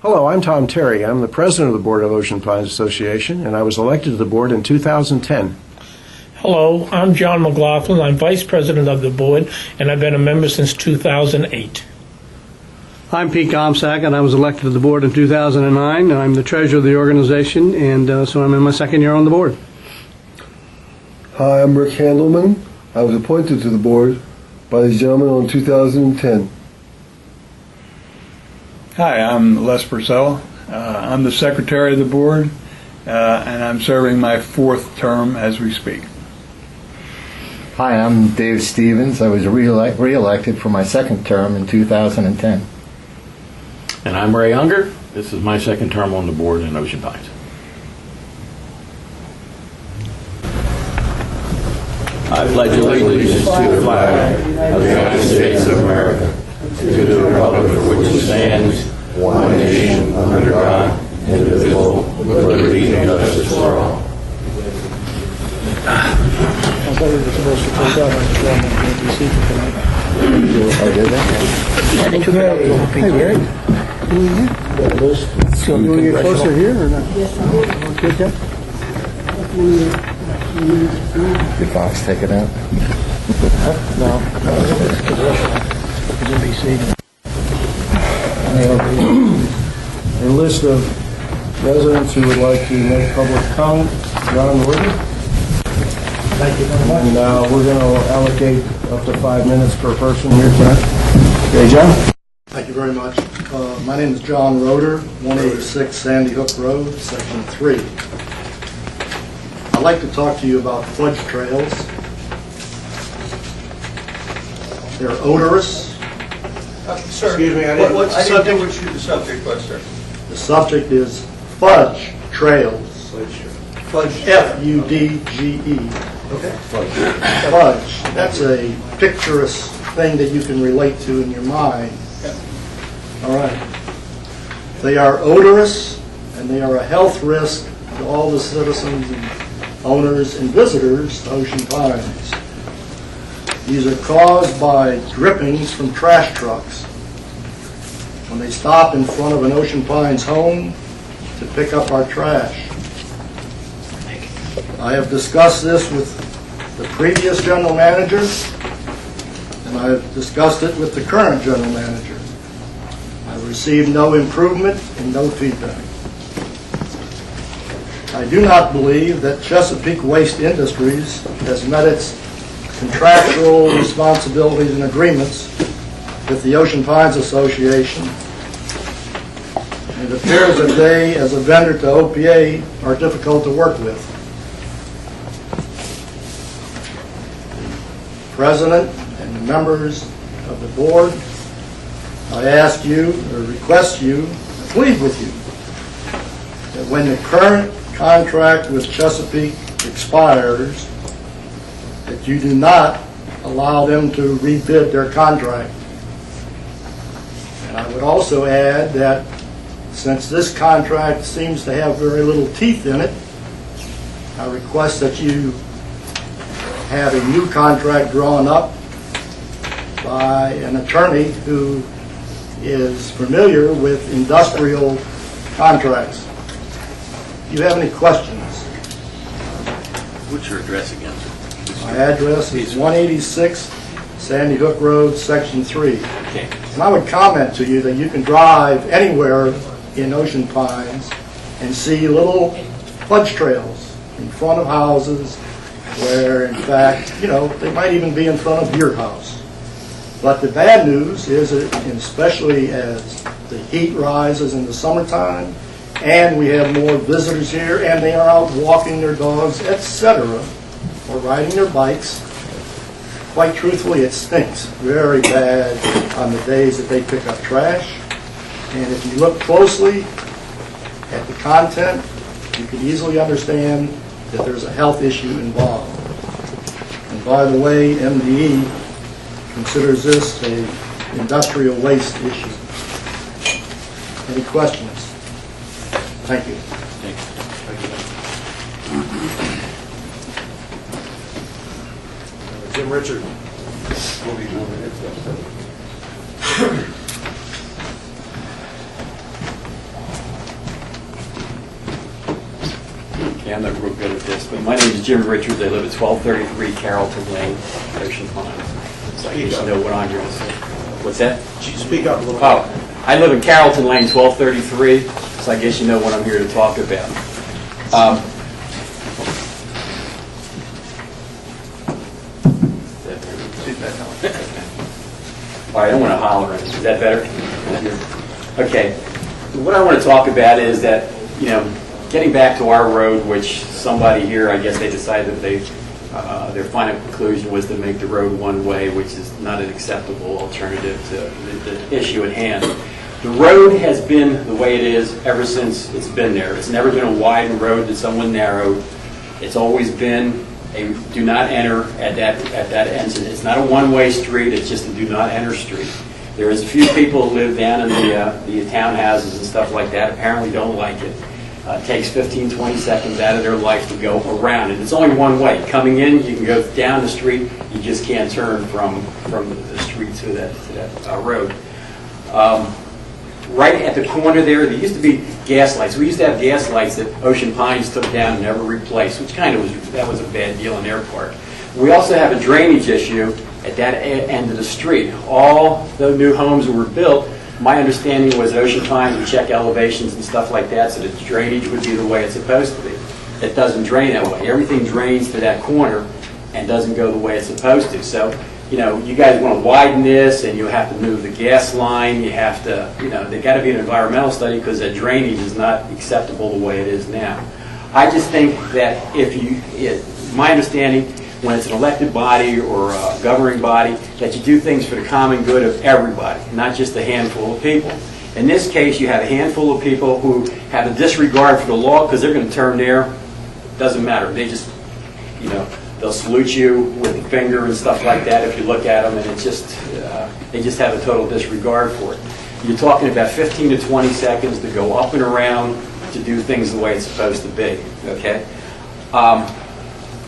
Hello, I'm Tom Terry. I'm the president of the Board of Ocean Pines Association, and I was elected to the board in 2010. Hello, I'm John McLaughlin. I'm vice president of the board, and I've been a member since 2008. I'm Pete Gomsack, and I was elected to the board in 2009. I'm the treasurer of the organization, and so I'm in my second year on the board. Hi, I'm Rick Handelman. I was appointed to the board by these gentlemen in 2010. Hi, I'm Les Purcell. I'm the secretary of the board, and I'm serving my fourth term as we speak. Hi, I'm Dave Stevens. I was re-elected for my second term in 2010. And I'm Ray Unger. This is my second term on the board in Ocean Pines. I pledge allegiance to the flag of the United States of America, to the republic for which it stands, one nation, under God, indivisible, with liberty and justice for all. I thought we were supposed to take out on the film on ABC for tonight. Oh, did that? Hey, Rick. You want to get closer here or not? Yes, I will. Did Fox take it out? No. It's NBC. A list of residents who would like to make public comment. John Wood. Thank you very much. And we're going to allocate up to 5 minutes per person here tonight. Okay, John? Thank you very much. My name is John Roeder, 186 Sandy Hook Road, Section 3. I'd like to talk to you about fudge trails. They're odorous. Sir, Excuse me, I didn't- what's I the didn't subject? do- What's the subject was, sir? The subject is fudge trails. Fudge. F-U-D-G-E. Okay. Fudge. That's a picturesque thing that you can relate to in your mind. All right. They are odorous, and they are a health risk to all the citizens and owners and visitors to Ocean Pines. These are caused by drippings from trash trucks when they stop in front of an Ocean Pines home to pick up our trash. I have discussed this with the previous general manager, and I've discussed it with the current general manager. I've received no improvement and no feedback. I do not believe that Chesapeake Waste Industries has met its contractual responsibilities and agreements with the Ocean Pines Association. It appears that they, as a vendor to OPA, are difficult to work with. The President and the members of the board, I ask you, or request you, plead with you, that when the current contract with Chesapeake expires, that you do not allow them to rebid their contract. And I would also add that since this contract seems to have very little teeth in it, I request that you have a new contract drawn up by an attorney who is familiar with industrial contracts. Do you have any questions? What's your address again? My address is 186 Sandy Hook Road, Section 3. Okay. And I would comment to you that you can drive anywhere in Ocean Pines and see little fudge trails in front of houses where, in fact, they might even be in front of your house. But the bad news is that, and especially as the heat rises in the summertime, and we have more visitors here, and they are out walking their dogs, etc., or riding their bikes, quite truthfully, it stinks very bad on the days that they pick up trash. And if you look closely at the content, you can easily understand that there's a health issue involved. And by the way, MDE considers this an industrial waste issue. Any questions? Thank you. Jim Richard. I'm not real good at this, but my name is Jim Richards. I live at 1233 Carrollton Lane, Ocean Pines. So I guess you know what I'm here to say. What's that? Speak up a little. Oh, I live in Carrollton Lane, 1233, so I guess you know what I'm here to talk about. All right, I don't want to holler at it. Is that better? Okay. What I want to talk about is that, you know, getting back to our road, which somebody here, I guess they decided that their final conclusion was to make the road one way, which is not an acceptable alternative to the issue at hand. The road has been the way it is ever since it's been there. It's never been a widened road that someone narrowed. It's always been a do not enter at that entrance. It's not a one-way street. It's just a do not enter street. There is a few people who live down in the townhouses and stuff like that. Apparently don't like it. It takes 15, 20 seconds out of their life to go around it. It's only one way. Coming in, you can go down the street. You just can't turn from the street to that road. Right at the corner there used to be gas lights. We used to have gas lights that Ocean Pines took down and never replaced, which kind of was a bad deal on their part. We also have a drainage issue at that end of the street. All the new homes that were built, my understanding was Ocean Pines would check elevations and stuff like that so that the drainage would be the way it's supposed to be. It doesn't drain that way. Everything drains to that corner and doesn't go the way it's supposed to. So, you know, you guys want to widen this and you have to move the gas line. You have to, you know, there got to be an environmental study because that drainage is not acceptable the way it is now. I just think that my understanding, when it's an elected body or a governing body, that you do things for the common good of everybody, not just a handful of people. In this case, you have a handful of people who have a disregard for the law because they're going to turn there. Doesn't matter. They just, you know, they'll salute you with a finger and stuff like that if you look at them, and it's just, they just have a total disregard for it. You're talking about 15 to 20 seconds to go up and around to do things the way it's supposed to be, okay?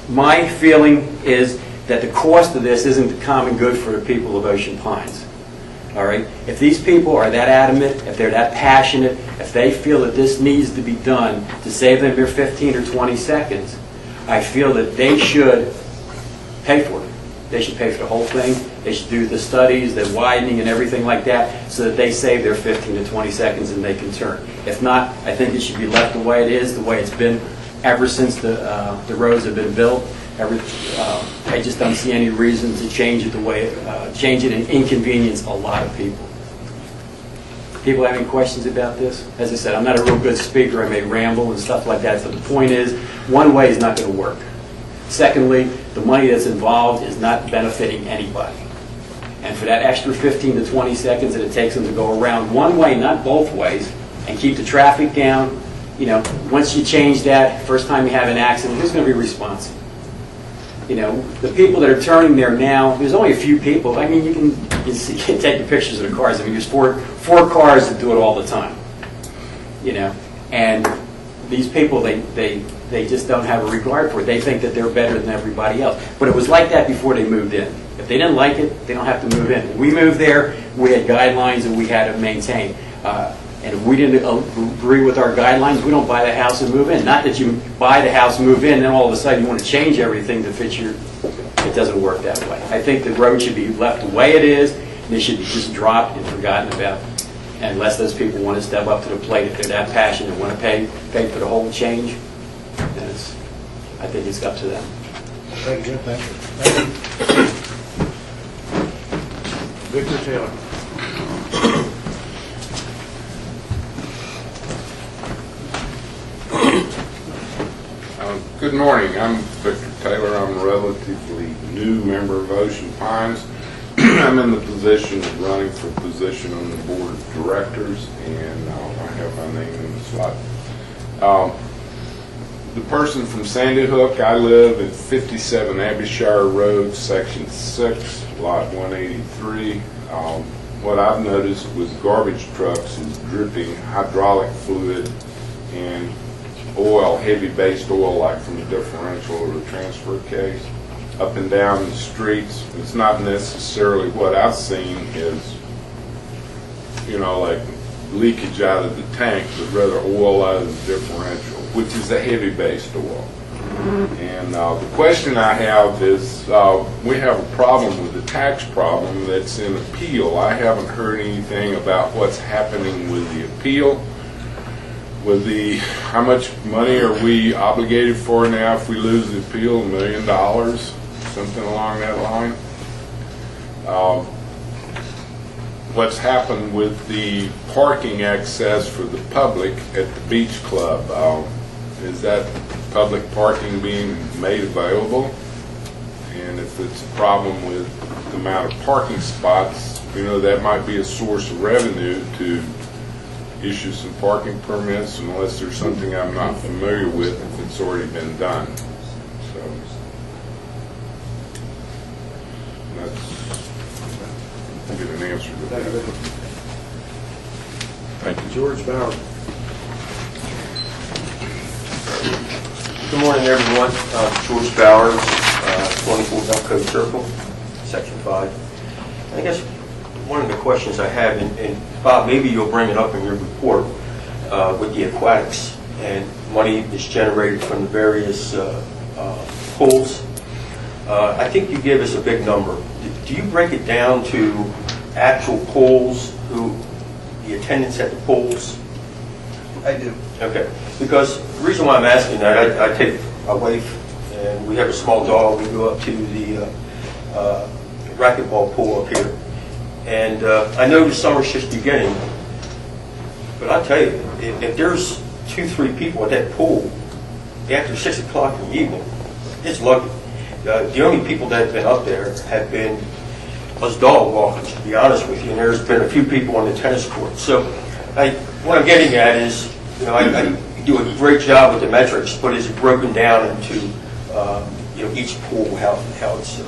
My feeling is that the cost of this isn't the common good for the people of Ocean Pines. All right? If these people are that adamant, if they're that passionate, if they feel that this needs to be done to save them their 15 or 20 seconds, I feel that they should pay for it. They should pay for the whole thing. They should do the studies, the widening and everything like that so that they save their 15 to 20 seconds and they can turn. If not, I think it should be left the way it is, the way it's been ever since the roads have been built. I just don't see any reason to change it change it and inconvenience a lot of people. People have any questions about this? As I said, I'm not a real good speaker. I may ramble and stuff like that. So the point is, one way is not going to work. Secondly, the money that's involved is not benefiting anybody. And for that extra 15 to 20 seconds that it takes them to go around one way, not both ways, and keep the traffic down, you know, once you change that, first time you have an accident, who's going to be responsible? You know, the people that are turning there now, there's only a few people. I mean, you can take the pictures of the cars. I mean, there's four cars that do it all the time. You know, and these people, they just don't have a regard for it. They think that they're better than everybody else. But it was like that before they moved in. If they didn't like it, they don't have to move in. When we moved there, we had guidelines that we had to maintain. And if we didn't agree with our guidelines, we don't buy the house and move in. Not that you buy the house, move in, and then all of a sudden you want to change everything to fit your... It doesn't work that way. I think the road should be left the way it is, and it should be just dropped and forgotten about. And unless those people want to step up to the plate, if they're that passionate and want to pay for the whole change, then I think it's up to them. Thank you. Thank you. Victor Taylor. Good morning. I'm Victor Taylor. I'm a relatively new member of Ocean Pines. I'm in the position of running for position on the board of directors, and I have my name in the slot. The person from Sandy Hook, I live at 57 Abbeyshire Road, Section 6, Lot 183. What I've noticed with garbage trucks is dripping hydraulic fluid and oil, heavy-based oil, like from a differential or a transfer case, up and down the streets. It's not necessarily what I've seen is, you know, like leakage out of the tank, but rather oil out of the differential, which is a heavy-based oil. And the question I have is, we have a problem with the tax problem that's in appeal. I haven't heard anything about what's happening with the appeal. With the, how much money are we obligated for now if we lose the appeal? $1 million, something along that line. What's happened with the parking access for the public at the beach club? Is that public parking being made available? And if it's a problem with the amount of parking spots, you know, that might be a source of revenue to issue some parking permits, unless there's something I'm not familiar with if it's already been done. So that's, get an answer to that. Thank you. George Bauer. Good morning, everyone. George Bowers, 24 Belco Circle, Section 5. I guess one of the questions I have, and Bob, maybe you'll bring it up in your report, with the aquatics and money that's generated from the various pools. I think you gave us a big number. Do you break it down to actual pools, the attendance at the pools? I do. Okay, because the reason why I'm asking that, I take my wife, and we have a small dog. We go up to the racquetball pool up here, and I know the summer's just beginning, but I'll tell you, if there's 2-3 people at that pool after 6 o'clock in the evening, it's lucky. The only people that have been up there have been us dog walkers, to be honest with you, and there's been a few people on the tennis court. So what I'm getting at is, you know, I do a great job with the metrics, but is it broken down into, you know, each pool, how it's,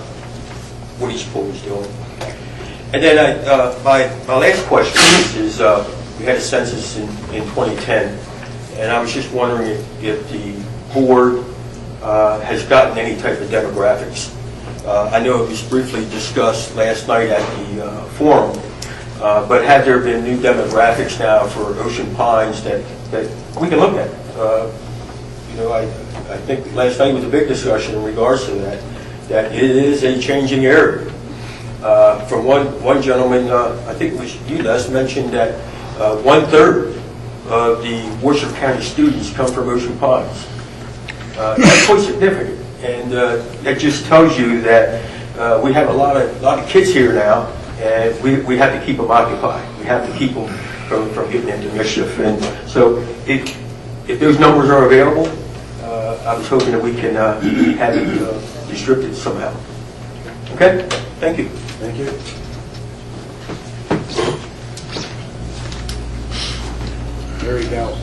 what each pool is doing? And then my last question is we had a census in 2010, and I was just wondering if the board has gotten any type of demographics. I know it was briefly discussed last night at the forum, but have there been new demographics now for Ocean Pines that we can look at? You know, I think last night was a big discussion in regards to that it is a changing area. From one gentleman, I think it was you, Les, mentioned that 1/3 of the Worcester County students come from Ocean Pines. That's quite significant, and that just tells you that we have a lot of kids here now, and we have to keep them occupied. We have to keep them from getting into mischief. And so, if those numbers are available, I was hoping that we can have it distributed somehow. Okay, thank you. Thank you. Harry Gallup.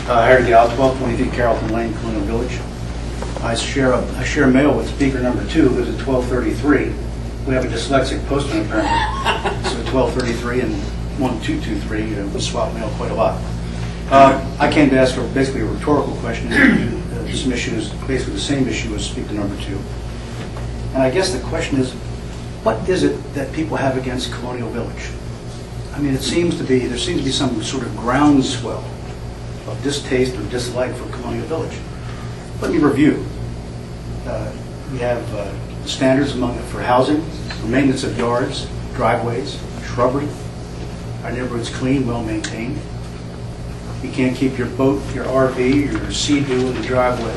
Harry Gallup, 1223 Carrollton Lane, Colonial Village. I share mail with speaker number 2, who's at 1233. We have a dyslexic postman apparently. So 1233 and 1223, you know, we swap mail quite a lot. I came to ask basically a rhetorical question. This issue is basically the same issue as speaker number 2. And I guess the question is, what is it that people have against Colonial Village? I mean, there seems to be some sort of groundswell of distaste or dislike for Colonial Village. Let me review. We have standards for housing, for maintenance of yards, driveways, shrubbery. Our neighborhood's clean, well maintained. You can't keep your boat, your RV, your Sea-Doo in the driveway.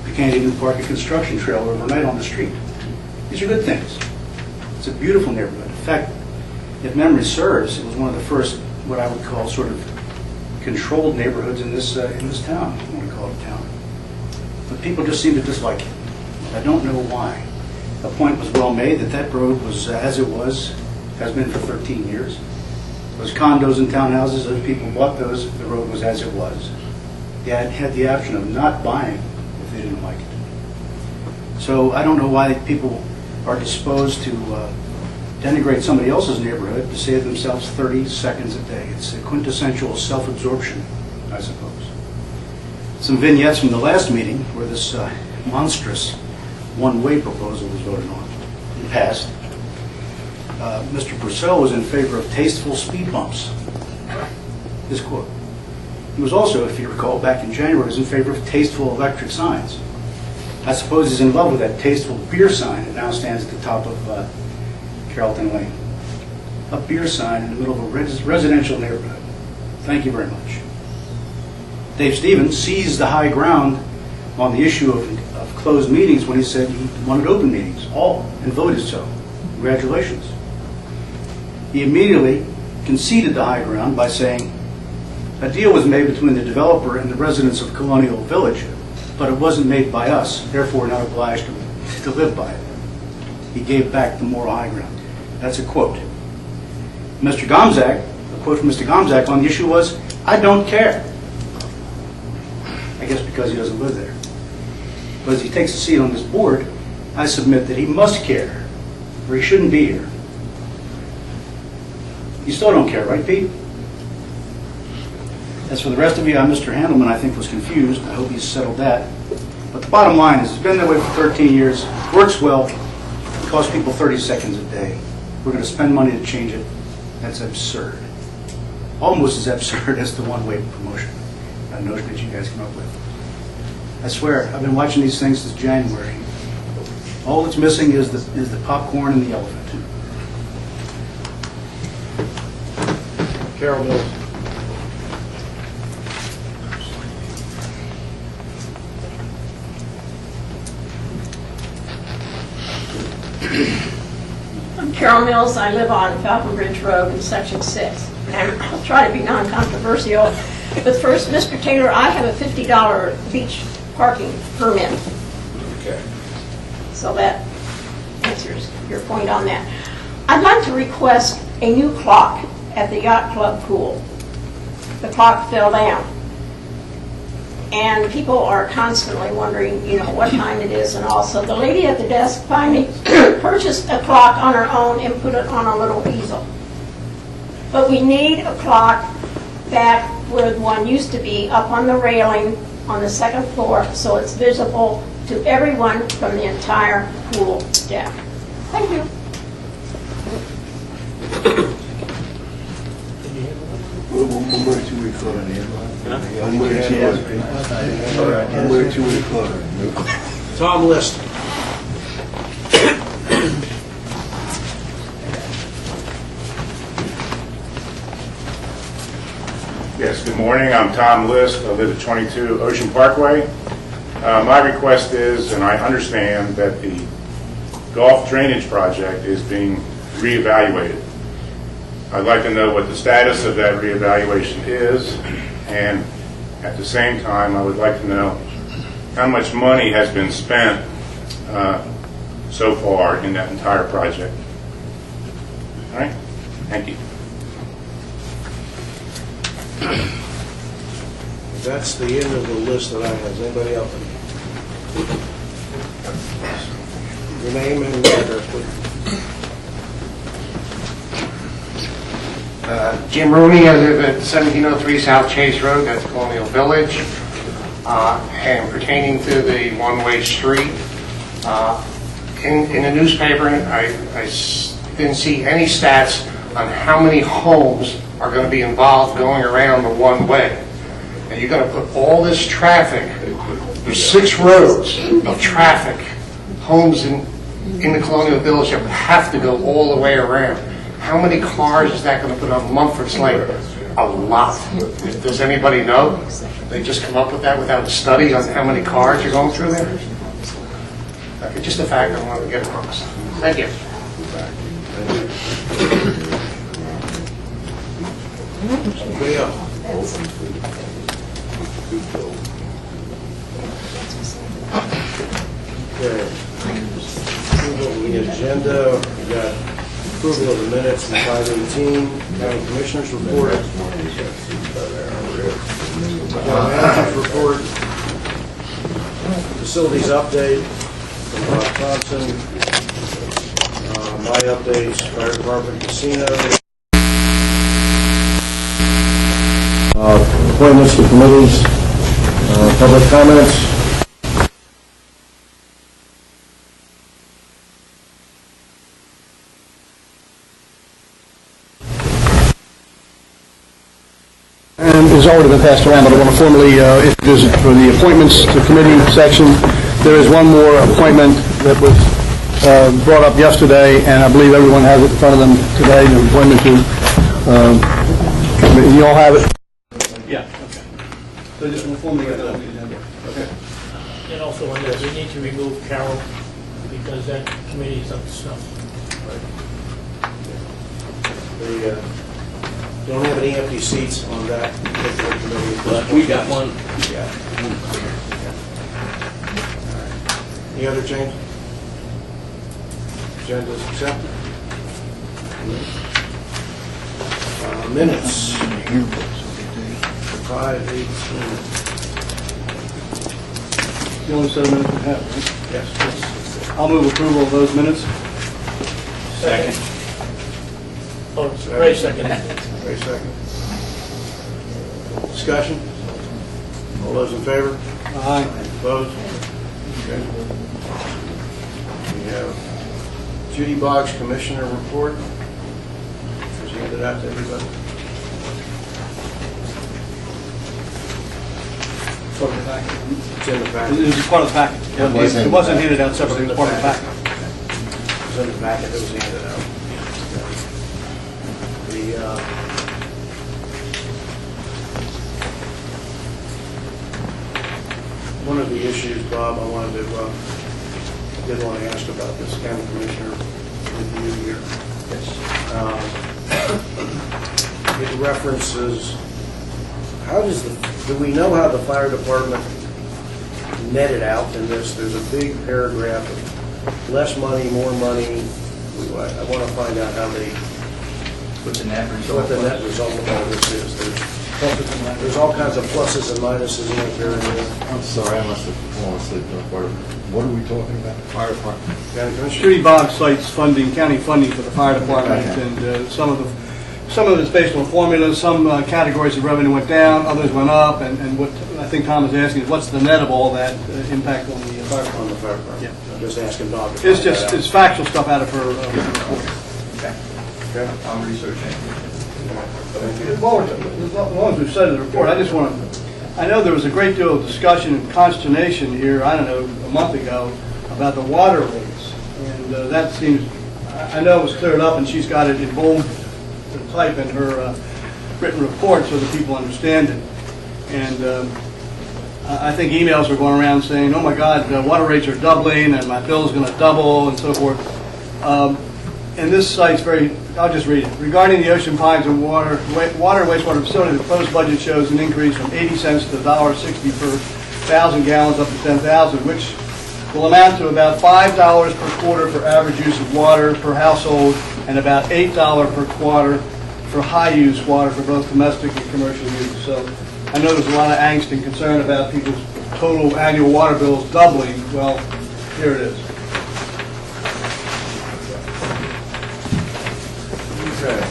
You can't even park a construction trailer overnight on the street. These are good things. It's a beautiful neighborhood. In fact, if memory serves, it was one of the first, what I would call sort of controlled neighborhoods in this town, if you want to call it a town. But people just seem to dislike it. I don't know why. A point was well made that road was as it was, has been for 13 years. Those condos and townhouses, those people bought those, the road was as it was. They had the option of not buying if they didn't like it. So I don't know why people are disposed to denigrate somebody else's neighborhood to save themselves 30 seconds a day. It's a quintessential self-absorption, I suppose. Some vignettes from the last meeting where this monstrous one-way proposal was voted on and passed. Mr. Purcell was in favor of tasteful speed bumps. This quote. He was also, if you recall, back in January, was in favor of tasteful electric signs. I suppose he's in love with that tasteful beer sign that now stands at the top of Carrollton Lane. A beer sign in the middle of a residential neighborhood. Thank you very much. Dave Stevens seized the high ground on the issue of closed meetings when he said he wanted open meetings, all, and voted so. Congratulations. He immediately conceded the high ground by saying, a deal was made between the developer and the residents of Colonial Village, but it wasn't made by us, therefore not obliged to live by it. He gave back the moral high ground. That's a quote. Mr. Gomzak, a quote from Mr. Gomzak on the issue was, I don't care. I guess because he doesn't live there. But as he takes a seat on this board, I submit that he must care, or he shouldn't be here. You still don't care, right, Pete? As for the rest of you, Mr. Handelman, I think, was confused. I hope he's settled that. But the bottom line is, it's been that way for 13 years, works well, it costs people 30 seconds a day. We're going to spend money to change it. That's absurd. Almost as absurd as the one-way promotion, that notion that you guys came up with. I swear, I've been watching these things since January. All that's missing is the popcorn and the elephant. Carol Mills. I'm Carol Mills. I live on Falcon Bridge Road in Section 6. And I'll try to be non-controversial. But first, Mr. Taylor, I have a $50 beach parking permit. Okay. So that answers your point on that. I'd like to request a new clock at the Yacht Club pool. The clock fell down. And people are constantly wondering, what time it is and all. So the lady at the desk finally purchased a clock on her own and put it on a little easel. But we need a clock back where the one used to be, up on the railing on the second floor, so it's visible to everyone from the entire pool deck. Thank you. I'm way too weak for it. I'm way too weak for it. Tom List. Yes, good morning. I'm Tom List. I live at 22 Ocean Parkway. My request is, and I understand that the golf drainage project is being reevaluated. I'd like to know what the status of that reevaluation is, and at the same time, I would like to know how much money has been spent so far in that entire project. All right? Thank you. That's the end of the list that I have. Is anybody else? Your name and address, please. Jim Rooney. I live at 1703 South Chase Road, that's Colonial Village. And pertaining to the one-way street, in the newspaper, I didn't see any stats on how many homes are going to be involved going around the one-way. And you're going to put all this traffic, there's 6 roads of traffic, homes in the Colonial Village that would have to go all the way around. How many cars is that going to put on Mumford's Lane? A lot. Does anybody know? They just come up with that without a study on how many cars are going through there? Okay, just a fact I wanted to get across. Thank you. Somebody else? Okay. Approval of the agenda. We got approval of the minutes from 5/18. County Commissioners report. County Manager's report. Facilities update from Bob Thompson. My updates, Fire Department, Casino. Appointments to committees, public comments. already been passed around, but I want to formally, for the appointments to committee section, there is one more appointment that was brought up yesterday, and I believe everyone has it in front of them today, the appointment to, you all have it? Yeah, okay. So just formally get that on the agenda. Okay. And also, on that, we need to remove Carol because that committee is up to snuff. We don't have any empty seats on that particular committee. But we got one. Yeah. Any other change? Agenda's accepted. Minutes. 5:18. The only set of minutes we have, right? Yes. I'll move approval of those minutes. Second. Oh, Ray seconded. Ray second. Discussion? All those in favor? Aye. Opposed? Okay. We have Judy Boggs, Commissioner Report. Presented out to everybody. It's in the packet. It's in the packet. It was part of the packet. Yeah, it wasn't handed out separately, it was part of the packet. It was in the packet, it was handed out. One of the issues, Bob, I did want to ask about this county commissioner review here. Yes. It references, do we know how the fire department netted out in this? There's a big paragraph of less money, more money. I want to find out how they, what the net result of all this is. There's all kinds of pluses and minuses in that paragraph. I'm sorry, I must have fallen asleep. What are we talking about? Fire department. Judy Boggs cites funding, county funding for the fire department, and some of it's based on formulas. Some categories of revenue went down, others went up, and what I think Tom is asking is what's the net of all that impact on the fire department? On the fire department. Yeah. I'm just asking Bob. It's factual stuff out of her report. Okay. I'm researching. As long as we've said in the report, I just want to, I know there was a great deal of discussion and consternation here, I don't know, a month ago, about the water rates. And that seems, I know it was cleared up, and she's got it in bold type in her written report so that people understand it. And I think emails were going around saying, oh my God, water rates are doubling, and my bill's going to double, and so forth. And this cite's I'll just read it. Regarding the Ocean Pines and water and wastewater facility, the proposed budget shows an increase from 80 cents to $1.60 per 1,000 gallons up to 10,000, which will amount to about $5 per quarter for average use of water per household and about $8 per quarter for high-use water for both domestic and commercial use. So I know there's a lot of angst and concern about people's total annual water bills doubling. Well, here it is. Okay.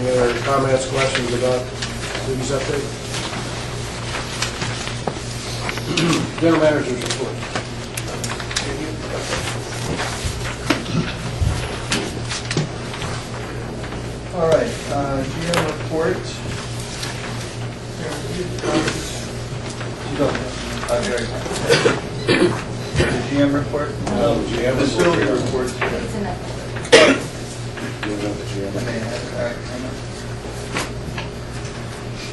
Any other comments, questions about these updates? General Manager's report. All right, GM report. The GM report? No, GM facility report.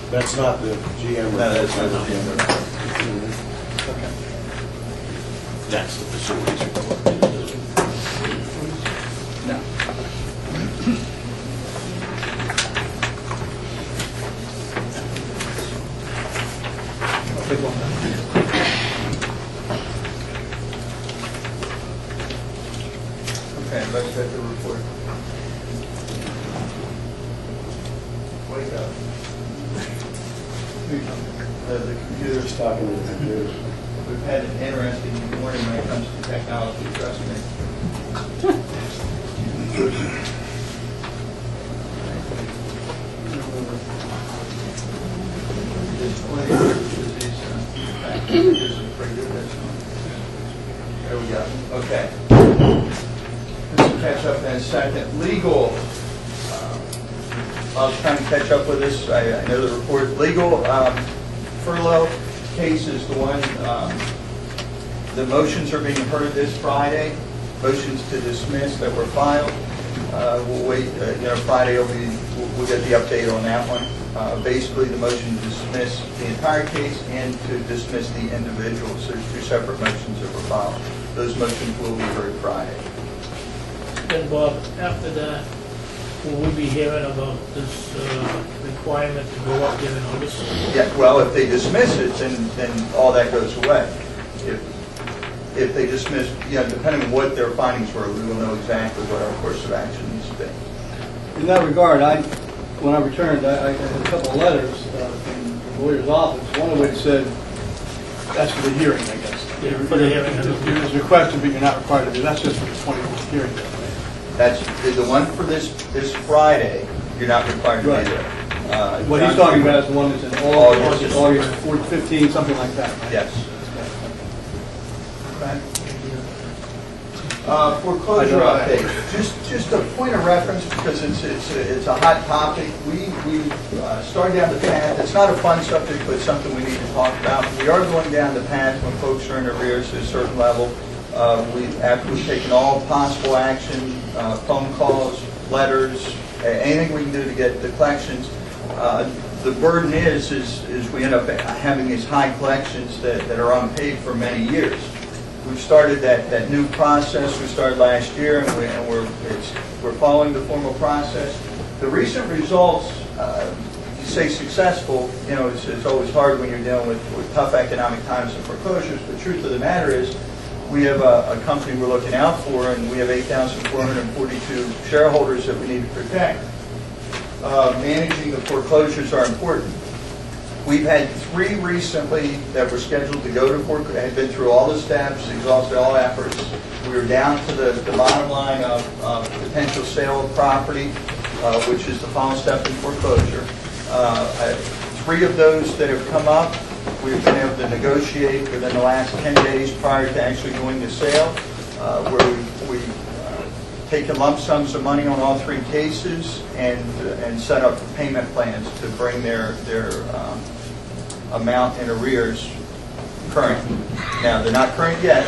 That's not the GM report. No, that's not the GM report. Okay. That's the facilities report. No. Okay, let's get the report. Wake up. The computer's talking to the computer. We've had an interesting morning when it comes to technology, trust me. There we go. Okay. Let's catch up in a second. Legal Bob's trying to catch up with us. I know the report is legal. Furlough case is the one, the motions are being heard this Friday, motions to dismiss that were filed. We'll wait, Friday we'll get the update on that one. Basically, the motion to dismiss the entire case and to dismiss the individuals. There's two separate motions that were filed. Those motions will be heard Friday. Then Bob, after that, will we be hearing about this requirement to go up there and notice? Yeah, well, if they dismiss it, then all that goes away. If they dismiss, depending on what their findings were, we will know exactly what our course of action needs to be. In that regard, when I returned, I had a couple of letters from the lawyer's office, one of which said, that's for the hearing, I guess. Yeah, for the hearing. There's a question, but you're not required to do. That's just for the 24th hearing. That's the one for this Friday. You're not required to do that. What he's talking about is the one that's in August 15, something like that. Right? Yes. Foreclosure update. Just a point of reference because it's a hot topic. We started down the path. It's not a fun subject, but it's something we need to talk about. We are going down the path when folks are in arrears to a certain level. After we've taken all possible action, phone calls, letters, anything we can do to get the collections. The burden is we end up having these high collections that are unpaid for many years. We've started that new process we started last year, and we're following the formal process. The recent results, you say successful, it's always hard when you're dealing with tough economic times and foreclosures, but the truth of the matter is we have a company we're looking out for, and we have 8,442 shareholders that we need to protect. Managing the foreclosures are important. We've had 3 recently that were scheduled to go to foreclosure, had been through all the steps, exhausted all efforts. We were down to the bottom line of potential sale of property, which is the final step in foreclosure. 3 of those that have come up, we've been able to negotiate within the last 10 days prior to actually going to sale, where we've taken lump sums of money on all 3 cases and set up payment plans to bring their amount in arrears current. Now, they're not current yet.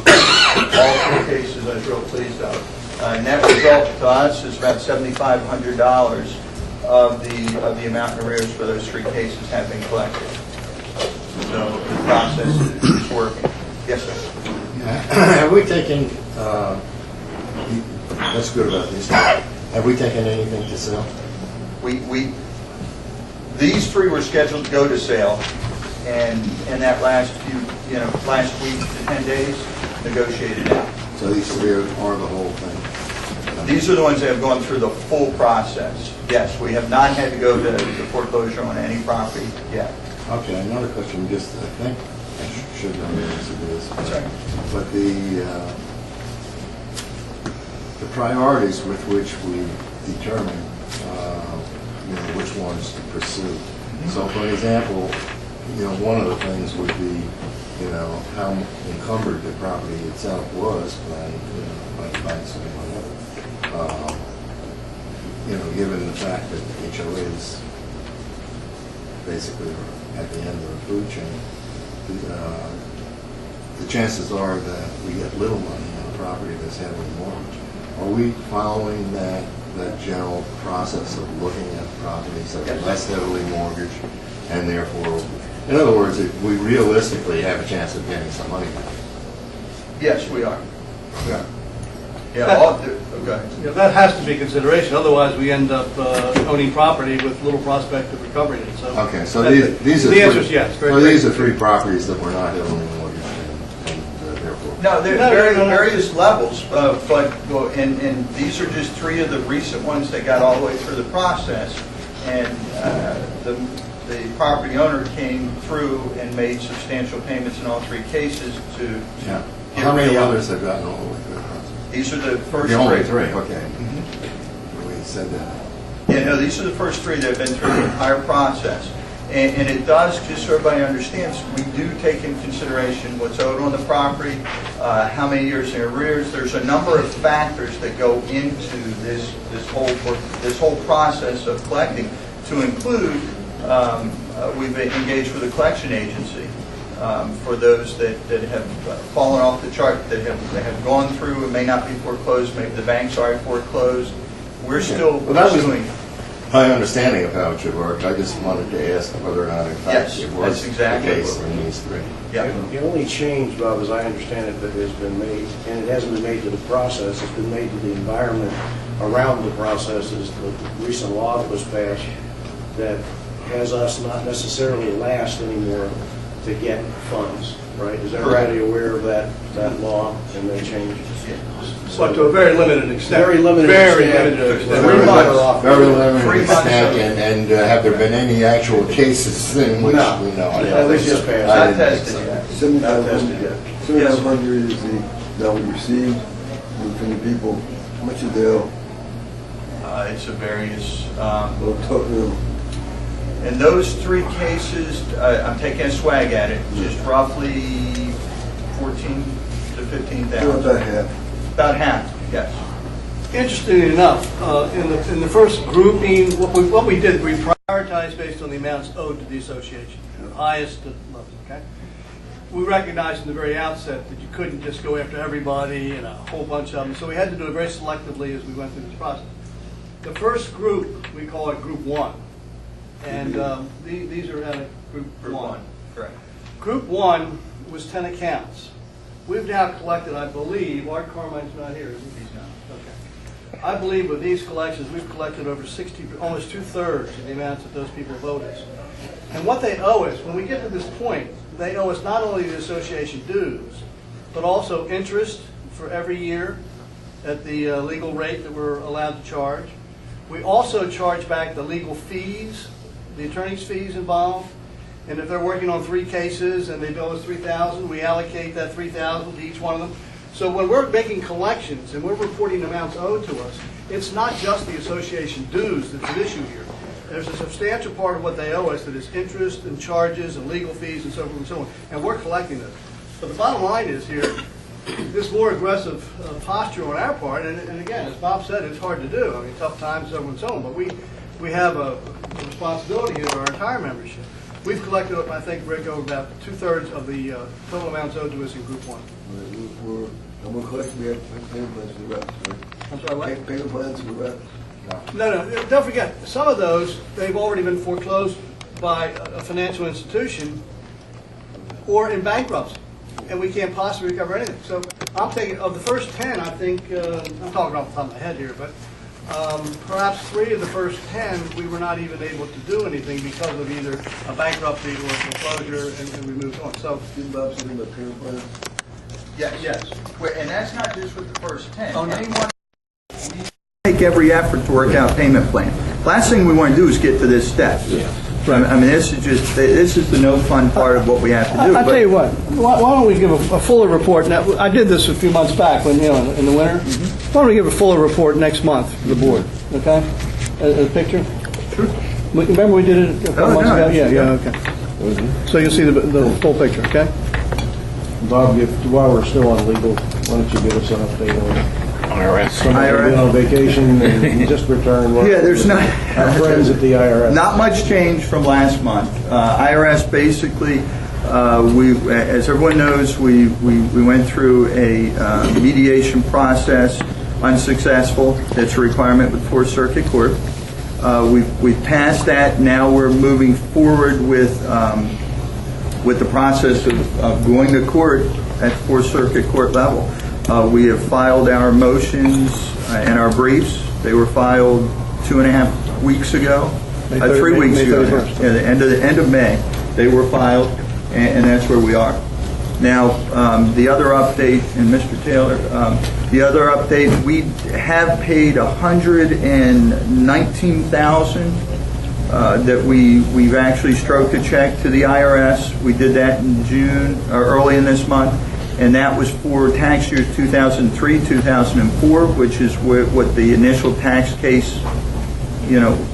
All 3 cases I was real pleased of. Net result to us is about $7,500 of the amount in arrears for those 3 cases have been collected. So the process is working. Yes, sir. Have we taken, that's good about this, have we taken anything to sell? These 3 were scheduled to go to sale, and in that last week to 10 days, negotiated out. So these 3 are the whole thing? These are the ones that have gone through the full process. Yes, we have not had to go to foreclosure on any property yet. Okay, another question, just I think I should know the answer to this. Sorry. But the priorities with which we determine which ones to pursue. So, for example, one of the things would be, how encumbered the property itself was by banks and whatever. Given the fact that HOAs basically are at the end of the food chain, the chances are that we get little money on a property that's heavily mortgaged. Are we following that general process of looking at properties that are less heavily mortgaged, and therefore, in other words, we realistically have a chance of getting some money back? Yes, we are. Yeah. Okay. That has to be consideration. Otherwise, we end up owning property with little prospect of recovering it. So okay, so these are the answer is yes. So these are 3 properties that were not heavily mortgaged, and therefore. No, they're various levels, and these are just 3 of the recent ones that got all the way through the process, and the property owner came through and made substantial payments in all 3 cases to. Yeah. How many others have gotten all the way through the process? These are the first 3. The only 3, okay. We said that. Yeah, no, these are the first 3 that have been through the entire process. And it does, just so everybody understands, we do take in consideration what's owed on the property, how many years in arrears. There's a number of factors that go into this whole process of collecting, to include, we've engaged with a collection agency for those that have fallen off the chart, that have gone through and may not be foreclosed, maybe the banks are foreclosed. We're still pursuing. My understanding of how it should work, I just wanted to ask whether or not in fact it was the case in these three. The only change, Bob, as I understand it, that has been made, and it hasn't been made to the process, it's been made to the environment around the process, is the recent law that was passed that has us not necessarily last anymore to get funds, right? Is everybody aware of that law and that change? But to a very limited extent. Very limited extent. Very limited extent, and have there been any actual cases in which we know? It was just passed. Not tested yet. 7,500 is that we received from the people. How much is they owe? It's a various. In those three cases, I'm taking a swag at it, just roughly 14 to 15,000. About half. About half, yes. Interestingly enough, in the first grouping, what we did, we prioritized based on the amounts owed to the association, the highest level, okay? We recognized in the very outset that you couldn't just go after everybody and a whole bunch of them, so we had to do it very selectively as we went through this process. The first group, we call it Group 1, and these are out of Group 1. Correct. Group 1 was 10 accounts. We've now collected, I believe, Art Carmine's not here, is he? He's not. Okay. I believe with these collections, we've collected over 60, almost 2/3 of the amounts that those people owed us. And what they owe us, when we get to this point, they owe us not only the association dues, but also interest for every year at the legal rate that we're allowed to charge. We also charge back the legal fees, the attorney's fees involved. And if they're working on 3 cases and they bill us $3,000, we allocate that $3,000 to each one of them. So when we're making collections and we're reporting amounts owed to us, it's not just the association dues that's at issue here. There's a substantial part of what they owe us that is interest and charges and legal fees and so forth and so on. And we're collecting those. But the bottom line is here, this more aggressive posture on our part, and again, as Bob said, it's hard to do. I mean, tough times, so on and so on. But we have a responsibility here to our entire membership. We've collected, I think, Rick, over about 2/3 of the total amounts owed to us in Group 1. And we're collecting, we have payment plans for the reps, right? I'm sorry, what? Payment plans for the reps. No, don't forget, some of those, they've already been foreclosed by a financial institution or in bankruptcy, and we can't possibly recover anything. So I'm thinking, of the first 10, I think, I'm talking off the top of my head here, but perhaps 3 of the first 10, we were not even able to do anything because of either a bankruptcy or a foreclosure, and we moved on. So, didn't Bob say about payment plans? Yes. And that's not just with the first 10. Oh, no. Make every effort to work out payment plan. Last thing we want to do is get to this step. I mean, this is the no fun part of what we have to do. I'll tell you what. Why don't we give a fuller report? Now, I did this a few months back when in the winter. Why don't we give a fuller report next month to the board? Okay, a picture. Sure. Remember we did it a couple months ago. Yeah. Okay. So you'll see the full picture. Okay. Bob, while we're still on legal, why don't you give us an update on IRS. Somebody's been on vacation and just returned. Yeah, there's not our friends at the IRS. Not much change from last month. IRS basically, as everyone knows, we went through a mediation process, unsuccessful. That's a requirement with Fourth Circuit Court. We've passed that. Now we're moving forward with the process of going to court at Fourth Circuit Court level. We have filed our motions and our briefs. They were filed 2.5 weeks ago, 3 weeks ago. Yeah, the end of May, they were filed, and that's where we are. Now, the other update, and Mr. Taylor, the other update, we have paid $119,000 that we've actually stroked a check to the IRS. We did that in June, or early in this month. And that was for tax years 2003, 2004, which is what the initial tax case,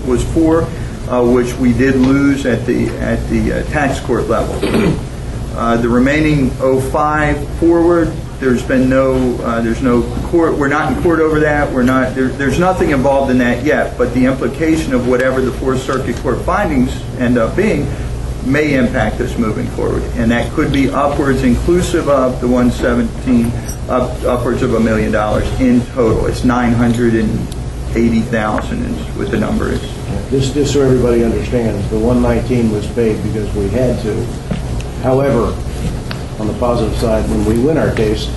was for. which we did lose at the tax court level. The remaining 05 forward, there's no court, we're not in court over that, there's nothing involved in that yet, but the implication of whatever the Fourth Circuit Court findings end up being may impact us moving forward, and that could be upwards, inclusive of the 117, upwards of $1 million in total. It's 980,000 is what the number is. Just so everybody understands, the 119 was paid because we had to. However, on the positive side, when we win our case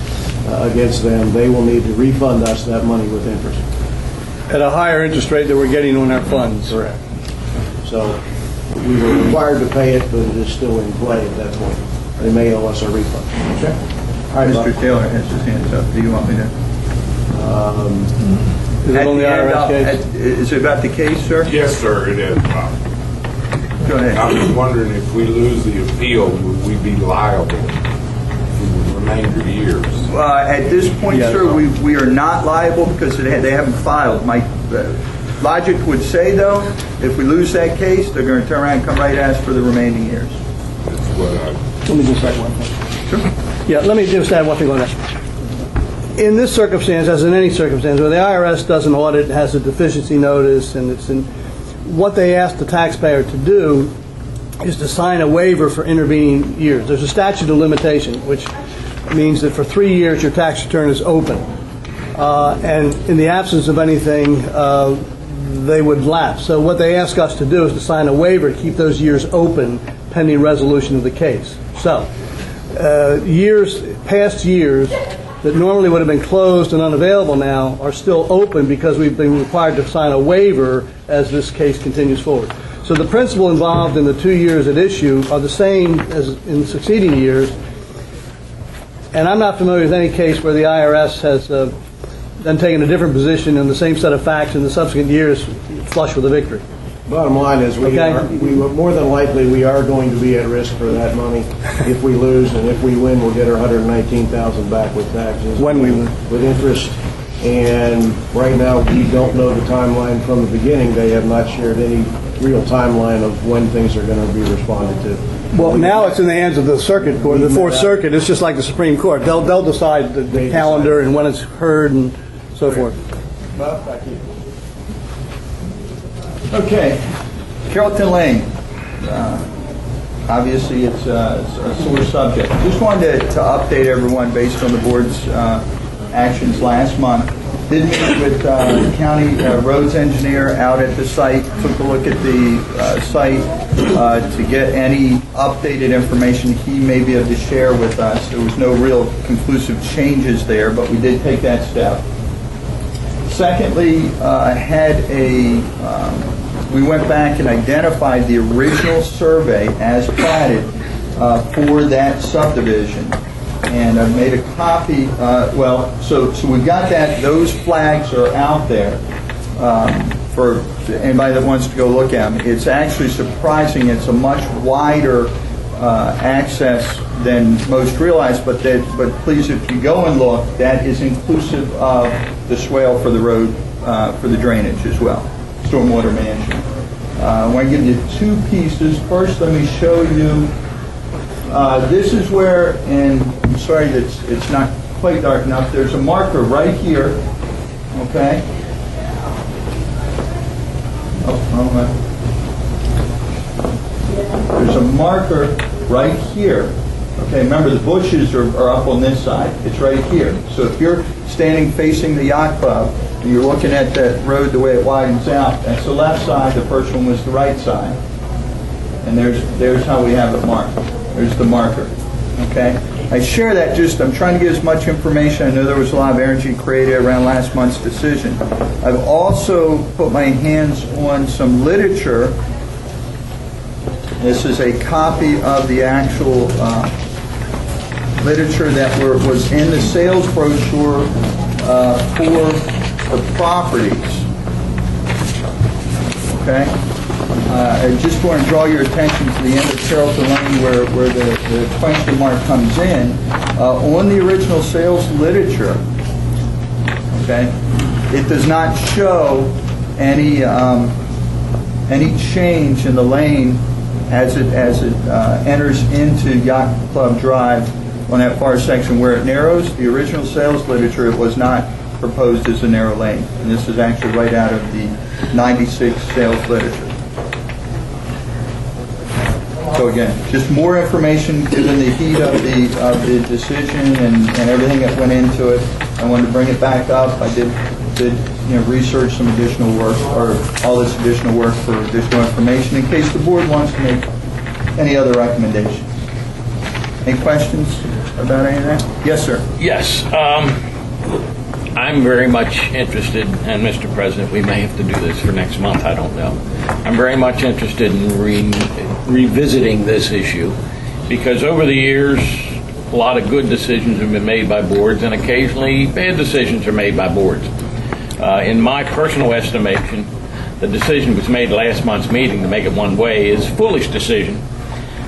against them, they will need to refund us that money with interest. At a higher interest rate that we're getting on our funds. Correct. So we were required to pay it, but it is still in play at that point. They may owe us a refund. Okay. All right, Mr. Taylor has his hands up. Do you want me to? Is it on the IRS case? Is it about the case, sir? Yes, sir, it is, Bob. Go ahead. I was wondering if we lose the appeal, would we be liable for the remainder years? At this point, sir, we are not liable because they haven't filed. My logic would say, though, if we lose that case, they're going to turn around and come right at us for the remaining years. That's what Let me just add one thing. Sure. Yeah, let me just add one thing on that. In this circumstance, as in any circumstance, where the IRS does an audit, has a deficiency notice, and what they ask the taxpayer to do is to sign a waiver for intervening years. There's a statute of limitation, which means that for 3 years your tax return is open. And in the absence of anything, they would lapse. So what they ask us to do is to sign a waiver to keep those years open pending resolution of the case. So past years that normally would have been closed and unavailable now are still open because we've been required to sign a waiver as this case continues forward. So the principle involved in the 2 years at issue are the same as in succeeding years. And I'm not familiar with any case where the IRS has then taken a different position in the same set of facts in the subsequent years flush with a victory. Bottom line is more than likely we are going to be at risk for that money if we lose, and if we win, we'll get our $119,000 back with taxes. When we win. With interest. And right now, we don't know the timeline from the beginning. They have not shared any real timeline of when things are going to be responded to. Well, now it's in the hands of the circuit court, the Fourth Circuit. It's just like the Supreme Court. They'll decide the calendar and when it's heard and so forth. Bob, back to you. Okay, Carrollton Lane. Obviously, it's a sore subject. Just wanted to update everyone based on the board's actions last month. Did meet with the county roads engineer out at the site, took a look at the site to get any updated information he may be able to share with us. There was no real conclusive changes there, but we did take that step. Secondly, we went back and identified the original survey as platted for that subdivision. And I've made a copy, so we've got that, those flags are out there for anybody that wants to go look at them. It's actually surprising, it's a much wider access than most realize, but please, if you go and look, that is inclusive of the swale for the road, for the drainage as well, stormwater management. I want to give you two pieces. First, let me show you, this is where, and I'm sorry that it's not quite dark enough, there's a marker right here, okay? There's a marker right here. Okay, remember the bushes are up on this side. It's right here. So if you're standing facing the yacht club and you're looking at that road the way it widens out, that's the left side, the first one was the right side. And there's how we have it marked. There's the marker. Okay? I share that I'm trying to get as much information. I know there was a lot of energy created around last month's decision. I've also put my hands on some literature. This is a copy of the actual literature that was in the sales brochure for the properties. Okay? I just want to draw your attention to the end of Carrollton Lane where the question mark comes in. On the original sales literature, okay, it does not show any any change in the lane as it enters into Yacht Club Drive on that far section where it narrows, the original sales literature, it was not proposed as a narrow lane. And this is actually right out of the 96 sales literature. So again, just more information given the heat of the decision and everything that went into it. I wanted to bring it back up. I did research some additional work, or all this additional work for additional information in case the board wants to make any other recommendations. Any questions about any of that? Yes, sir. Yes. I'm very much interested, and Mr. President, we may have to do this for next month, I don't know. I'm very much interested in revisiting this issue because over the years, a lot of good decisions have been made by boards and occasionally bad decisions are made by boards. In my personal estimation, the decision was made last month's meeting to make it one way is a foolish decision.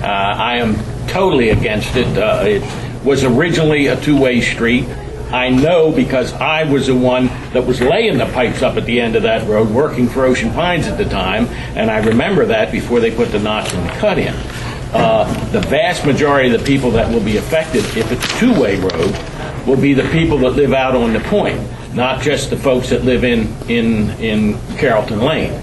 I am totally against it. It was originally a two-way street. I know because I was the one that was laying the pipes up at the end of that road, working for Ocean Pines at the time, and I remember that before they put the notch and the cut in. The vast majority of the people that will be affected, if it's a two-way road, will be the people that live out on the point, not just the folks that live in Carrollton Lane.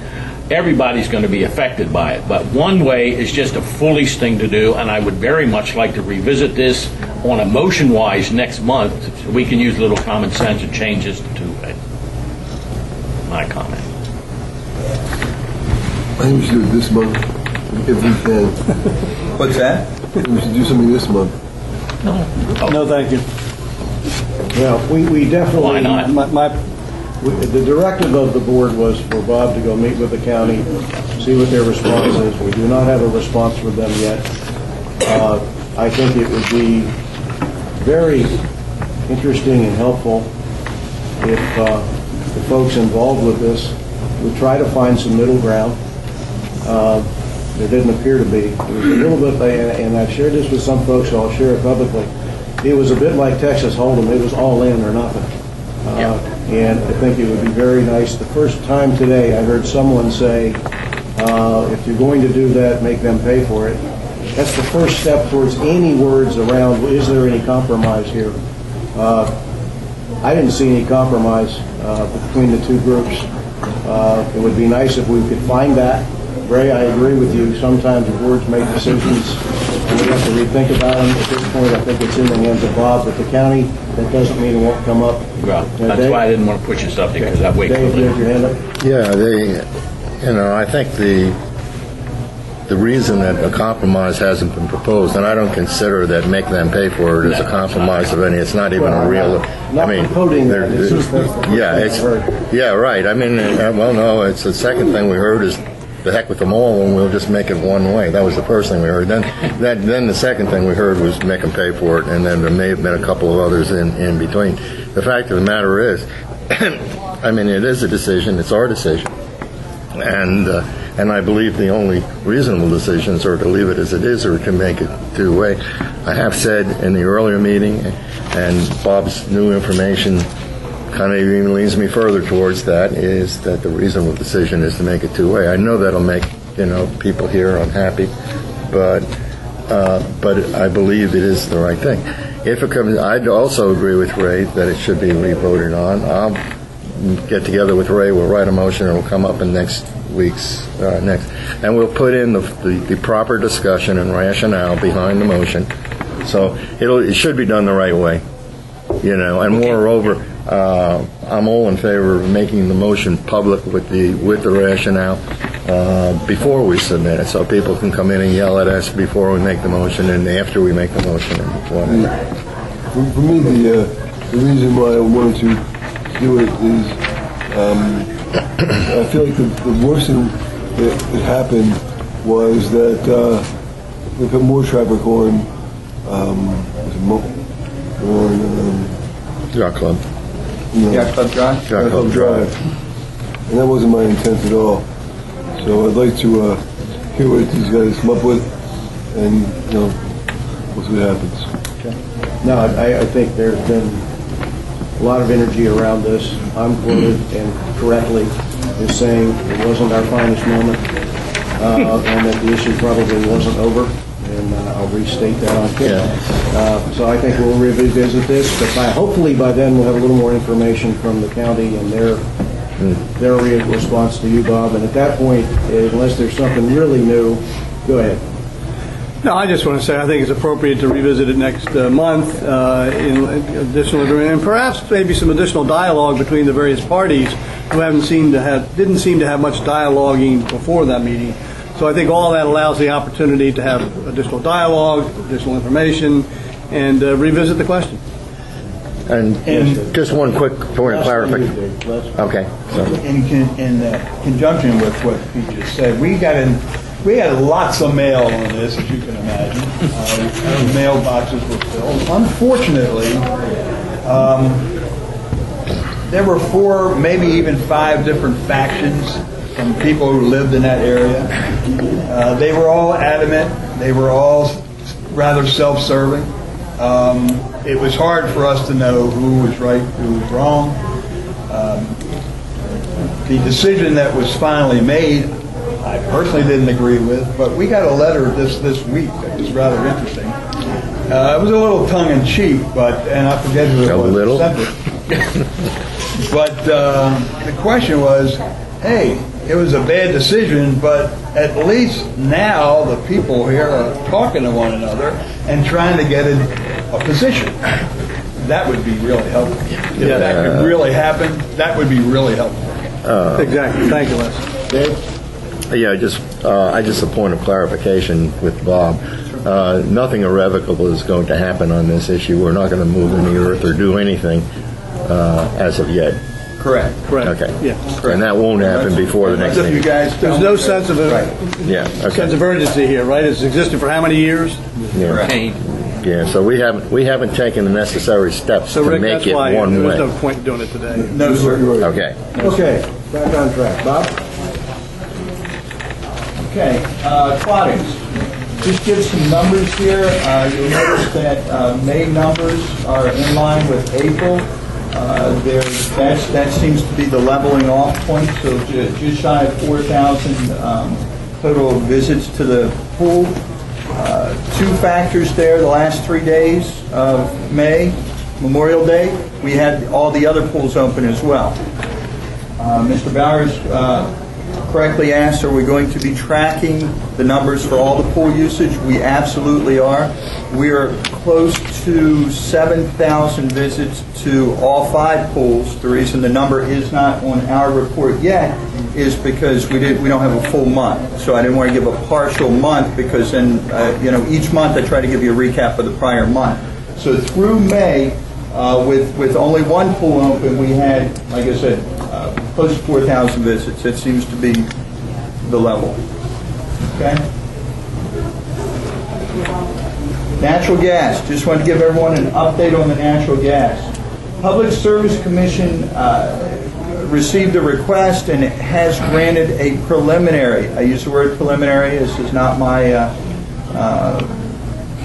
Everybody's going to be affected by it, but one way is just a foolish thing to do, and I would very much like to revisit this on a motion-wise next month so we can use a little common sense and change this to two-way. My comment. I think we should do it this month, if we can. What's that? We should do something this month. No, thank you. Well, we definitely... Why not? The directive of the board was for Bob to go meet with the county, see what their response is. We do not have a response from them yet. I think it would be very interesting and helpful if the folks involved with this would try to find some middle ground. There didn't appear to be. It was a little bit, and I've shared this with some folks, so I'll share it publicly. It was a bit like Texas Hold'em. It was all in or nothing. And I think it would be very nice. The first time today I heard someone say, if you're going to do that, make them pay for it. That's the first step towards any words around, is there any compromise here? I didn't see any compromise between the two groups. It would be nice if we could find that. Ray, I agree with you. Sometimes the boards make decisions and we have to rethink about them. At this point, I think it's in the hands of Bob, but the county, that doesn't mean it won't come up. Well, that's why I didn't want to push the subject, because I wait. Dave, you have your hand up? Yeah, I think the reason that a compromise hasn't been proposed, and I don't consider that make them pay for it as a compromise of any. It's not even a real. Not coding that. It's just yeah, right. I mean, well, no. It's the second thing we heard is the heck with them all, and we'll just make it one way. That was the first thing we heard. Then the second thing we heard was make them pay for it, and then there may have been a couple of others in between. The fact of the matter is, I mean, it is a decision. It's our decision, and I believe the only reasonable decisions are to leave it as it is or to make it two-way. I have said in the earlier meeting, and Bob's new information kind of even leans me further towards that, is that the reasonable decision is to make it two-way. I know that'll make people here unhappy, but I believe it is the right thing. If it comes, I'd also agree with Ray that it should be re-voted on. I'll get together with Ray. We'll write a motion, and we'll come up in next week's and we'll put in the proper discussion and rationale behind the motion. So it should be done the right way, And moreover, I'm all in favor of making the motion public with the rationale before we submit it, so people can come in and yell at us before we make the motion and after we make the motion. For me, the reason why I wanted to do it is I feel like the worst thing that happened was that we put more traffic on Yacht Club. Yacht Club Drive? Yacht Club Drive. And that wasn't my intent at all. So I'd like to hear what these guys come up with, and we'll see what happens. Okay. No, I think there's been a lot of energy around this. I'm quoted, and correctly, is saying it wasn't our finest moment, and that the issue probably wasn't over, and I'll restate that on camera. So I think we'll revisit this, but hopefully by then we'll have a little more information from the county and their response to you, Bob, and at that point, unless there's something really new, go ahead. No, I just want to say I think it's appropriate to revisit it next month in additional agreement, and perhaps maybe some additional dialogue between the various parties who didn't seem to have much dialoguing before that meeting. So I think all that allows the opportunity to have additional dialogue, additional information, and revisit the question. And just one quick point of clarification. Okay. In conjunction with what he just said, we had lots of mail on this, as you can imagine. Our mailboxes were filled. Unfortunately, there were 4, maybe even 5 different factions from people who lived in that area. They were all adamant. They were all rather self-serving. It was hard for us to know who was right, who was wrong. The decision that was finally made, I personally didn't agree with, but we got a letter this week that was rather interesting. It was a little tongue-in-cheek, and I forget who it was. A little? But the question was, hey, it was a bad decision, but at least now the people here are talking to one another and trying to get a position. That would be really helpful. If that could really happen, that would be really helpful. Exactly. Thank you, Les. Dave? Yeah, just a point of clarification with Bob. Nothing irrevocable is going to happen on this issue. We're not going to move in the earth or do anything as of yet. Correct. Okay. Yeah. Correct. And that won't happen before the next meeting. You guys, there's no sense of sense of urgency here, right? It's existed for how many years? Yeah. So we haven't taken the necessary steps So to Rick, make that's it why one way. there's no point in doing it today. No, sir. Okay. Okay, back on track. Bob? Okay, Claudius, just give some numbers here. You'll notice that May numbers are in line with April. That seems to be the leveling off point, so just shy of 4,000 total visits to the pool. 2 factors there, the last 3 days of May, Memorial Day, we had all the other pools open as well. Mr. Bowers correctly asked, are we going to be tracking the numbers for all the pool usage? We absolutely are. We are close to 7,000 visits to all 5 pools. The reason the number is not on our report yet is because we don't have a full month. So I didn't want to give a partial month because then, each month I try to give you a recap of the prior month. So through May, with only 1 pool open, we had, like I said, close to 4,000 visits. That seems to be the level. Okay? Natural gas. Just want to give everyone an update on the natural gas. Public Service Commission received a request and it has granted a preliminary. I use the word preliminary. This is not my,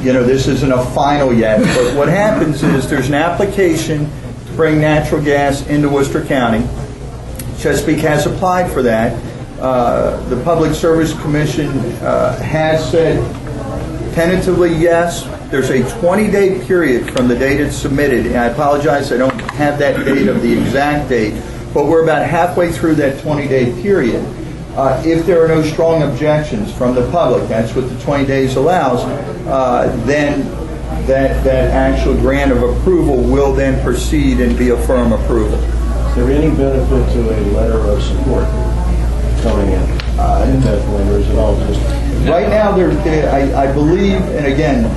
this isn't a final yet. But what happens is there's an application to bring natural gas into Worcester County. Chesapeake has applied for that. The Public Service Commission has said tentatively yes. There's a 20-day period from the date it's submitted. And I apologize, I don't have that date of the exact date, but we're about halfway through that 20-day period. If there are no strong objections from the public, that's what the 20 days allows, then that actual grant of approval will then proceed and be a firm approval. Is there any benefit to a letter of support coming in at that point, or is it all just... Right now, I believe, and again,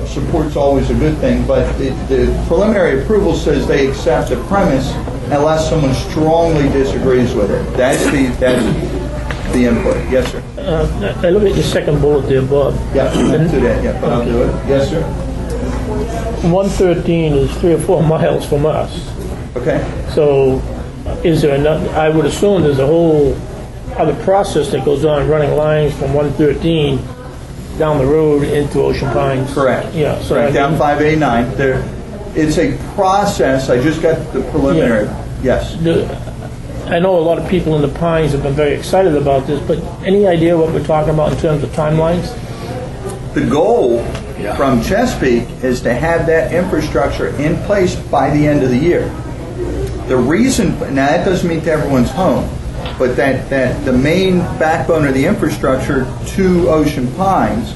support's always a good thing, but the preliminary approval says they accept the premise unless someone strongly disagrees with it. That's the input. Yes, sir. I look at your second bullet there, Bob. Yeah, I'll do that. Yeah, but I'll do it. Yes, sir. 113 is 3 or 4 miles from us. Okay. So, is there enough? I would assume there's a whole other process that goes on running lines from 113 down the road into Ocean Pines. Correct. Yeah. So right, down 5A9. It's a process. I just got the preliminary. Yeah. Yes. I know a lot of people in the Pines have been very excited about this, but any idea what we're talking about in terms of timelines? The goal from Chesapeake is to have that infrastructure in place by the end of the year. The reason, now that doesn't mean to everyone's home, but that the main backbone of the infrastructure to Ocean Pines,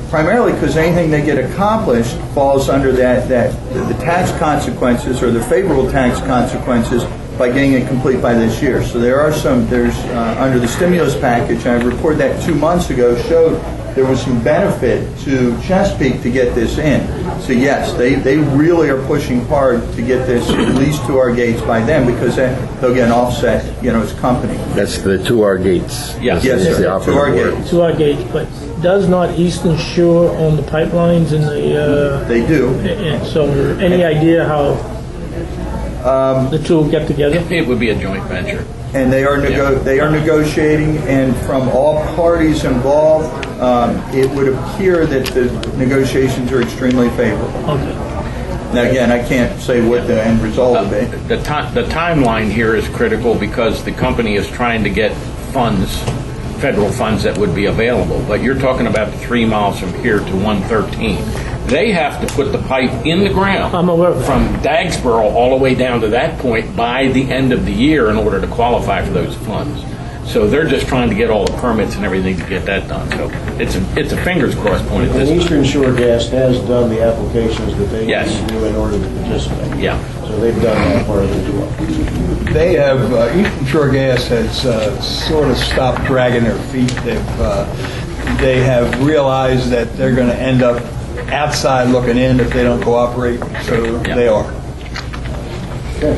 primarily because anything they get accomplished falls under the tax consequences or the favorable tax consequences by getting it complete by this year. So there's under the stimulus package, I reported that 2 months ago, showed there was some benefit to Chesapeake to get this in. So yes, they really are pushing hard to get this at least to our gates by then, because then they'll get an offset, as a company. That's the to our gates. Yes, That's the to operative our word. gates. To our gates, but does not Eastern Shore own the pipelines and the... They do. And so any idea how the two will get together? It would be a joint venture. And they are negotiating, and from all parties involved, it would appear that the negotiations are extremely favorable. Okay. Now, again, I can't say what the end result will be. The timeline here is critical because the company is trying to get funds, federal funds that would be available. But you're talking about the 3 miles from here to 113. They have to put the pipe in the ground I'm aware of that. from Dagsboro all the way down to that point by the end of the year in order to qualify for those funds. So they're just trying to get all the permits and everything to get that done. So it's a fingers crossed point at And this point. Eastern Shore Gas has done the applications that they Yes. need to do in order to participate. Yeah. So they've done that part of it as well. They have, Eastern Shore Gas has sort of stopped dragging their feet. They have realized that they're going to end up outside looking in if they don't cooperate, so they are. Okay.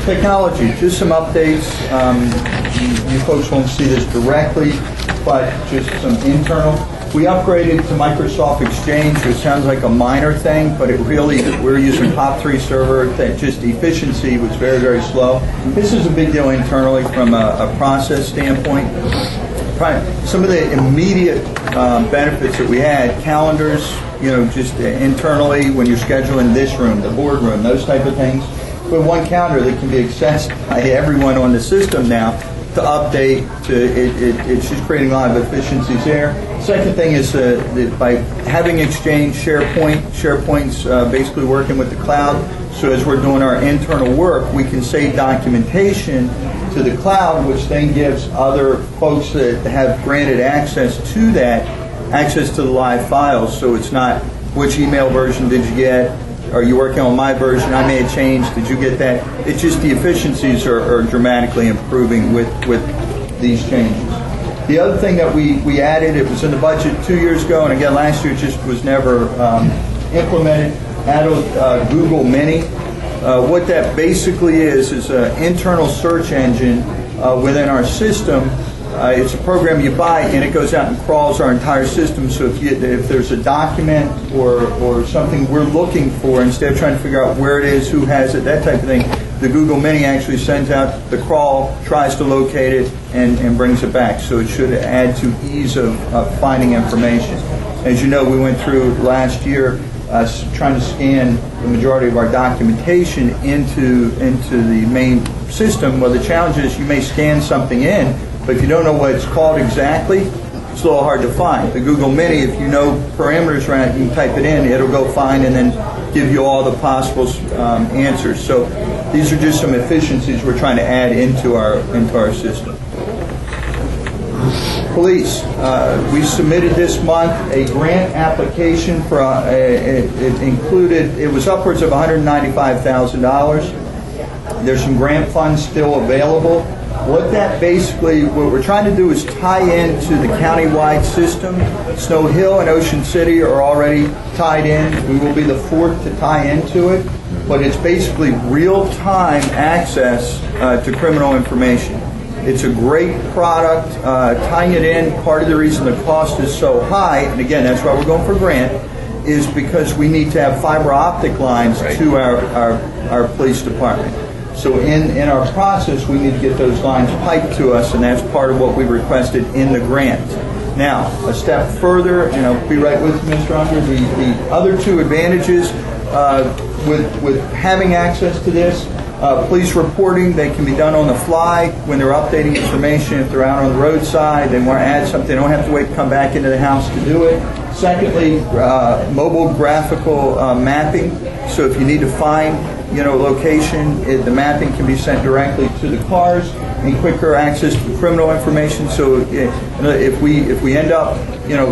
Technology, just some updates. You folks won't see this directly, but just some internal. We upgraded to Microsoft Exchange, which sounds like a minor thing, but it really, we're using POP3 server. That just efficiency was very, very slow. This is a big deal internally from a process standpoint. Some of the immediate benefits that we had, calendars, just internally when you're scheduling this room, the boardroom, those type of things. We have one calendar that can be accessed by everyone on the system now to update. It's just creating a lot of efficiencies there. Second thing is that by having Exchange SharePoint's basically working with the cloud. So as we're doing our internal work, we can save documentation to the cloud, which then gives other folks that have granted access to that, access to the live files. So it's not which email version did you get, are you working on my version, I may have changed, did you get that? It's just the efficiencies are dramatically improving with these changes. The other thing that we added, it was in the budget 2 years ago, and again last year it just was never implemented, added Google Mini. What that basically is an internal search engine within our system. It's a program you buy, and it goes out and crawls our entire system. So if there's a document or something we're looking for, instead of trying to figure out where it is, who has it, that type of thing, the Google Mini actually sends out the crawl, tries to locate it, and brings it back. So it should add to ease of finding information. As you know, we went through last year trying to scan the majority of our documentation into the main system. Well, the challenge is you may scan something in, but if you don't know what it's called exactly, it's a little hard to find. The Google Mini, if you know parameters around it, you can type it in, it'll go find and then give you all the possible answers. So these are just some efficiencies we're trying to add into our system. Police, we submitted this month a grant application for, it was upwards of $195,000. There's some grant funds still available. What we're trying to do is tie into the countywide system. Snow Hill and Ocean City are already tied in. We will be the fourth to tie into it, but it's basically real-time access to criminal information. It's a great product. Tying it in, part of the reason the cost is so high, and again, that's why we're going for grant, is because we need to have fiber optic lines to our police department. So in our process, we need to get those lines piped to us, and that's part of what we requested in the grant. Now, a step further, and I'll be right with you, Mr. Unger, the other two advantages with having access to this, Police reporting, they can be done on the fly when they're updating information. If they're out on the roadside, they want to add something, they don't have to wait to come back into the house to do it. Secondly, mobile graphical mapping. So if you need to find, location, the mapping can be sent directly to the cars, and quicker access to criminal information. So if we end up,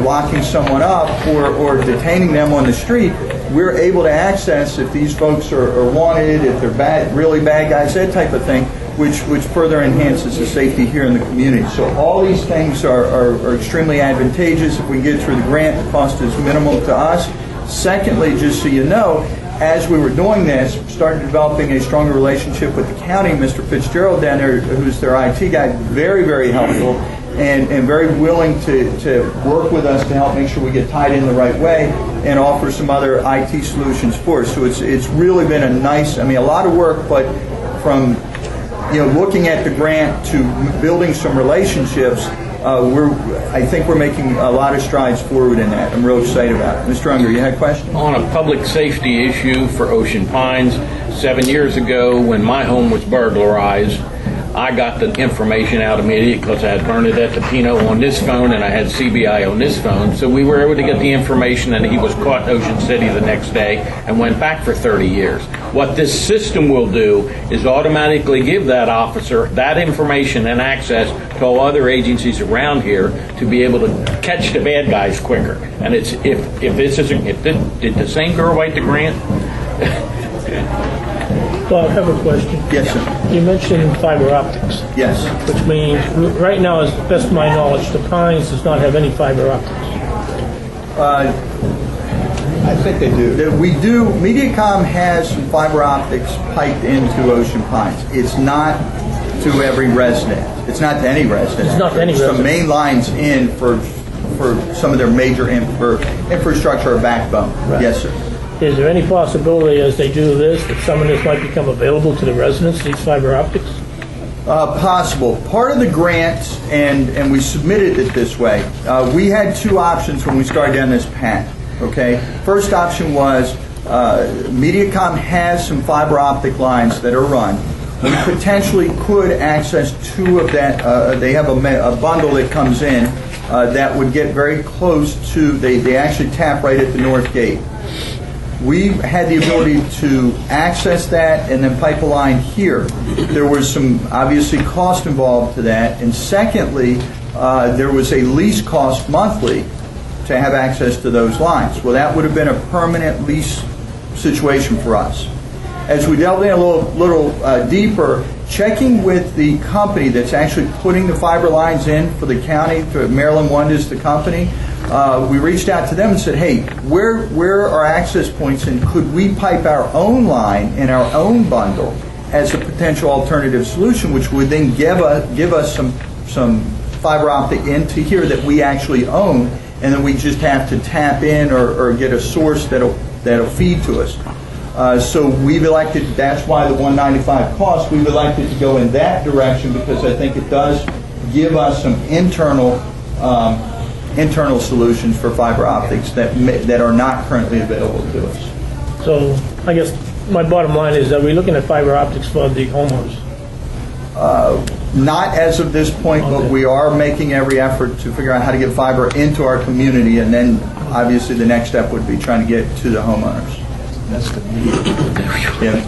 locking someone up or detaining them on the street, we're able to access if these folks are wanted, if they're bad, really bad guys, that type of thing, which further enhances the safety here in the community. So all these things are extremely advantageous. If we get through the grant, the cost is minimal to us. Secondly, just so you know, as we were doing this, started developing a stronger relationship with the county. Mr. Fitzgerald down there, who's their IT guy, very, very helpful and very willing to work with us to help make sure we get tied in the right way and offer some other IT solutions for us. So it's really been a lot of work, but from looking at the grant to building some relationships, I think we're making a lot of strides forward in that. I'm real excited about it. Mr. Unger, you had a question? On a public safety issue for Ocean Pines, 7 years ago when my home was burglarized, I got the information out immediately because I had Bernadette Tapino on this phone and I had CBI on this phone. So we were able to get the information, and he was caught in Ocean City the next day and went back for 30 years. What this system will do is automatically give that officer that information and access to all other agencies around here to be able to catch the bad guys quicker. And it's did the same girl write the grant? Well, I have a question. Yes, sir. You mentioned fiber optics. Yes. Which means, right now, as best of my knowledge, the Pines does not have any fiber optics. I think they do. We do. MediaCom has some fiber optics piped into Ocean Pines. It's not to every resident. It's not to any resident. It's not to any resident. Some main lines in for some of their major infrastructure or backbone. Right. Yes, sir. Is there any possibility, as they do this, that some of this might become available to the residents, these fiber optics? Possible. Part of the grant, and we submitted it this way, we had two options when we started down this path. Okay? First option was MediaCom has some fiber optic lines that are run. We potentially could access two of that. They have a bundle that comes in that would get very close to, they actually tap right at the north gate. We had the ability to access that and then pipe a line here. There was some, obviously, cost involved to that. And secondly, there was a lease cost monthly to have access to those lines. Well, that would have been a permanent lease situation for us. As we delved in a little deeper, checking with the company that's actually putting the fiber lines in for the county, Maryland One is the company, we reached out to them and said, hey, where are access points, and could we pipe our own line in our own bundle as a potential alternative solution, which would then give us some fiber optic into here that we actually own, and then we just have to tap in or get a source that'll feed to us. So we've elected, that's why the $195 cost, we've elected to go in that direction because I think it does give us some internal solutions for fiber optics that are not currently available to us. So I guess my bottom line is, are we looking at fiber optics for the homeowners? Not as of this point, okay. But we are making every effort to figure out how to get fiber into our community, and then obviously the next step would be trying to get to the homeowners. That's good. Yeah.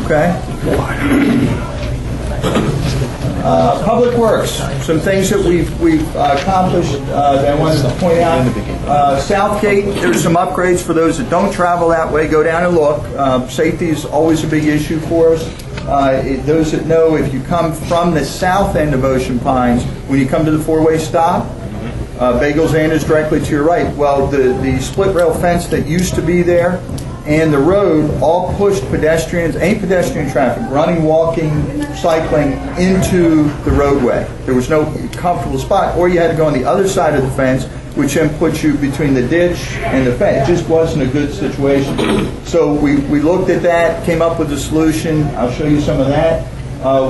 Okay. Public Works, some things that we've accomplished that I wanted to point out. Southgate, there's some upgrades for those that don't travel that way. Go down and look. Safety is always a big issue for us. Those that know, if you come from the south end of Ocean Pines, when you come to the four-way stop, Bagels Inn is directly to your right. Well, the split rail fence that used to be there and the road all pushed pedestrians, any pedestrian traffic, running, walking, cycling, into the roadway. There was no comfortable spot, or you had to go on the other side of the fence, which then puts you between the ditch and the fence. It just wasn't a good situation. So we looked at that, came up with a solution. I'll show you some of that.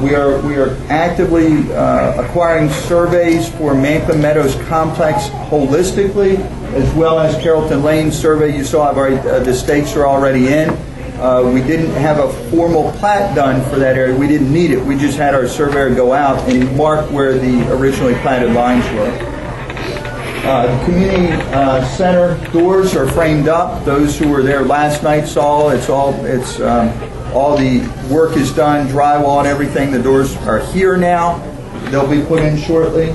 We are actively acquiring surveys for Mantha Meadows Complex holistically, as well as Carrollton Lane survey. You saw the stakes are already in. We didn't have a formal plat done for that area. We didn't need it. We just had our surveyor go out and mark where the originally platted lines were. The community center doors are framed up. Those who were there last night saw all the work is done, drywall and everything. The doors are here now. They'll be put in shortly.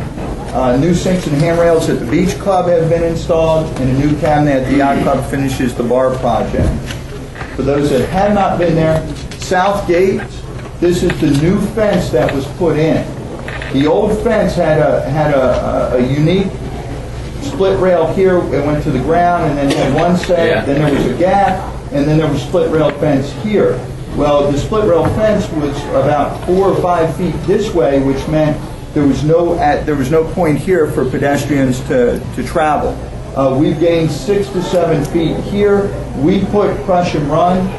New sinks and handrails at the Beach Club have been installed, and a new cabinet at the Yacht Club finishes the bar project. For those that have not been there, South Gate, this is the new fence that was put in. The old fence had a unique split rail here. It went to the ground, and then had one set. Then there was a gap, and then there was split rail fence here. Well, the split rail fence was about 4 or 5 feet this way, which meant there was no point here for pedestrians to travel. We've gained 6 to 7 feet here. We put crush and run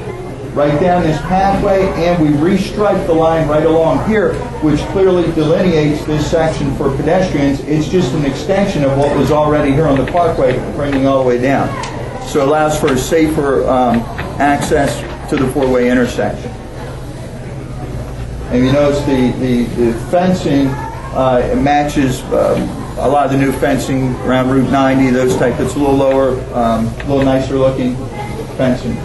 right down this pathway, and we restriped the line right along here, which clearly delineates this section for pedestrians. It's just an extension of what was already here on the parkway, bringing all the way down. So it allows for a safer access to the four-way intersection. And you notice the fencing matches a lot of the new fencing around Route 90, those type. It's a little lower, a little nicer looking fencing.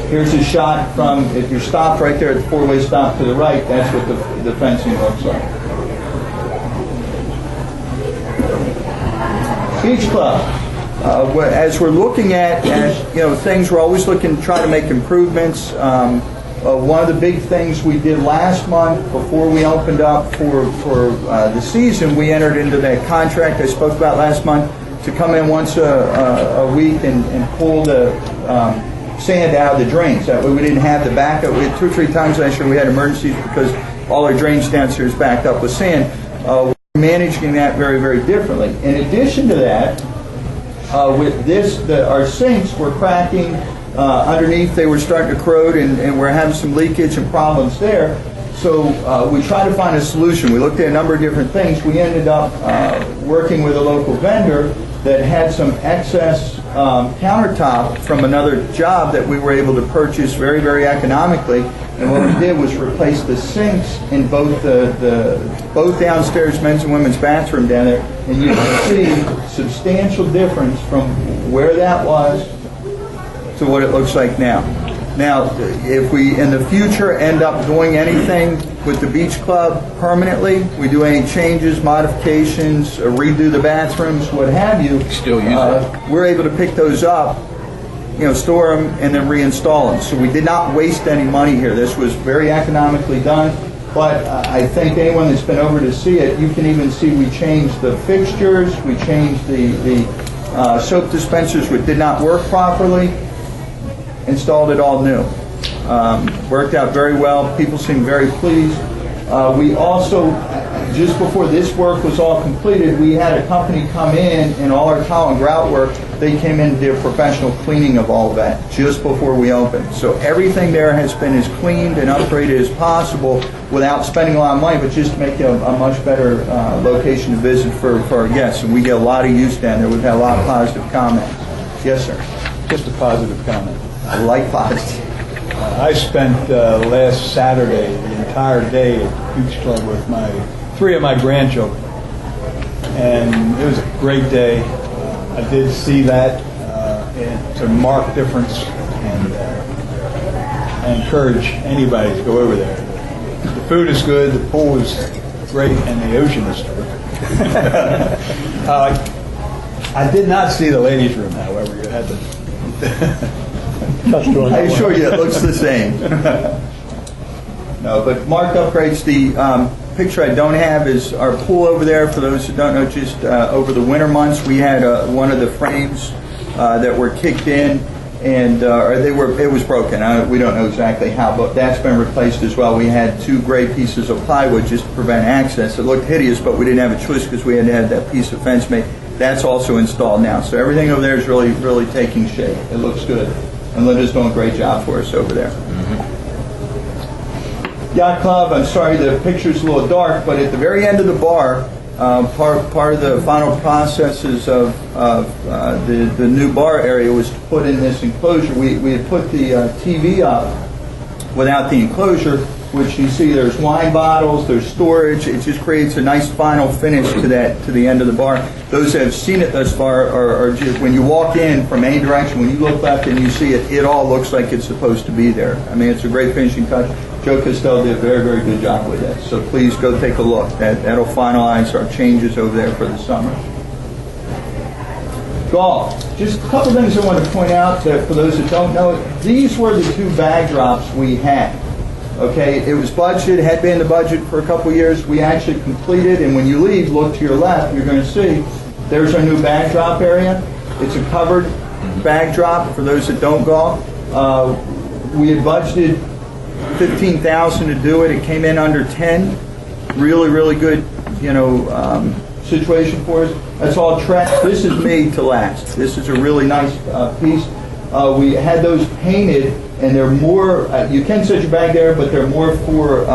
Here's a shot from, if you're stopped right there at the four-way stop to the right, that's what the fencing looks like. Beach Club. As we're looking at things, we're always looking to try to make improvements. One of the big things we did last month before we opened up for the season, we entered into that contract I spoke about last month to come in once a week and pull the sand out of the drains. That way we didn't have the backup. We had 2 or 3 times last year we had emergencies because all our drains downstairs backed up with sand. We're managing that very, very differently. In addition to that, with this, our sinks were cracking underneath. They were starting to corrode, and we're having some leakage and problems there. So we tried to find a solution. We looked at a number of different things. We ended up working with a local vendor that had some excess countertop from another job that we were able to purchase very, very economically. And what we did was replace the sinks in both both downstairs men's and women's bathroom down there. And you can see substantial difference from where that was to what it looks like now. Now, if we in the future end up doing anything with the Beach Club permanently, we do any changes, modifications, redo the bathrooms, what have you, we're able to pick those up, store them, and then reinstall them. So we did not waste any money here. This was very economically done, but I think anyone that's been over to see it, you can even see we changed the fixtures, we changed the soap dispensers which did not work properly, installed it all new. Worked out very well. People seem very pleased. We also, just before this work was all completed, we had a company come in and all our tile and grout work, they came in and did a professional cleaning of all of that just before we opened. So everything there has been as cleaned and upgraded as possible without spending a lot of money, but just to make it a much better location to visit for our guests. And we get a lot of use down there. We've had a lot of positive comments. Yes, sir. Just a positive comment. I like positive. I spent last Saturday the entire day at Beach Club with 3 of my grandchildren, and it was a great day. I did see that. It's a marked difference, and I encourage anybody to go over there. The food is good, the pool is great, and the ocean is terrific. I did not see the ladies' room, however. You had to. I assure you it looks the same. No, but marked upgrades. The picture I don't have is our pool over there. For those who don't know, just over the winter months, we had one of the frames that were kicked in, and it was broken. We don't know exactly how, but that's been replaced as well. We had 2 gray pieces of plywood just to prevent access. It looked hideous, but we didn't have a choice because we had to have that piece of fence made. That's also installed now. So everything over there is really, really taking shape. It looks good. And Linda's doing a great job for us over there. Yacht Club, I'm sorry the picture's a little dark, but at the very end of the bar, Part of the final processes of the new bar area was to put in this enclosure. We had put the TV up without the enclosure, which you see there's wine bottles, there's storage. It just creates a nice final finish to the end of the bar. Those that have seen it thus far are just, when you walk in from any direction, when you look left and you see it, it all looks like it's supposed to be there. I mean, it's a great finishing touch. Joe Costello did a very, very good job with that. So please go take a look. That'll finalize our changes over there for the summer. Golf. Just a couple things I want to point out that for those that don't know, these were the two bag drops we had. Okay, it was budgeted, had been in the budget for a couple years. We actually completed, and when you leave, look to your left, you're going to see there's our new bag drop area. It's a covered bag drop for those that don't golf. We had budgeted $15,000 to do it. It came in under 10. Really, really good, situation for us. That's all Trex. This is made to last. This is a really nice piece. We had those painted, and they're more, you can set your bag there, but they're more for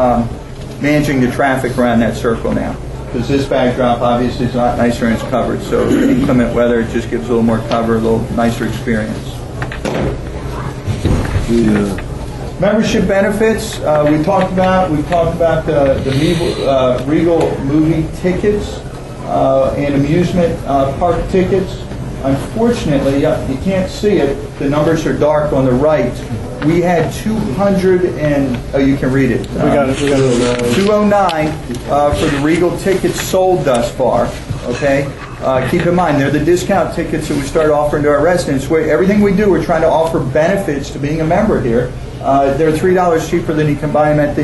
managing the traffic around that circle now. Because this bag drop obviously is a lot nicer and it's covered. So inclement weather, it just gives a little more cover, a little nicer experience. Membership benefits, we've talked about the Regal movie tickets and amusement park tickets. Unfortunately, you can't see it. The numbers are dark on the right. We had 200 and, oh, you can read it. We got it. 209 for the Regal tickets sold thus far. Okay. Keep in mind, they're the discount tickets that we start offering to our residents. Everything we do, we're trying to offer benefits to being a member here. They're $3 cheaper than you can buy them at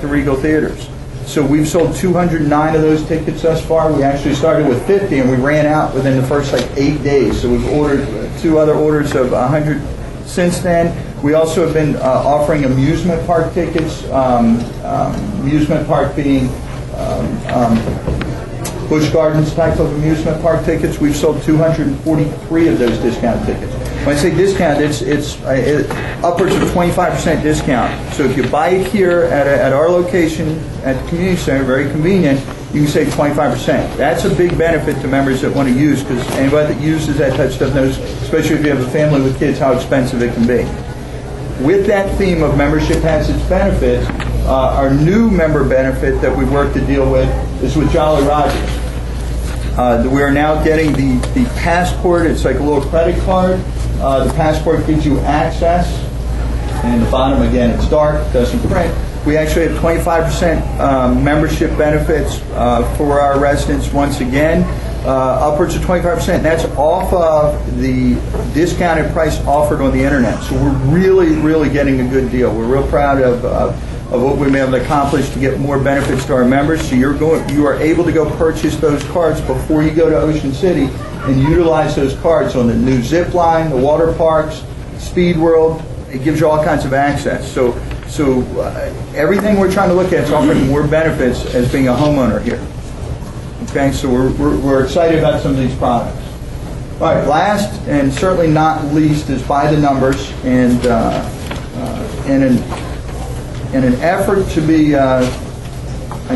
the Regal theaters. So we've sold 209 of those tickets thus far. We actually started with 50 and we ran out within the first 8 days. So we've ordered 2 other orders of 100 since then. We also have been offering amusement park tickets. Amusement park being Busch Gardens type of amusement park tickets. We've sold 243 of those discount tickets. When I say discount, it's upwards of 25% discount. So if you buy it here at our location at the community center, very convenient, you can save 25%. That's a big benefit to members that want to use, because anybody that uses that type of stuff knows, especially if you have a family with kids, how expensive it can be. With that theme of membership has its benefits, our new member benefit that we work to deal with is with Jolly Rogers. We are now getting the passport. It's like a little credit card. The passport gives you access, and the bottom, again, it's dark, doesn't print. We actually have 25% membership benefits for our residents once again, upwards of 25%. That's off of the discounted price offered on the internet. So we're really, really getting a good deal. We're real proud of what we've been able to accomplish to get more benefits to our members. So you are able to go purchase those cards before you go to Ocean City and utilize those cards on the new zip line, the water parks, Speed World. It gives you all kinds of access. So everything we're trying to look at is offering more benefits as being a homeowner here. Okay, so we're excited about some of these products. All right, last and certainly not least is by the numbers, and in an effort to be, I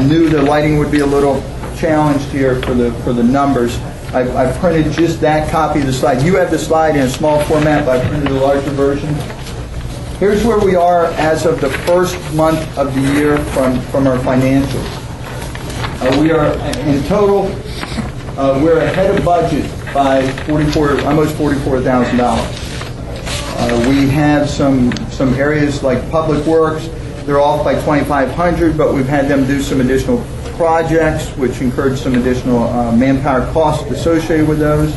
knew the lighting would be a little challenged here for the numbers. I printed just that copy of the slide. You have the slide in a small format, but I printed a larger version. Here's where we are as of the first month of the year from our financials. We are, in total, we're ahead of budget by almost $44,000. We have some areas like Public Works. They're off by $2,500, but we've had them do some additional projects, which incurred some additional manpower costs associated with those.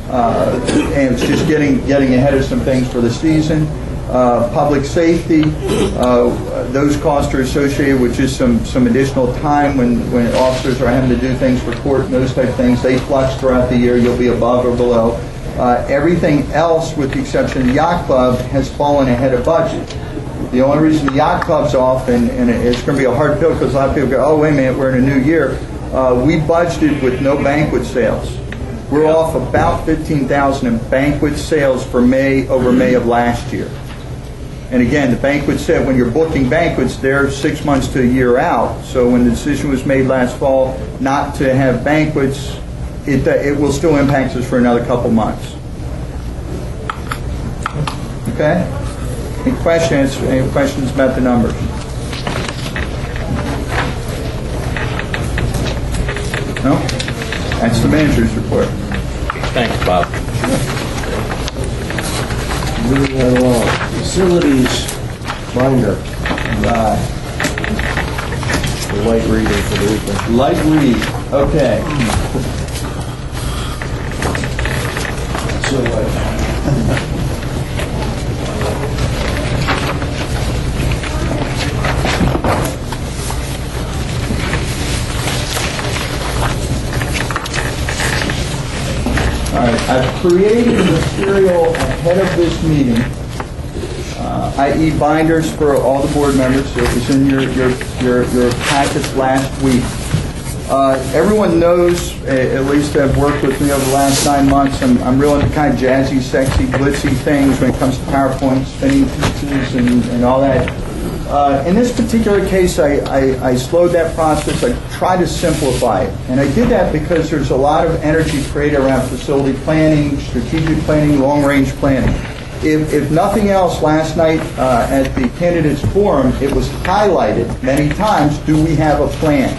And it's just getting ahead of some things for the season. Public safety, those costs are associated with just some additional time when officers are having to do things for court and those type of things. They flux throughout the year. You'll be above or below. Everything else, with the exception of the Yacht Club, has fallen ahead of budget. The only reason the Yacht Club's off, and it's going to be a hard pill because a lot of people go, oh, wait a minute, we're in a new year. We budgeted with no banquet sales. We're off about $15,000 in banquet sales for May over May of last year. And again, the banquet said when you're booking banquets, they're 6 months to a year out. So when the decision was made last fall not to have banquets, it will still impact us for another couple months. Okay? Any questions about the numbers? No? That's the manager's report. Thanks, Bob. Moving right along. Facilities binder. The light reading for the weekend. Light read. Okay. So light. All right, I've created material ahead of this meeting, i.e. binders for all the board members. It was in your packets last week. Everyone knows, at least have worked with me over the last 9 months, I'm real into kind of jazzy, sexy, glitzy things when it comes to PowerPoint, spinning pieces and all that. In this particular case, I slowed that process. I tried to simplify it. And I did that because there's a lot of energy created around facility planning, strategic planning, long-range planning. If nothing else, last night at the candidates forum, it was highlighted many times, do we have a plan?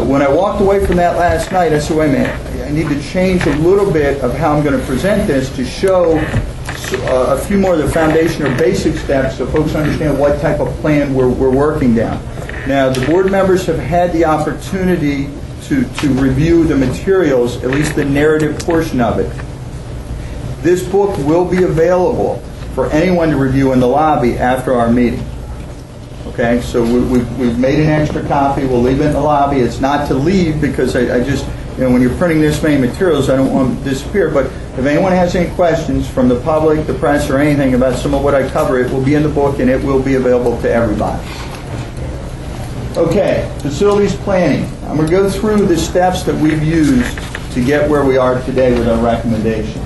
When I walked away from that last night, I said, wait a minute, I need to change a little bit of how I'm going to present this to show a few more of the foundation or basic steps so folks understand what type of plan we're working down. Now, the board members have had the opportunity to review the materials, at least the narrative portion of it. This book will be available for anyone to review in the lobby after our meeting. Okay, so we've made an extra copy. We'll leave it in the lobby. It's not to leave because I just, when you're printing this many materials, I don't want them to disappear. But if anyone has any questions from the public, the press, or anything about some of what I cover, it will be in the book and it will be available to everybody. Okay, facilities planning. I'm going to go through the steps that we've used to get where we are today with our recommendations.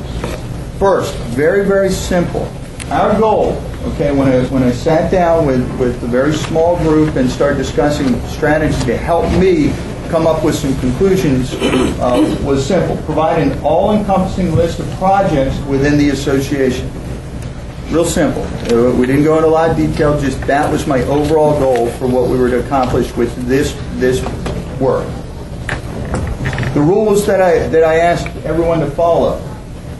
First, very, very simple. Our goal, okay, when I sat down with a very small group and started discussing strategies to help me come up with some conclusions, was simple. Provide an all-encompassing list of projects within the association. Real simple. We didn't go into a lot of detail, just that was my overall goal for what we were to accomplish with this work. The rules that I asked everyone to follow.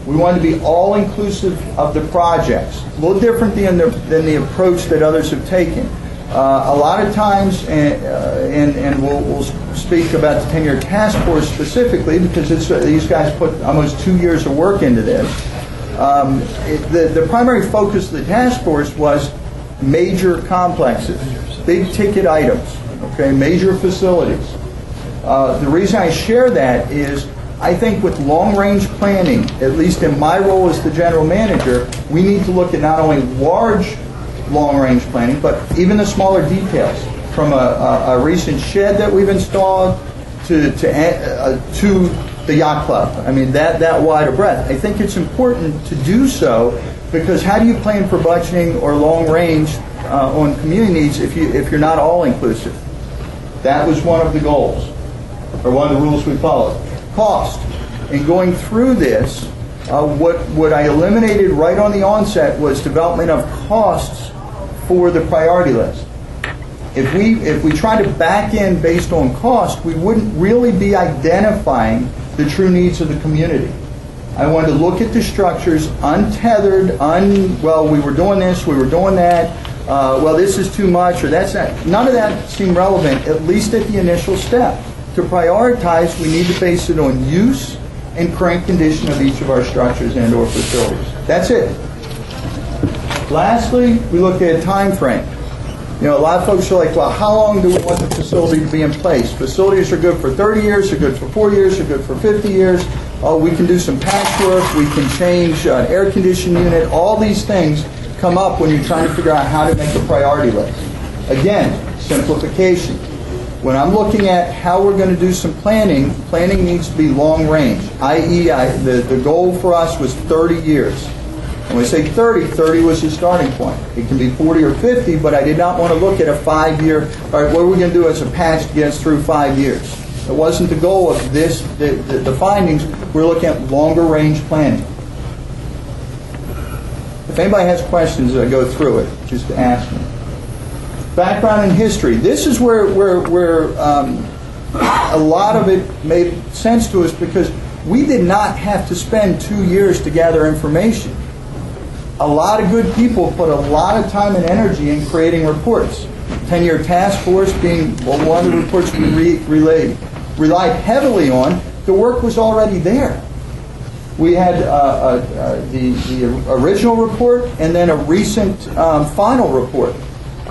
We wanted to be all-inclusive of the projects. A little different than the approach that others have taken. A lot of times, and we'll speak about the 10-year task force specifically because these guys put almost 2 years of work into this. The primary focus of the task force was major complexes, big ticket items, okay, major facilities. The reason I share that is I think with long-range planning, at least in my role as the general manager, we need to look at not only large long-range planning, but even the smaller details, from a recent shed that we've installed to the yacht club. I mean, that wide of breadth. I think it's important to do so because how do you plan for budgeting or long-range on community needs if you're not all-inclusive? That was one of the goals, or one of the rules we followed. Cost. In going through this, what I eliminated right on the onset was development of costs for the priority list. If we try to back in based on cost, we wouldn't really be identifying the true needs of the community. I wanted to look at the structures untethered, well, we were doing this, we were doing that, well, this is too much, or that's not. None of that seemed relevant, at least at the initial step. To prioritize, we need to base it on use and current condition of each of our structures and or facilities. That's it. Lastly, we look at a time frame. A lot of folks are like, well, how long do we want the facility to be in place? Facilities are good for 30 years, they're good for 4 years, they're good for 50 years. We can do some patchwork, we can change an air conditioning unit. All these things come up when you're trying to figure out how to make a priority list. Again, simplification. When I'm looking at how we're going to do some planning needs to be long range, i.e. the goal for us was 30 years. And when I say 30, 30 was the starting point. It can be 40 or 50, but I did not want to look at a 5-year, all right, what are we going to do as a patch to get us through 5 years? It wasn't the goal of this, the findings. We're looking at longer range planning. If anybody has questions as I go through it, just ask me. Background and history. This is where a lot of it made sense to us, because we did not have to spend 2 years to gather information. A lot of good people put a lot of time and energy in creating reports. 10-year task force being one of the reports we relied heavily on. The work was already there. We had the original report and then a recent final report.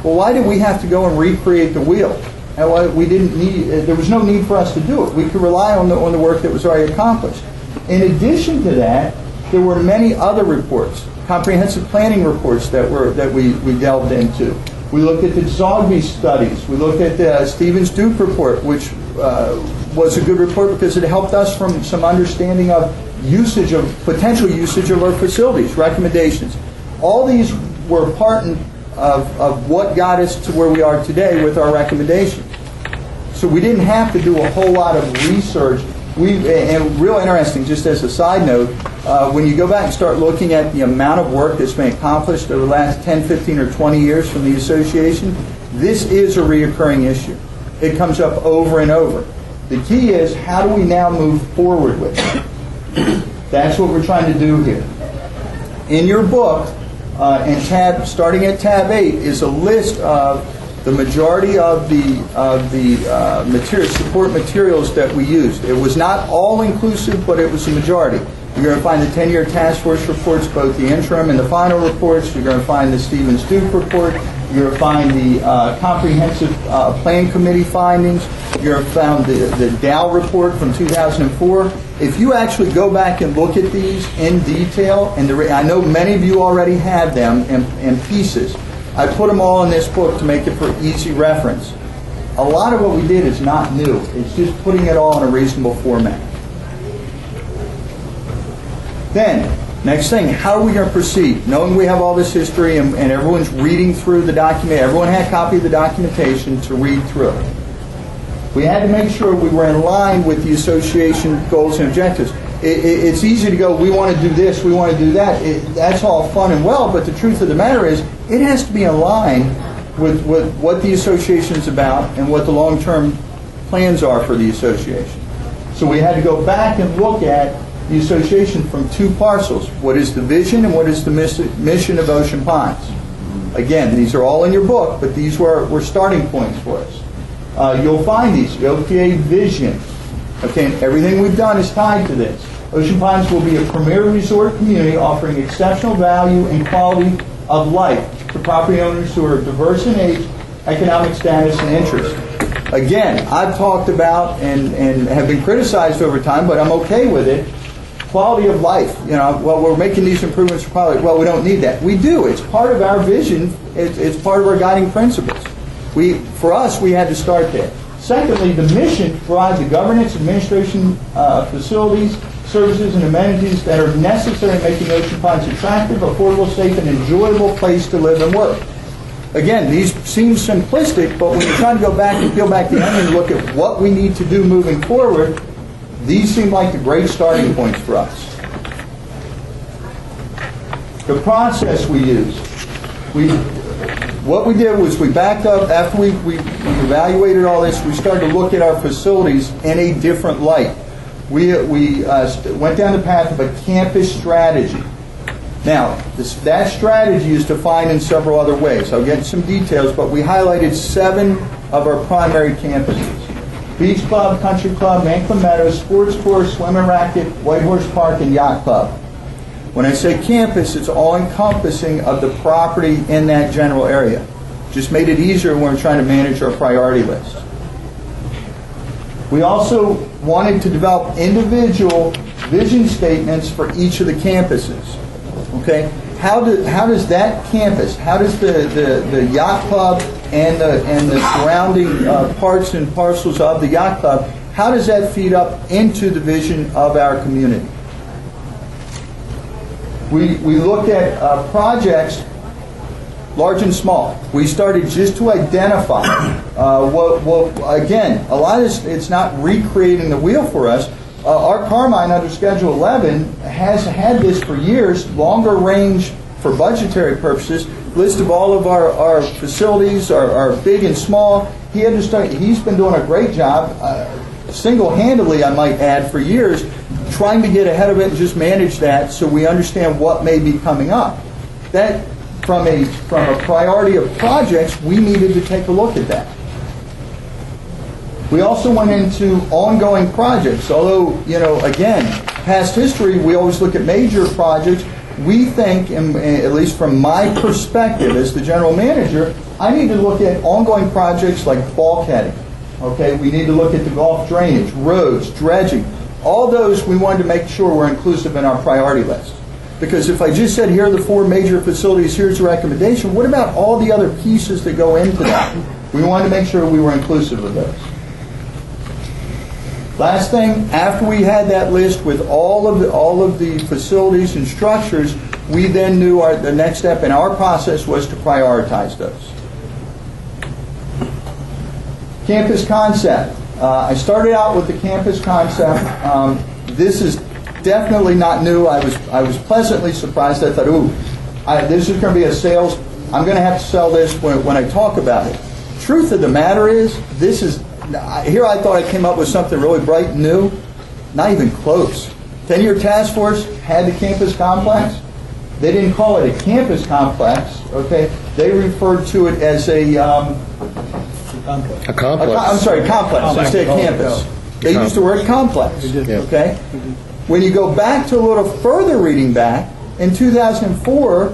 Well, why did we have to go and recreate the wheel? And why we didn't need. There was no need for us to do it. We could rely on the work that was already accomplished. In addition to that, there were many other reports, comprehensive planning reports that we delved into. We looked at the Zogby studies. We looked at the Stevens-Duke report, which was a good report because it helped us from some understanding of potential usage of our facilities, recommendations. All these were part of what got us to where we are today with our recommendations. So we didn't have to do a whole lot of research. And real interesting, just as a side note, when you go back and start looking at the amount of work that's been accomplished over the last 10, 15, or 20 years from the association, this is a reoccurring issue. It comes up over and over. The key is, how do we now move forward with it? That's what we're trying to do here. In your book, starting at tab 8, is a list of the majority of the support materials that we used. It was not all inclusive, but it was the majority. You're going to find the 10-year task force reports, both the interim and the final reports. You're going to find the Stevens-Duke report. You're going to find the comprehensive plan committee findings. You're going to find the Dow report from 2004. If you actually go back and look at these in detail, and I know many of you already have them in pieces. I put them all in this book to make it for easy reference. A lot of what we did is not new. It's just putting it all in a reasonable format. Then, next thing, how are we going to proceed? Knowing we have all this history and everyone's reading through the document, everyone had a copy of the documentation to read through. We had to make sure we were in line with the association goals and objectives. It's easy to go, we want to do this, we want to do that. That's all fun and well, but the truth of the matter is, it has to be in line with what the association is about and what the long-term plans are for the association. So we had to go back and look at the association from two parcels. What is the vision and what is the mission of Ocean Pines? Again, these are all in your book, but these were starting points for us. You'll find these, the OPA vision. Okay, and everything we've done is tied to this. Ocean Pines will be a premier resort community offering exceptional value and quality of life to property owners who are diverse in age, economic status, and interest. Again, I've talked about and have been criticized over time, but I'm okay with it. Quality of life. Well, we're making these improvements for quality. Well, we don't need that. We do. It's part of our vision. It's part of our guiding principles. For us, we had to start there. Secondly, the mission provides the governance, administration, facilities, services, and amenities that are necessary in making Ocean Pines attractive, affordable, safe, and enjoyable place to live and work. Again, these seem simplistic, but when you're trying to go back and peel back the onion and look at what we need to do moving forward, these seem like the great starting points for us. The process we used. What we did was we backed up, after we evaluated all this, we started to look at our facilities in a different light. We went down the path of a campus strategy. Now, that strategy is defined in several other ways. I'll get into some details, but we highlighted 7 of our primary campuses. Beach Club, Country Club, Manklin Meadows, Sports Course, Swim and Racket, White Horse Park, and Yacht Club. When I say campus, it's all-encompassing of the property in that general area. Just made it easier when we're trying to manage our priority list. We also wanted to develop individual vision statements for each of the campuses. Okay? How does that campus, how does the Yacht Club and the surrounding parts and parcels of the Yacht Club, how does that feed up into the vision of our community? We looked at projects, large and small. We started just to identify again, a lot of this, it's not recreating the wheel for us. Our Carmine under Schedule 11 has had this for years, longer range for budgetary purposes, list of all of our facilities, our big and small. He's been doing a great job, single-handedly, I might add, for years, trying to get ahead of it and just manage that so we understand what may be coming up. That, from a priority of projects, we needed to take a look at that. We also went into ongoing projects. Although, again, past history, we always look at major projects. We think, at least from my perspective as the general manager, I need to look at ongoing projects like bulkheading. Okay, we need to look at the Gulf drainage, roads, dredging. All those we wanted to make sure were inclusive in our priority list. Because if I just said, here are the 4 major facilities, here's the recommendation, what about all the other pieces that go into that? We wanted to make sure we were inclusive of those. Last thing, after we had that list with all of the facilities and structures, we then knew the next step in our process was to prioritize those. Campus concept. I started out with the campus concept. This is definitely not new. I was pleasantly surprised. I thought, this is going to be a sales. I'm going to have to sell this when I talk about it. Truth of the matter is, here I thought I came up with something really bright and new. Not even close. 10-year task force had the campus complex. They didn't call it a campus complex. Okay, they referred to it as a complex. I'm sorry, complex. They say campus. They used the word complex. Okay. When you go back to a little further reading back, in 2004,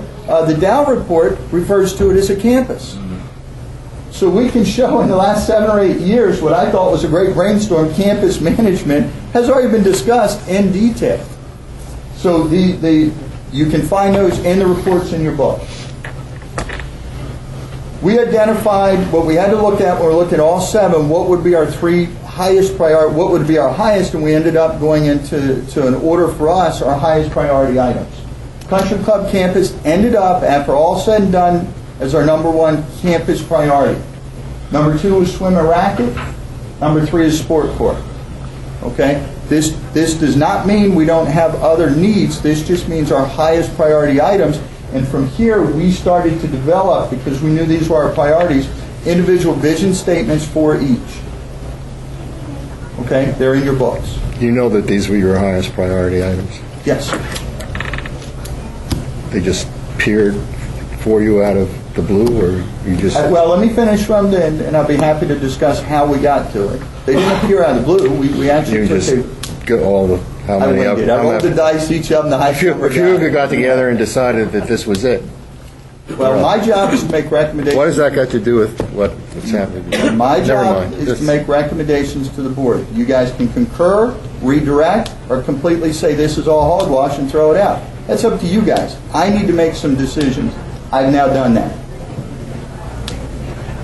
the Dow report refers to it as a campus. So we can show in the last 7 or 8 years what I thought was a great brainstorm, campus management, has already been discussed in detail. So you can find those in the reports in your book. We identified what we had to look at when we looked at all 7, what would be our 3 highest priority, what would be our highest, and we ended up going into an order for us, our highest priority items. Country Club campus ended up, after all said and done, as our #1 campus priority. Number 2 is swim and racket. Number 3 is sport court. Okay? This does not mean we don't have other needs. This just means our highest priority items. And from here, we started to develop, because we knew these were our priorities, individual vision statements for each. Okay? They're in your books. You know that these were your highest priority items? Yes. They just appeared for you out of the blue, or you just... Well, let me finish from then, and I'll be happy to discuss how we got to it. They didn't appear out of the blue. We actually get all the... How many of them? I rolled the dice, each of them the highest number. A few of you got together and decided that this was it. Well, my job is to make recommendations. What has that got to do with what's happening? My job is to make recommendations to the board. You guys can concur, redirect, or completely say this is all hogwash and throw it out. That's up to you guys. I need to make some decisions. I've now done that.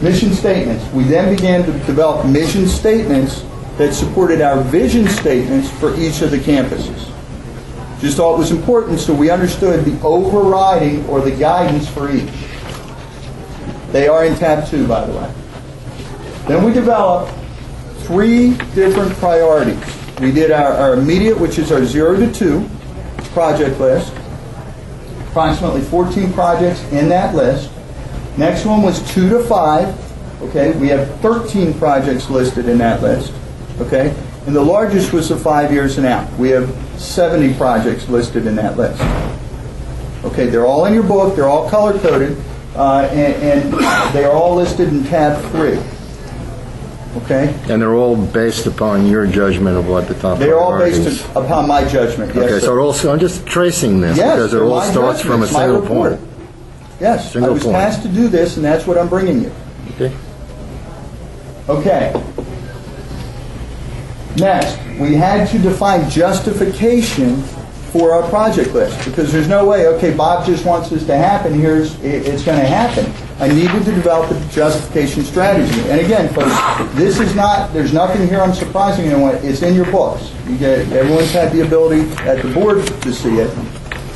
Mission statements. We then began to develop mission statements that supported our vision statements for each of the campuses. Just thought it was important so we understood the overriding or the guidance for each. They are in tab 2, by the way. Then we developed 3 different priorities. We did our immediate, which is our 0 to 2 project list. Approximately 14 projects in that list. Next one was 2 to 5. Okay, we have 13 projects listed in that list. Okay, and the largest was the 5 years and out. We have 70 projects listed in that list. Okay, they're all in your book. They're all color-coded, and they are all listed in tab 3. Okay? And they're all based upon your judgment of what the top They're all priorities. based upon my judgment, yes, Okay, sir. so it also, I'm just tracing this Yes, because it they're all my starts from a judgments, my single report. point. Yes, Single I was point. tasked to do this, and that's what I'm bringing you. Okay. Okay. Next, we had to define justification for our project list, because there's no way, okay, Bob just wants this to happen, it's going to happen. I needed to develop a justification strategy. And again, folks, this is not, there's nothing here I'm surprising anyone. It's in your books. Everyone's had the ability at the board to see it.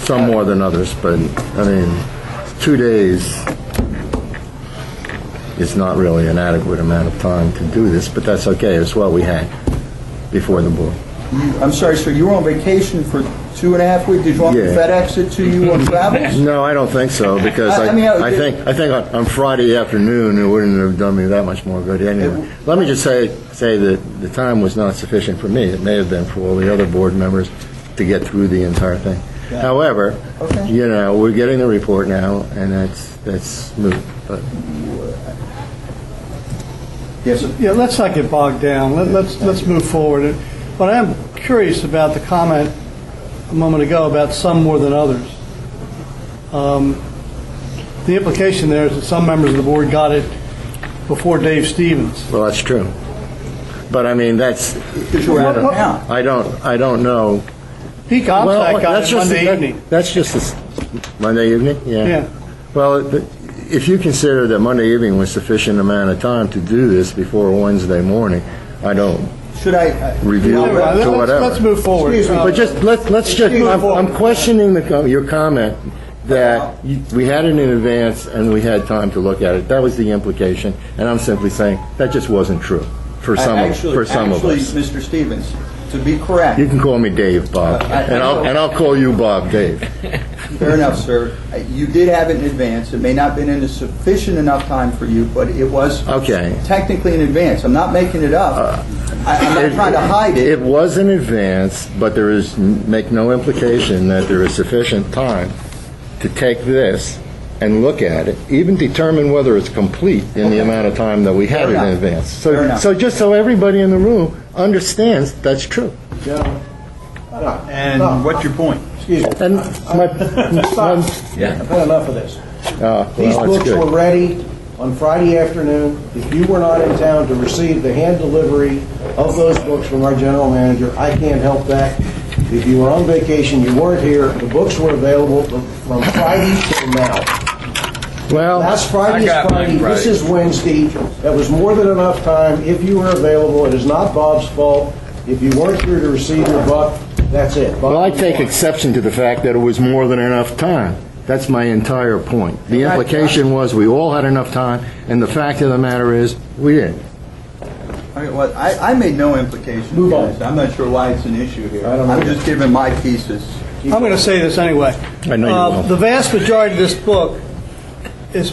some more than others, but, I mean, 2 days is not really an adequate amount of time to do this, but that's okay, it's what we had before the board. I'm sorry, sir, you were on vacation for 2.5 weeks? Did you want me to Yeah. FedEx it to you on travels? No, I don't think so, because I mean, I think on Friday afternoon, it wouldn't have done me that much more good anyway. Let me just say that the time was not sufficient for me. It may have been for all the other board members to get through the entire thing. Yeah. However, Okay. we're getting the report now, and that's moot. But Yes, sir. Yeah, let's not get bogged down. Let's move forward. But I am curious about the comment a moment ago about some more than others. The implication there is that some members of the board got it before Dave Stevens. well, that's true. But I mean, that's Because you were out of town. I don't know. Pete Gomstack got it Monday that- evening. That's just this Monday evening? Yeah. Well, if you consider that Monday evening was sufficient amount of time to do this before Wednesday morning, I don't Should I? review it to whatever. Let's move forward. But just, let's just, I'm questioning your comment that we had it in advance and we had time to look at it. That was the implication, and I'm simply saying that just wasn't true for some of us. Actually, Mr. Stevens, to be correct. You can call me Dave, Bob, and I'll call you Bob, Dave. Fair enough, sir. You did have it in advance. It may not have been in a sufficient enough time for you, but it was technically in advance. I'm not making it up. I'm not trying to hide it. It was in advance, but there is, make no implication that there is sufficient time to take this and look at it, even determine whether it's complete in the amount of time that we had it in advance. So just so everybody in the room understands that's true. And what's your point? Excuse me. And I've had enough of this. well, These that's books good. were ready on Friday afternoon. If you were not in town to receive the hand delivery of those books from our general manager, I can't help that. If you were on vacation, you weren't here, the books were available from Friday till now. Well, last Friday I got is Friday, mine this Friday. is Wednesday. That was more than enough time if you were available. It is not Bob's fault. If you weren't here to receive your buck, that's it. Bob, Well, I take exception to the fact that it was more than enough time. That's my entire point. The implication was we all had enough time, and the fact of the matter is, we didn't. Okay, well, I made no implication. Move on. I'm not sure why it's an issue here. I don't know. I'm just giving my pieces. I'm going to say this anyway. I know you will. The vast majority of this book is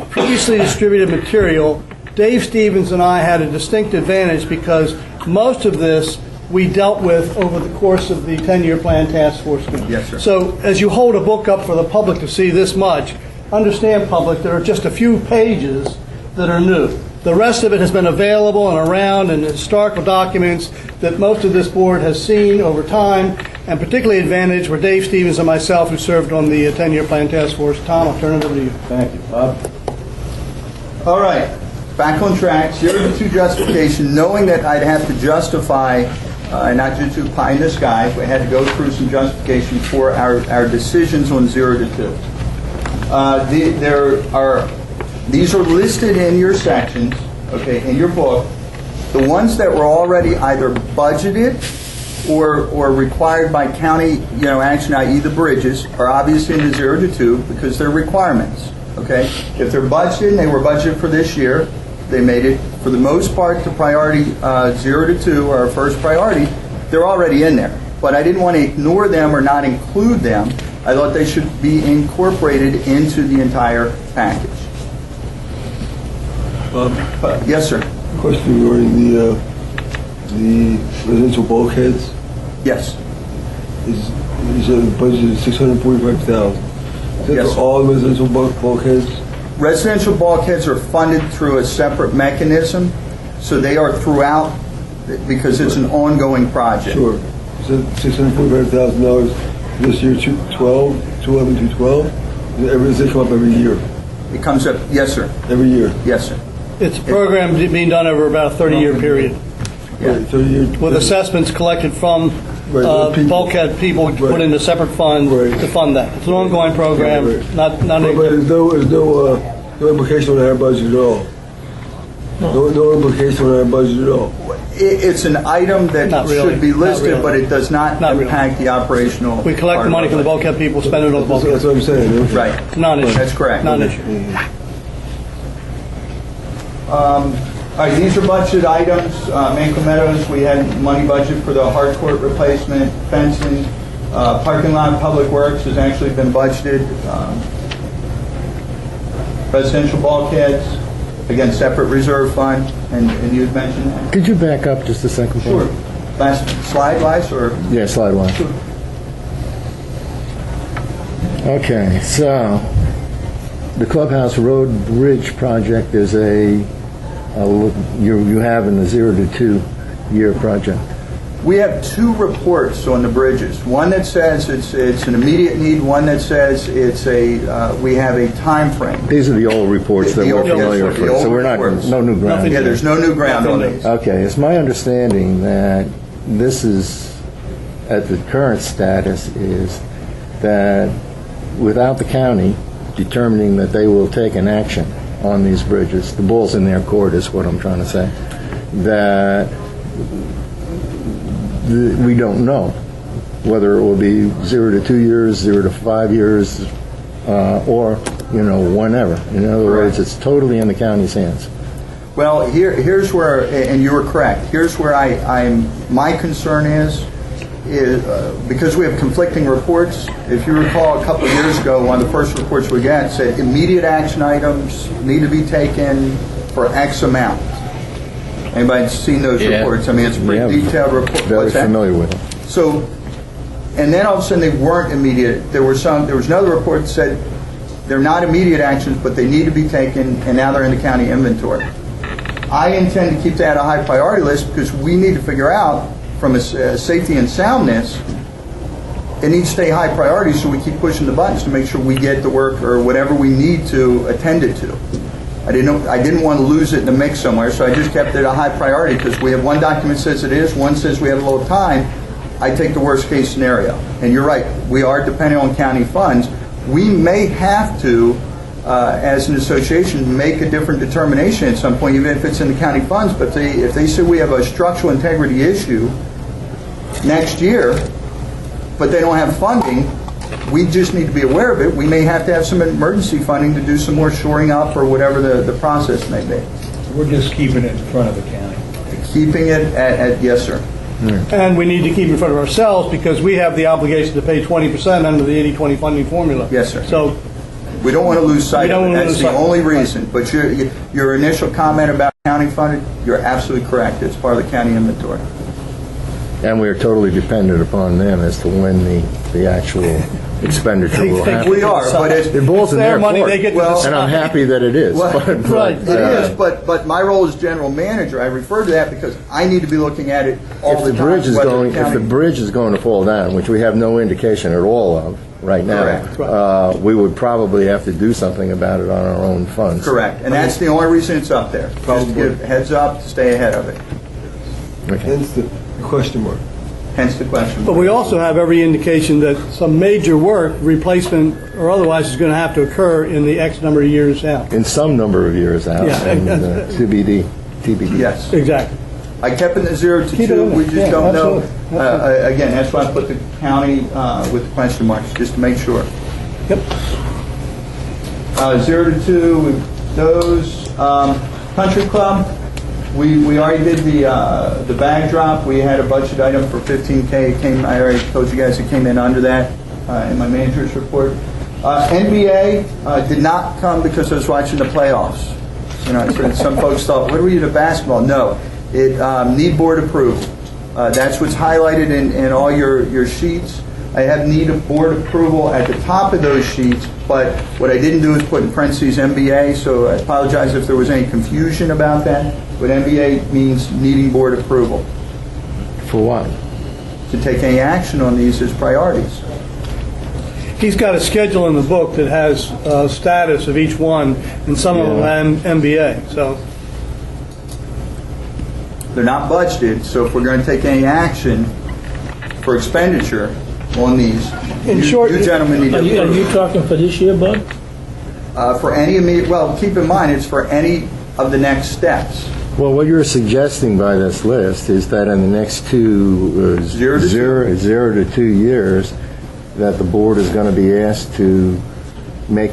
previously distributed material. Dave Stevens and I had a distinct advantage because most of this we dealt with over the course of the 10-year plan task force. Yes, sir. So as you hold a book up for the public to see this much, understand, public, there are just a few pages that are new. The rest of it has been available and around in historical documents that most of this board has seen over time, and particularly advantage were Dave Stevens and myself, who served on the 10-year plan task force. Tom, I'll turn it over to you. Thank you, Bob. All right, back on track. 0 to 2 justification, knowing that I'd have to justify, not just to pie in the sky, we had to go through some justification for our decisions on 0 to 2. These are listed in your sections, okay, in your book. The ones that were already either budgeted or required by county, action, i.e. the bridges, are obviously in the 0 to 2 because they're requirements, okay? If they're budgeted and they were budgeted for this year, they made it, for the most part, to priority 0 to 2, or our first priority, they're already in there. But I didn't want to ignore them or not include them. I thought they should be incorporated into the entire package. Yes, sir. Question regarding the residential bulkheads. Yes. Is a budget of $645,000. Is that Yes. for all residential bulkheads? Residential bulkheads are funded through a separate mechanism, so they are throughout because it's an ongoing project. Sure. Is that $645,000 this year, 2011 to 12? Does it come up every year? It comes up, yes, sir. Every year? Yes, sir. It's a program being done over about a 30-year period, Yeah. 30 years. with assessments collected from Right, bulkhead people put in a separate fund to fund that. It's an ongoing program, Right. not But there's no implication on our budget at all. No implication on our budget at all. It's an item that Not really. should be Not listed, really. but it does not Not impact the operational. We collect part the money of from the it. bulkhead people, spend it on the bulkhead. That's what I'm saying. Right. Non-issue. That's correct. Non-issue. All right, these are budget items. Mankle Meadows, we had money budget for the hard court replacement, fencing, parking lot, public works has actually been budgeted. Residential bulkheads, again, separate reserve fund, and you'd mentioned that. Could you back up just a second? Sure. Last slide, wise, or? Yeah, slide one. Okay, so the Clubhouse Road Bridge project is you have in the 0 to 2 year project. We have two reports on the bridges. One that says it's an immediate need. One that says we have a time frame. These are the old reports that we're familiar with, so we're not no new ground. Yeah, there's no new ground on these. Okay, it's my understanding that this is, at the current status, is that without the county determining that they will take an action on these bridges, the ball's in their court is what I'm trying to say, that we don't know whether it will be 0 to 2 years, 0 to 5 years, or, whenever. In other words, it's totally in the county's hands. Well, here's where, and you were correct, here's where my concern is because we have conflicting reports. If you recall, a couple of years ago, one of the first reports we got said immediate action items need to be taken for X amount. Anybody seen those reports? I mean, it's a pretty detailed report. Very familiar with them. So, and then all of a sudden they weren't immediate. There was another report that said they're not immediate actions, but they need to be taken, and now they're in the county inventory. I intend to keep that a high priority list because we need to figure out, from a safety and soundness, it needs to stay high priority, so we keep pushing the buttons to make sure we get the work or whatever we need to attend it to. I didn't want to lose it in the mix somewhere, so I just kept it a high priority because we have one document says it is, one says we have a little time. I take the worst case scenario. And you're right, we are depending on county funds. We may have to, as an association, make a different determination at some point, even if it's in the county funds. But if they say we have a structural integrity issue next year, but they don't have funding, we just need to be aware of it. We may have to have some emergency funding to do some more shoring up or whatever the process may be. We're just keeping it in front of the county. Keeping it at yes, sir. And we need to keep in front of ourselves because we have the obligation to pay 20% under the 80-20 funding formula. Yes, sir. So we don't want to lose sight of it. That's the only reason. But your initial comment about county funded, you're absolutely correct. It's part of the county inventory. And we are totally dependent upon them as to when the actual expenditure will happen. We are, but the ball's in their money, court. they get to decide. And I'm happy that it is. Well, right, it is, but my role as general manager, I refer to that because I need to be looking at it all if the the time. bridge is whether going, if the bridge is going to fall down, which we have no indication at all of right now, we would probably have to do something about it on our own funds. Correct, and that's the only reason it's up there. Just to give heads up to stay ahead of it. Hence the question mark. Hence the question. But we also have every indication that some major work, replacement or otherwise, is going to have to occur in the X number of years out. In some number of years out, Yeah. and TBD. Yes. Exactly. I kept it in the 0 to Keep it 2. in there. We just Yeah, don't know. absolutely. Again, that's why I put the county with the question marks, just to make sure. Yep. 0 to 2, those. Country Club, we already did the bag drop. We had a budget item for $15K. I already told you guys it came in under that in my manager's report. NBA did not come because I was watching the playoffs. Some folks thought, what were you to basketball? No, it need board approval. That's what's highlighted in all your sheets. I have need of board approval at the top of those sheets, but what I didn't do is put in parentheses MBA, so I apologize if there was any confusion about that, but MBA means needing board approval. For what? To take any action on these as priorities. He's got a schedule in the book that has status of each one, and some of them MBA. So they're not budgeted, so if we're going to take any action for expenditure on these, you gentlemen need to approve. Are you talking for this year, Bud? For any immediate, well, keep in mind, it's for any of the next steps. Well, what you're suggesting by this list is that in the next zero to 2 years, that the board is going to be asked to make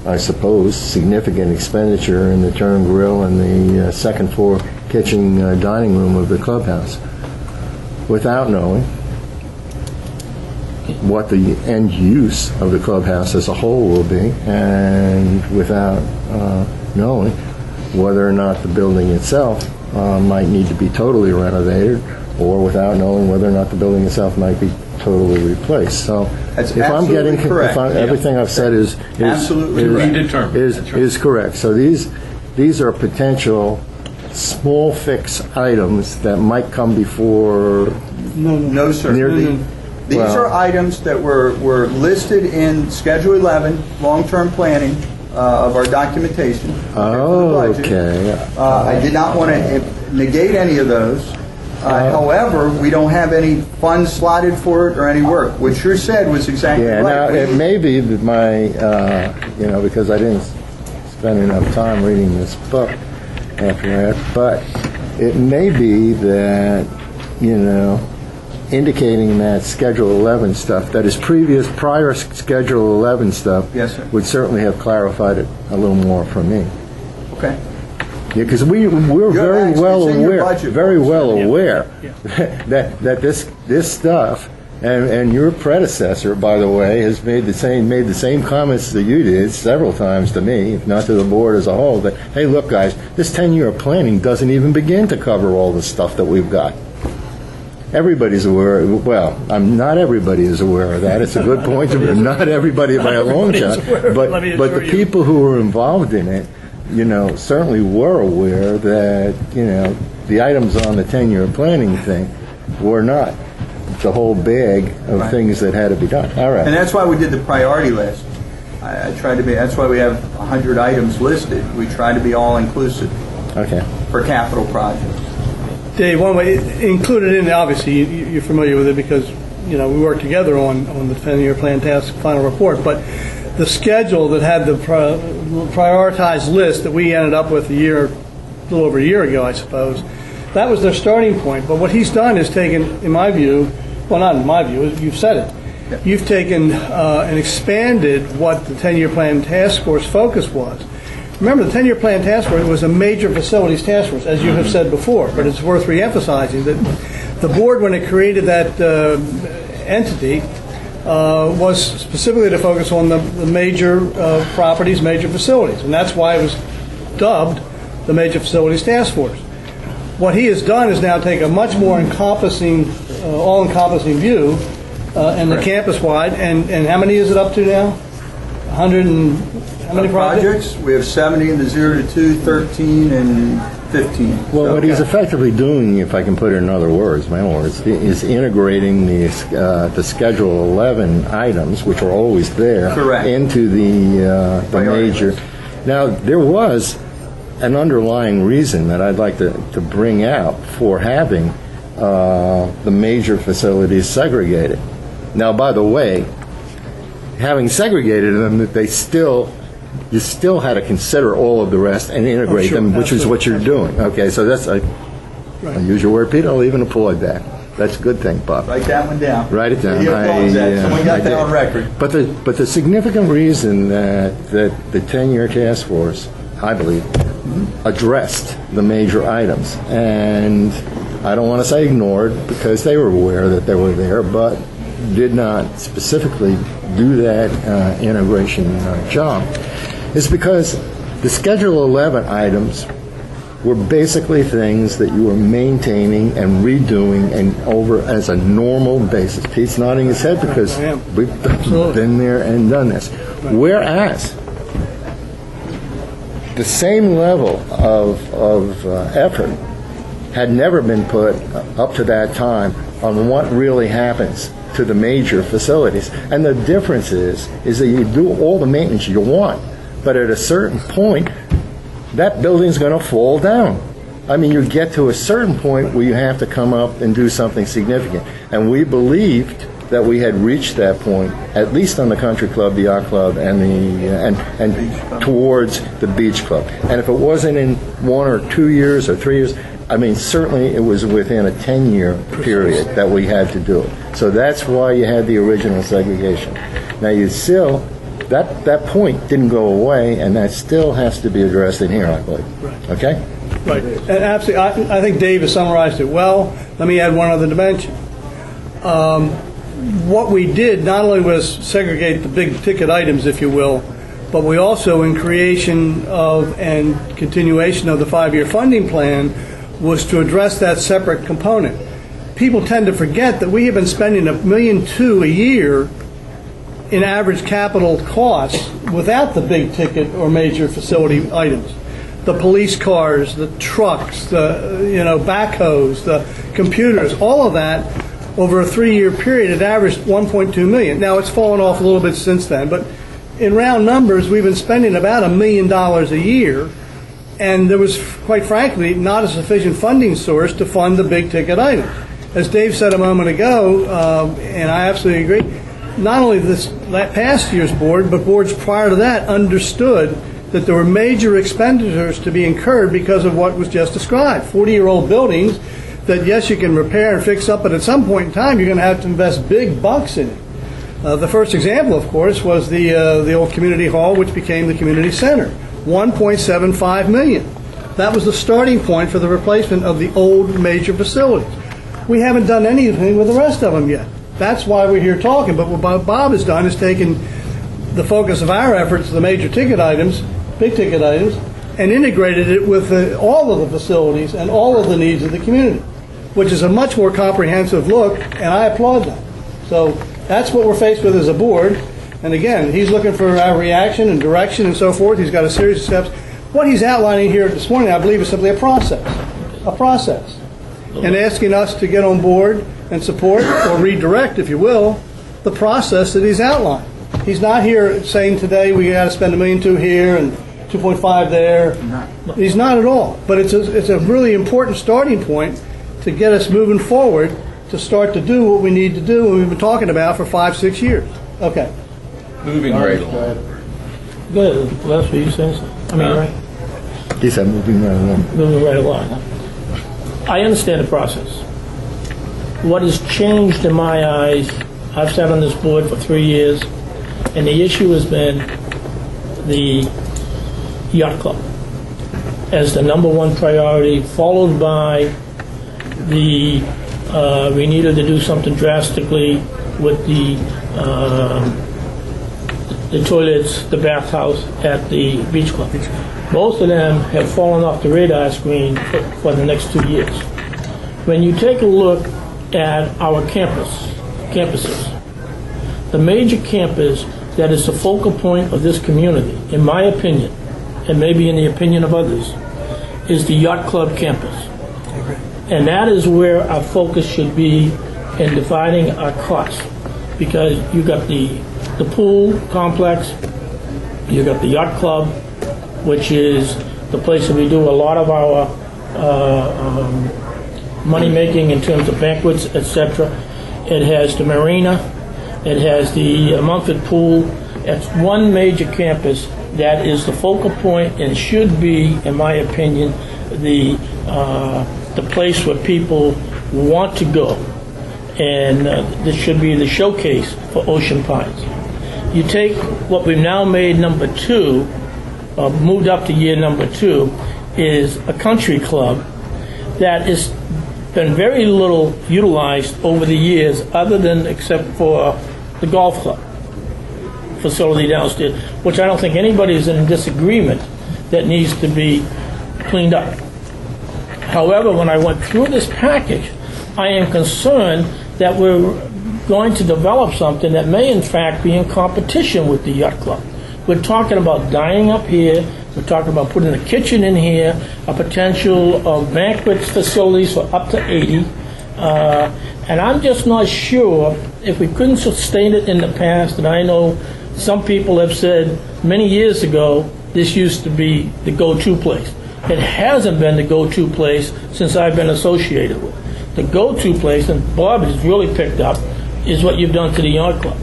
I suppose, significant expenditure in the turn grill and the second floor kitchen dining room of the clubhouse, without knowing what the end use of the clubhouse as a whole will be, and without knowing whether or not the building itself might need to be totally renovated, or without knowing whether or not the building itself might be totally replaced. So That's if I'm getting correct. everything I've said is correct. So these are potential small fix items that might come before. No, sir. These are items that were listed in Schedule 11, long-term planning of our documentation. Okay. I did not want to negate any of those. However, we don't have any funds slotted for it or any work. What you said was exactly right. Now, it may be that my, because I didn't spend enough time reading this book after that, but it may be that, indicating that Schedule 11 stuff, that is prior Schedule 11 stuff, yes, sir, would certainly have clarified it a little more for me. Okay. Yeah, because we're very well aware that this stuff, and your predecessor, by the way, has made the same comments that you did several times to me, if not to the board as a whole, that, hey, look, guys, this 10-year planning doesn't even begin to cover all the stuff that we've got. Everybody's aware. Well, not everybody is aware of that. It's a good point. Not everybody by a long shot, but the people who were involved in it, certainly were aware that, the items on the 10-year planning thing were not the whole bag of things that had to be done. All right. And that's why we did the priority list. I tried to be, that's why we have 100 items listed. We try to be all-inclusive. Okay. For capital projects. Dave, one way, included in, obviously, you're familiar with it because, we worked together on the 10-year plan task final report, but the schedule that had the prioritized list that we ended up with a little over a year ago, I suppose, that was their starting point. But what he's done is taken, in my view, well, not in my view, you've said it, you've taken and expanded what the 10-year plan task force focus was. Remember, the 10-year plan task force was a major facilities task force, as you have said before, but it's worth reemphasizing that the board, when it created that entity, was specifically to focus on the major properties, major facilities, and that's why it was dubbed the Major Facilities Task Force. What he has done is now take a much more encompassing, all-encompassing view, and the campus-wide, and how many is it up to now? 100 and how many projects? We have 70 in the 0 to 2, 13, and 15. Well, what he's effectively doing, if I can put it in other words, is integrating the Schedule 11 items, which are always there, into the major. Now, there was an underlying reason that I'd like to bring out for having the major facilities segregated. Now, by the way, having segregated them, you still had to consider all of the rest and integrate them, which is what you're doing. Okay, so that's, I use your word, Peter, I'll even applaud that. That's a good thing, Bob. Write that one down. Write it down. Someone got that on record. But the significant reason that the 10-year task force, I believe, addressed the major items, and I don't want to say ignored, because they were aware that they were there, but did not specifically do that integration job, is because the Schedule 11 items were basically things that you were maintaining and redoing and over as a normal basis. Pete's nodding his head because we've been there and done this. Whereas the same level of effort had never been put up to that time on what really happens to the major facilities. And the difference is that you do all the maintenance you want, but at a certain point, that building's going to fall down. I mean, you get to a certain point where you have to come up and do something significant. And we believed that we had reached that point, at least on the country club, the yacht club, and and towards the beach club. And if it wasn't in 1 or 2 years or 3 years, I mean, certainly it was within a 10-year period that we had to do it. So that's why you had the original segregation. Now you still, that point didn't go away, and that still has to be addressed in here, I believe. Right. Okay? Right. And absolutely, I think Dave has summarized it well. Let me add one other dimension. What we did not only was segregate the big ticket items, if you will, but we also, in creation of and continuation of the 5-year funding plan, was to address that separate component. People tend to forget that we have been spending $1.2 million a year in average capital costs without the big ticket or major facility items. The police cars, the trucks, the backhoes, the computers, all of that over a 3-year period, it averaged $1.2 million. Now it's fallen off a little bit since then, but in round numbers, we've been spending about $1 million a year, and there was, quite frankly, not a sufficient funding source to fund the big ticket items. As Dave said a moment ago, and I absolutely agree, not only this past year's board, but boards prior to that understood that there were major expenditures to be incurred because of what was just described. 40-year-old buildings that, yes, you can repair and fix up, but at some point in time, you're going to have to invest big bucks in it. The first example, of course, was the old community hall, which became the community center, $1.75 million. That was the starting point for the replacement of the old major facilities. We haven't done anything with the rest of them yet. That's why we're here talking. But what Bob has done is taken the focus of our efforts, the major ticket items, big ticket items, and integrated it with all of the facilities and all of the needs of the community, which is a much more comprehensive look, and I applaud that. So that's what we're faced with as a board. And again, he's looking for our reaction and direction and so forth. He's got a series of steps. What he's outlining here this morning, I believe, is simply a process. And asking us to get on board and support or redirect, if you will, the process that he's outlined. He's not here saying today we got to spend $1.2 million here and 2.5 there. He's not at all. But it's a really important starting point to get us moving forward to start to do what we need to do, and we've been talking about for 5-6 years. Okay. Moving right along. Go ahead, that's what you said. I mean, right? He said moving right along. Moving right along. I understand the process. What has changed in my eyes, I've sat on this board for 3 years, and the issue has been the yacht club as the number one priority, followed by the we needed to do something drastically with the toilets, the bathhouse at the beach club. Both of them have fallen off the radar screen for the next 2 years. When you take a look at our campuses, the major campus that is the focal point of this community, in my opinion, and maybe in the opinion of others, is the yacht club campus. And that is where our focus should be in dividing our costs, because you got the pool complex, you got the yacht club, which is the place that we do a lot of our money making in terms of banquets, etc. It has the marina, it has the Mumford pool. It's one major campus that is the focal point and should be, in my opinion, the place where people want to go, and this should be the showcase for Ocean Pines. You take what we've now made number 2, moved up to year number 2, is a country club that has been very little utilized over the years, other than except for the golf club facility downstairs, which I don't think anybody is in disagreement that needs to be cleaned up. However, when I went through this package, I am concerned that we're going to develop something that may in fact be in competition with the yacht club. We're talking about dining up here, we're talking about putting a kitchen in here, a potential of banquet facilities for up to 80, and I'm just not sure if we couldn't sustain it in the past, and I know some people have said many years ago this used to be the go-to place. It hasn't been the go-to place since I've been associated with. The go-to place, and Bob has really picked up, is what you've done to the yacht club.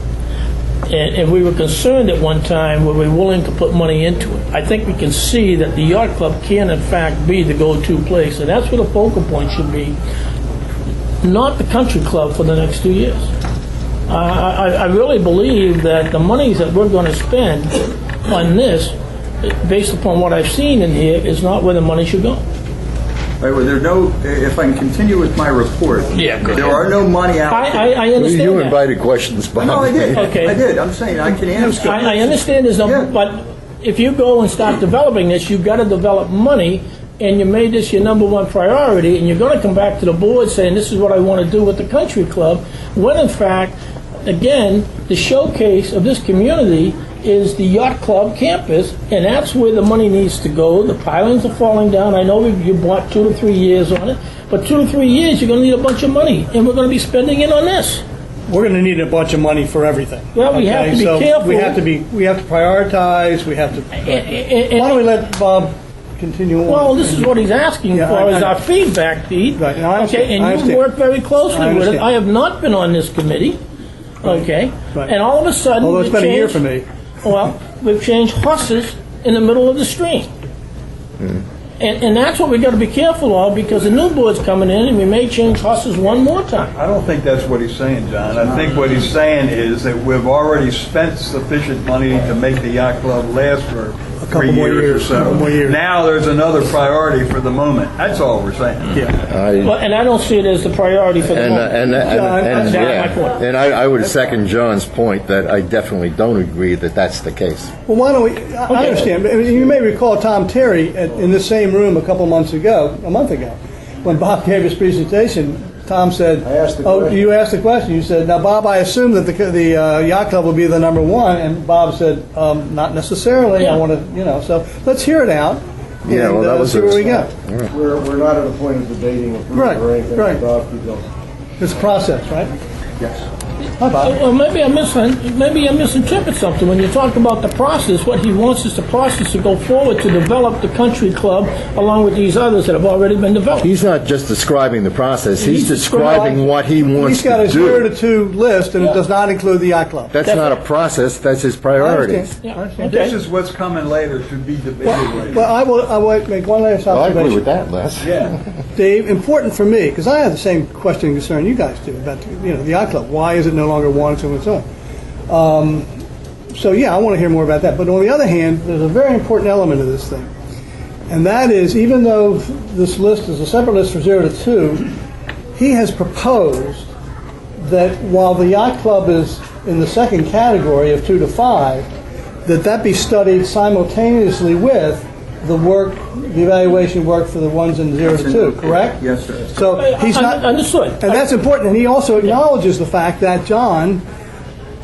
And we were concerned at one time, were we willing to put money into it? I think we can see that the yacht club can in fact be the go-to place, and that's where the focal point should be, not the country club for the next 2 years. I really believe that the monies that we're going to spend on this, based upon what I've seen in here, is not where the money should go. Right, well, there are no, if I can continue with my report. Yeah, go ahead. There are no money allocated. I understand You that. invited questions, Bob. No, I did. Okay. I did. I'm saying I can answer. I understand there's no, but if you go and start developing this, you've got to develop money, and you made this your number one priority, and you're going to come back to the board saying, this is what I want to do with the country club, when in fact, again, the showcase of this community is the yacht club campus, and that's where the money needs to go. The pilings are falling down. I know you bought 2 to 3 years on it, but 2 to 3 years, you're going to need a bunch of money, and we're going to be spending it on this. We're going to need a bunch of money for everything. Well, we have to be careful. We have to prioritize. We have to. Why don't we let Bob continue on? Well, this is what he's asking Yeah, for, is I- our feedback, Pete. Right, no, I understand. Okay, I and you've understand. worked very closely I with it. understand. I have not been on this committee, okay? Right. And all of a sudden, Although it's we've been a year changed- for me. Well, we've changed horses in the middle of the stream. And that's what we got to be careful of, because the new board's coming in, and we may change horses one more time. I don't think that's what he's saying, John. I think what he's saying is that we've already spent sufficient money to make the yacht club last for a couple more years, or so. couple more years. Now there's another priority for the moment. That's all we're saying. Yeah. Well, and I don't see it as the priority for the moment. That's my point. And I would second John's point that I definitely don't agree that that's the case. Well, why don't we? I understand. But you may recall Tom Terry in the same room a month ago, when Bob gave his presentation. Tom said, you asked the question. You said, now, Bob, I assume that the yacht club will be the number one. And Bob said, not necessarily. Yeah. I want to, so let's hear it out. Yeah, well, that was see where we go. We're not at a point of debating approval Right, or anything. right. Bob, keep going. It's a process, right? Yes. Hi, Bob. Well, maybe I misinterpret something. When you talk about the process, what he wants is the process to go forward to develop the country club along with these others that have already been developed. He's not just describing the process, he's describing what he wants He's got to a 0 do. to 2 list, and it does not include the yacht club. That's not a process, that's his priorities. Yeah, And this is what's coming later should be debated later. Well, I will make one last Well, I observation. agree with that, Les. Yeah. Dave, important for me, because I have the same question and concern you guys do about the yacht club. Why is it no longer one and so on and so on? So yeah, I want to hear more about that. But on the other hand, there's a very important element of this thing, and that is, even though this list is a separate list for 0 to 2, he has proposed that while the yacht club is in the second category of 2 to 5, that be studied simultaneously with the work, the evaluation work for the ones in 0 to 2, correct? Yes, sir. So he's not Understood. and that's important. And he also acknowledges the fact that, John,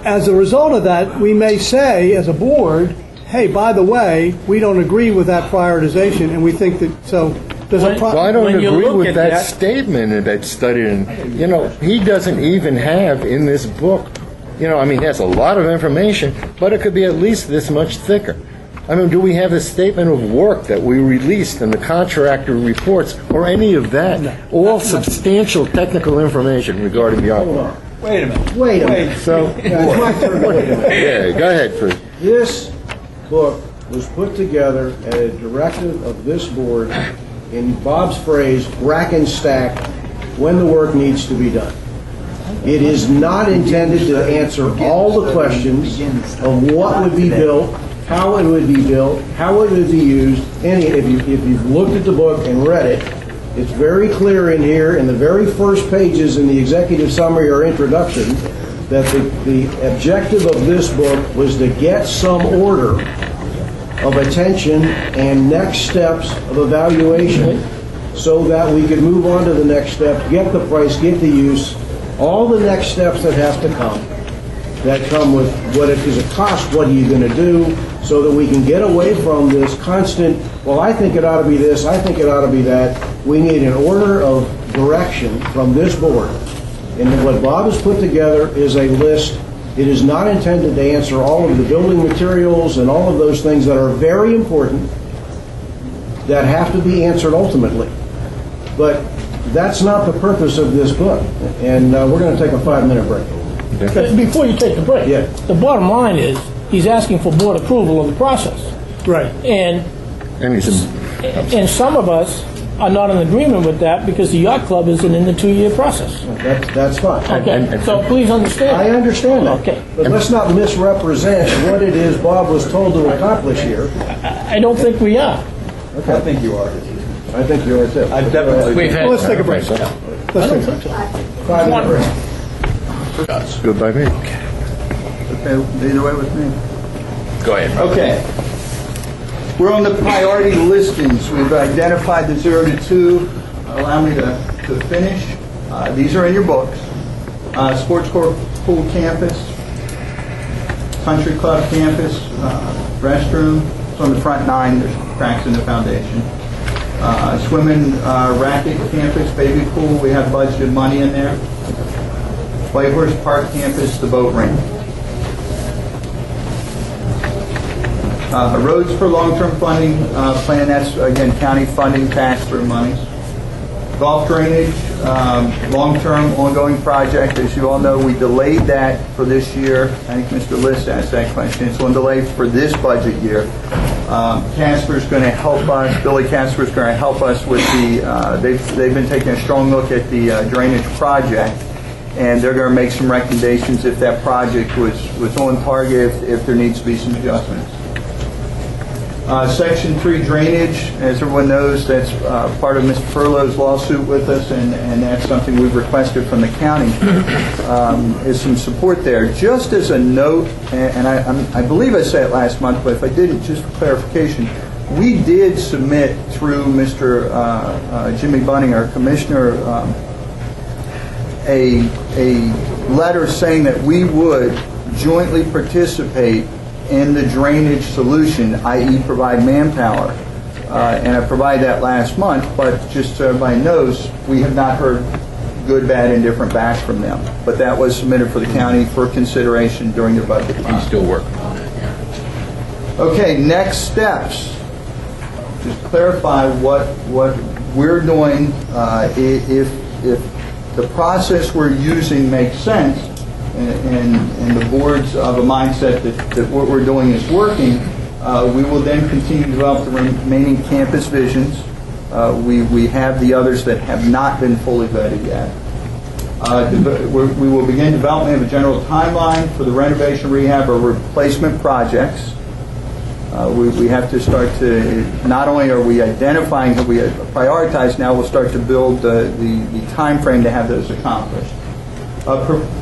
as a result of that, we may say as a board, hey, by the way, we don't agree with that prioritization, and we think that, so there's a Well, I don't When you agree look with at that that- statement that's studied. And, he doesn't even have in this book, he has a lot of information, but it could be at least this much thicker. Do we have a statement of work that we released in the contractor reports or any of that? All substantial technical information regarding the artwork. Wait a minute. Wait a minute. So, Yeah, it's my turn. Wait a minute. yeah, go ahead, Fred. This book was put together at a directive of this board, in Bob's phrase, rack and stack, when the work needs to be done. It is not intended to answer all the questions of what would be built, how it would be built, how it would be used. If you've looked at the book and read it, it's very clear in here, in the very first pages in the executive summary or introduction, that the objective of this book was to get some order of attention and next steps of evaluation so that we could move on to the next step, get the price, get the use, all the next steps that have to come, that come with what it is a cost, what are you going to do, so that we can get away from this constant, well, I think it ought to be this, I think it ought to be that. We need an order of direction from this board. And what Bob has put together is a list. It is not intended to answer all of the building materials and all of those things that are very important that have to be answered ultimately. But that's not the purpose of this book. And we're going to take a 5-minute break. Before you take the break, the bottom line is, he's asking for board approval of the process. Right. And some of us are not in agreement with that because the yacht club isn't in the 2-year process. That's fine. Okay, so please understand. I understand that. Okay. But let's not misrepresent what it is Bob was told to accomplish here. I don't think we are. Okay. I think you are. I think you are too. I definitely. Let's take a break. I don't think so. 5-minute break. It's good by me. Okay, either way with me. Go ahead. Okay. We're on the priority listings. We've identified the 0 to 2. Allow me to finish. These are in your books. Sports Court Pool Campus, Country Club Campus, restroom. It's on the front 9. There's cracks in the foundation. Swimming racket campus, baby pool. We have budgeted money in there. White Horse Park Campus, the boat ramp. Roads for long-term funding plan, that's again county funding, pass-through monies. Golf drainage, long-term ongoing project. As you all know, we delayed that for this year. I think Mr. List asked that question. It's on delay for this budget year. Casper's going to help us, Billy Casper's going to help us with the, they've been taking a strong look at the drainage project, and they're going to make some recommendations if that project was on target, if there needs to be some adjustments. Section 3 drainage, as everyone knows, that's part of Mr. Furlow's lawsuit with us, and that's something we've requested from the county, is some support there. Just as a note, and I believe I said it last month, but if I didn't, just for clarification, we did submit through Mr. Jimmy Bunning, our commissioner, a letter saying that we would jointly participate in the drainage solution, i.e. provide manpower. And I provided that last month, but just so everybody knows, we have not heard good, bad, indifferent back from them. But that was submitted for the county for consideration during their budget process. He's still working on it, yeah. Okay, next steps. Just clarify what we're doing. If the process we're using makes sense, and the board's of a mindset that what we're doing is working, we will then continue to develop the remaining campus visions. We have the others that have not been fully vetted yet. We will begin development of a general timeline for the renovation, rehab, or replacement projects. We have to start to, not only are we identifying, but we prioritize now, we'll start to build the time frame to have those accomplished.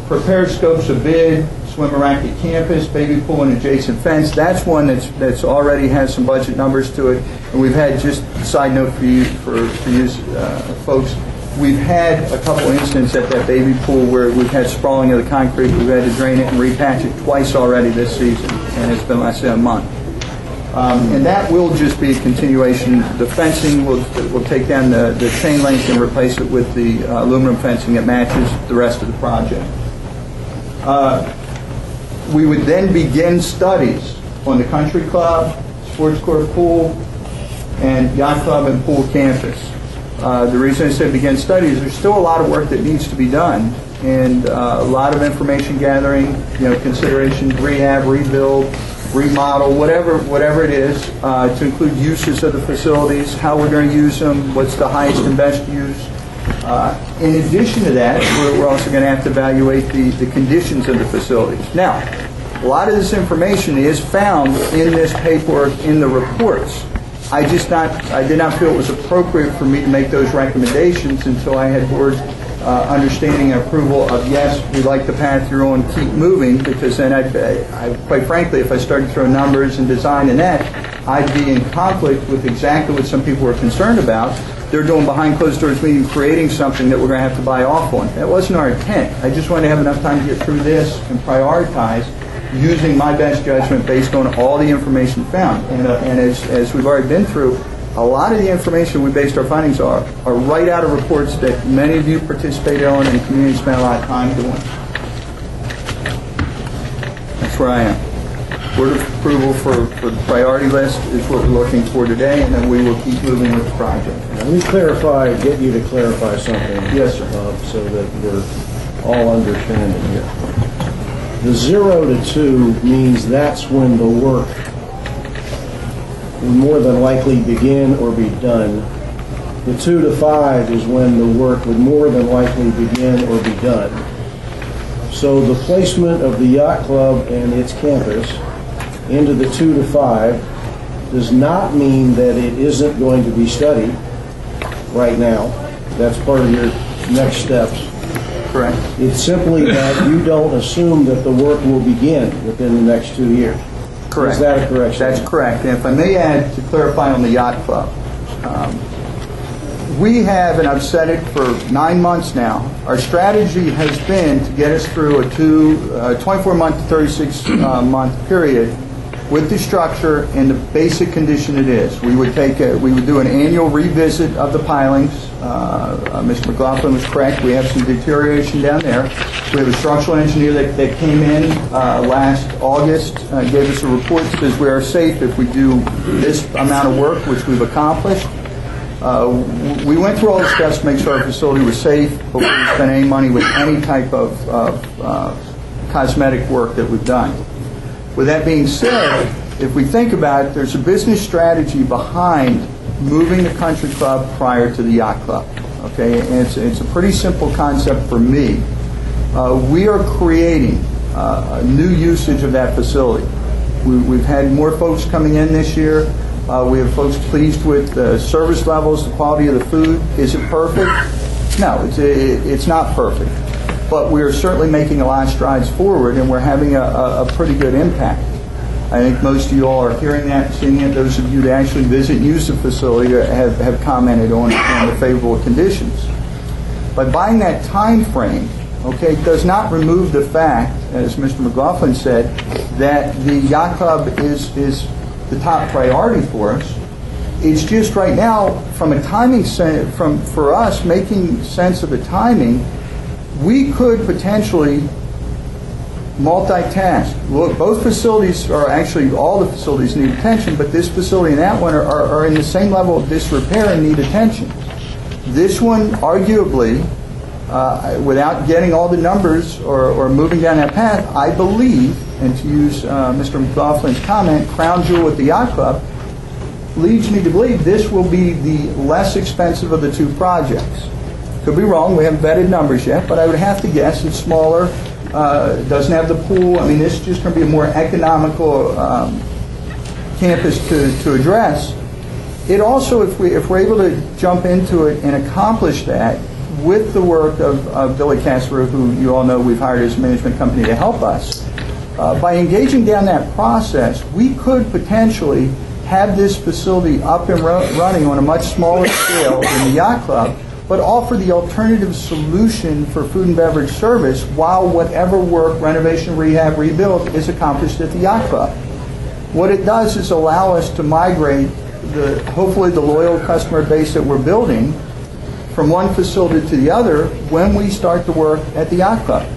Prepare scopes of bid, swim and racket campus, baby pool and adjacent fence. That's one that's already has some budget numbers to it. And we've had, just a side note for you folks, we've had a couple instances at that baby pool where we've had sprawling of the concrete. We've had to drain it and repatch it twice already this season, and it's been less than a month. And that will just be a continuation. The fencing, we'll take down the chain link and replace it with the aluminum fencing that matches the rest of the project. We would then begin studies on the country club, sports court pool, and yacht club and pool campus. The reason I said begin studies, there's still a lot of work that needs to be done, and a lot of information gathering, consideration, rehab, rebuild, remodel, whatever it is, to include uses of the facilities, how we're going to use them, what's the highest and best use. In addition to that, we're also going to have to evaluate the conditions of the facilities. Now, a lot of this information is found in this paperwork, in the reports. I did not feel it was appropriate for me to make those recommendations until I had board understanding and approval of, yes, we like the path you're on, keep moving, because then I quite frankly, if I started throwing numbers and design and that, I'd be in conflict with exactly what some people were concerned about. They're doing behind closed doors meeting, creating something that we're going to have to buy off on. That wasn't our intent. I just wanted to have enough time to get through this and prioritize using my best judgment based on all the information found. And as we've already been through, a lot of the information we based our findings are right out of reports that many of you participated on and the community spent a lot of time doing. That's where I am. Board of approval for the priority list is what we're looking for today, and then we will keep moving with the project. Let me get you to clarify something. Yes, sir. So that we're all understanding here. The 0 to 2 means that's when the work will more than likely begin or be done. The 2 to 5 is when the work would more than likely begin or be done. So the placement of the yacht club and its campus into the 2 to 5 does not mean that it isn't going to be studied right now. That's part of your next steps. Correct. It's simply that you don't assume that the work will begin within the next 2 years. Correct. Is that a correct statement? That's correct. And if I may add to clarify on the yacht club, we have, and I've said it for 9 months now, our strategy has been to get us through a 24-month to 36-month period with the structure in the basic condition it is. We would do an annual revisit of the pilings. Mr. McLaughlin was correct. We have some deterioration down there. We have a structural engineer that came in last August, gave us a report that says we are safe if we do this amount of work, which we've accomplished. We went through all the steps to make sure our facility was safe before we spent any money with any type of cosmetic work that we've done. With that being said, if we think about it, there's a business strategy behind moving the country club prior to the yacht club. Okay, and it's a pretty simple concept for me. We are creating a new usage of that facility. We've had more folks coming in this year. We have folks pleased with the service levels, the quality of the food. Is it perfect? No, it's not perfect. But we're certainly making a lot of strides forward, and we're having a pretty good impact. I think most of you all are hearing that, seeing it. Those of you that actually visit and use the facility have commented on the favorable conditions. But buying that time frame, okay, does not remove the fact, as Mr. McLaughlin said, that the yacht club is the top priority for us. It's just right now, from a timing for us making sense of the timing, we could potentially multitask. Look, both facilities are actually, all the facilities need attention, but this facility and that one are in the same level of disrepair and need attention. This one, arguably, without getting all the numbers or moving down that path, I believe, and to use Mr. McLaughlin's comment, crown jewel at the yacht club, leads me to believe this will be the less expensive of the two projects. Could be wrong, we haven't vetted numbers yet, but I would have to guess it's smaller, doesn't have the pool. I mean, this is just going to be a more economical campus to address. It also, if we're able to jump into it and accomplish that with the work of Billy Casper, who you all know we've hired as a management company to help us, by engaging down that process, we could potentially have this facility up and running on a much smaller scale than the yacht club, but offer the alternative solution for food and beverage service while whatever work, renovation, rehab, rebuild, is accomplished at the yacht club. What it does is allow us to migrate hopefully the loyal customer base that we're building from one facility to the other when we start the work at the yacht club.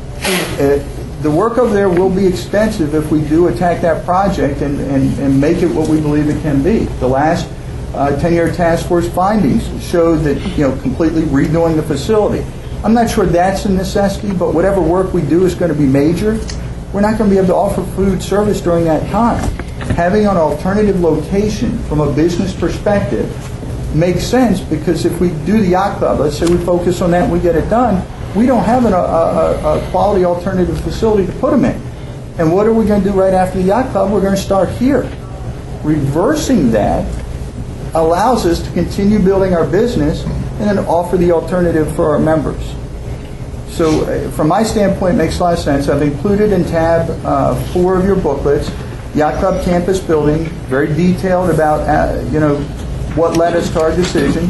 The work over there will be extensive if we do attack that project and make it what we believe it can be. The last 10-year task force findings showed that, completely redoing the facility. I'm not sure that's a necessity, but whatever work we do is going to be major. We're not going to be able to offer food service during that time. Having an alternative location from a business perspective makes sense, because if we do the yacht club, let's say we focus on that and we get it done, we don't have a quality alternative facility to put them in. And what are we going to do right after the yacht club? We're going to start here. Reversing that allows us to continue building our business and then offer the alternative for our members. So from my standpoint, it makes a lot of sense. I've included in tab 4 of your booklets, Yacht Club Campus Building, very detailed about what led us to our decision.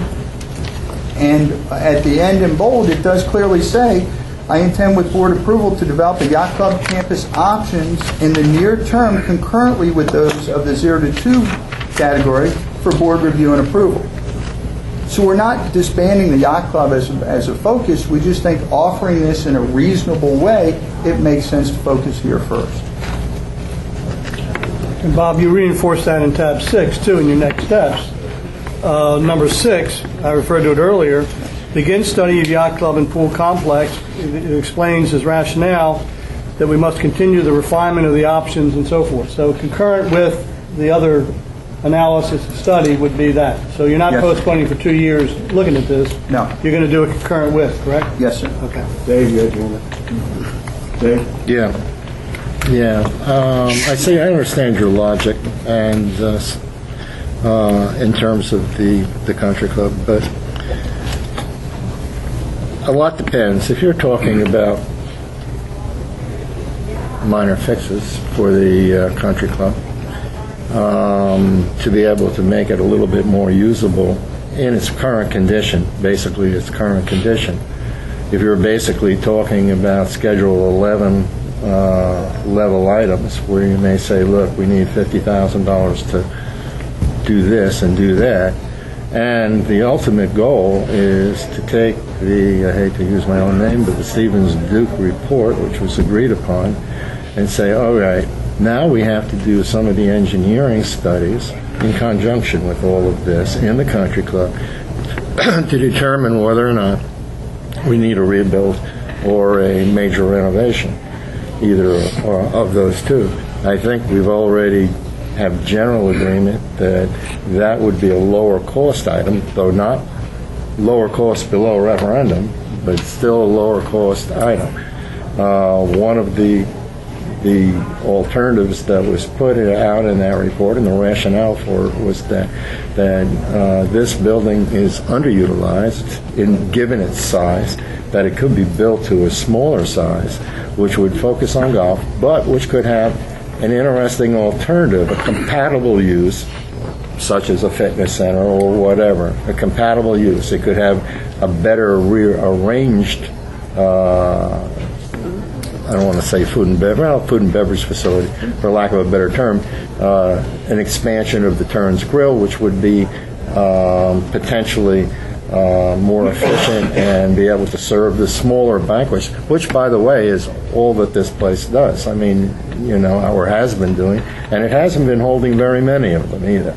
And at the end in bold, it does clearly say, I intend with board approval to develop a Yacht Club campus options in the near term concurrently with those of the 0 to 2 category for board review and approval. So we're not disbanding the Yacht Club as a focus. We just think offering this in a reasonable way, it makes sense to focus here first. And Bob, you reinforced that in tab 6 too in your next steps. Number 6, I referred to it earlier, begin study of yacht club and pool complex. It explains his rationale that we must continue the refinement of the options and so forth. So concurrent with the other analysis and study would be that. So you're not Yes. postponing for 2 years looking at this? No. You're going to do it concurrent with, correct? Yes, sir. Okay. Dave, you had your hand up. Dave? Yeah. I see. I understand your logic, and in terms of the country club, but a lot depends. If you're talking about minor fixes for the country club, to be able to make it a little bit more usable in its current condition, basically its current condition. If you're basically talking about Schedule 11 level items, where you may say, look, we need $50,000 to do this and do that, and the ultimate goal is to take the, I hate to use my own name, but the Stevens-Duke report, which was agreed upon, and say, all right, now we have to do some of the engineering studies in conjunction with all of this in the country club to determine whether or not we need a rebuild or a major renovation, either of those two. I think we've already have general agreement that that would be a lower cost item, though not lower cost below referendum, but still a lower cost item. One of the alternatives that was put out in that report, and the rationale for it, was that this building is underutilized, given its size, that it could be built to a smaller size, which would focus on golf, but which could have an interesting alternative, a compatible use, such as a fitness center or whatever, a compatible use. It could have a better rearranged, I don't want to say food and beverage facility, for lack of a better term, an expansion of the Turns Grill, which would be potentially more efficient and be able to serve the smaller banquets, which, by the way, is all that this place does. I mean, or has been doing, and it hasn't been holding very many of them either.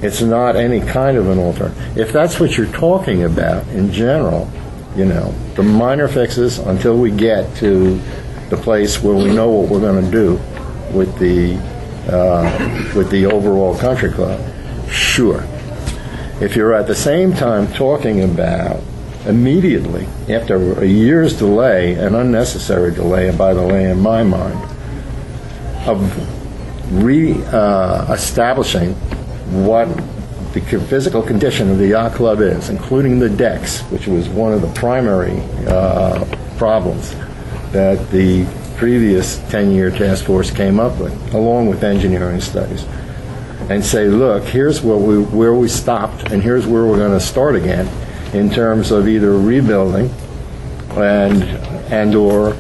It's not any kind of an alternative. If that's what you're talking about in general, the minor fixes until we get to the place where we know what we're going to do with the overall country club, sure. If you're at the same time talking about immediately, after a year's delay, an unnecessary delay, and by the way, in my mind, of establishing what the physical condition of the yacht club is, including the decks, which was one of the primary problems that the previous 10-year task force came up with, along with engineering studies, and say, look, here's where we stopped, and here's where we're going to start again in terms of either rebuilding and or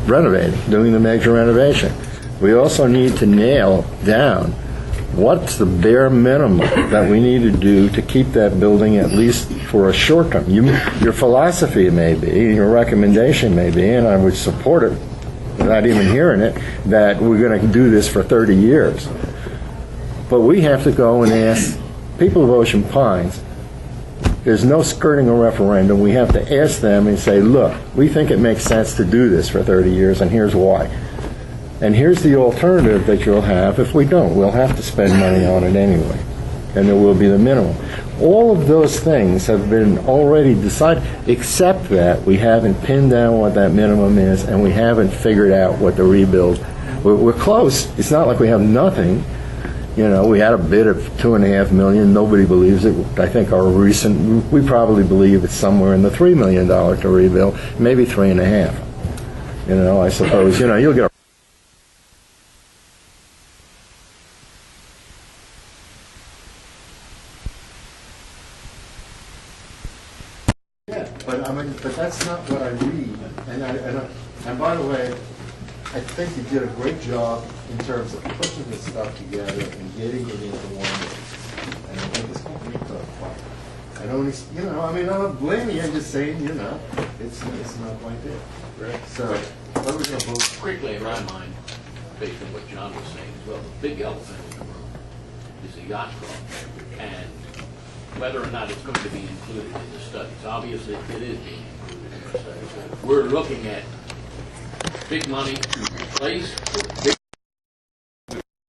renovating, doing the major renovation. We also need to nail down what's the bare minimum that we need to do to keep that building, at least for a short term. Your philosophy may be, your recommendation may be, and I would support it without even hearing it, that we're going to do this for 30 years. But we have to go and ask people of Ocean Pines, there's no skirting a referendum. We have to ask them and say, look, we think it makes sense to do this for 30 years, and here's why. And here's the alternative that you'll have if we don't. We'll have to spend money on it anyway, and there will be the minimum. All of those things have been already decided, except that we haven't pinned down what that minimum is, and we haven't figured out what the rebuild. We're close. It's not like we have nothing. We had a bid of $2.5 million. Nobody believes it. I think we probably believe it's somewhere in the $3 million to rebuild, maybe $3.5. I suppose. You'll get a But that's not what I read. And by the way, I think you did a great job in terms of putting this stuff together and getting it into one place. And I think it's going to be tough. I don't blame you. I'm just saying, it's not like that. Right. So, what are we going to vote? Quickly, in my mind, based on what John was saying as well, the big elephant in the room is the yacht club, and whether or not it's going to be included in the studies. Obviously, it is being included in the we're looking at big money to replace with big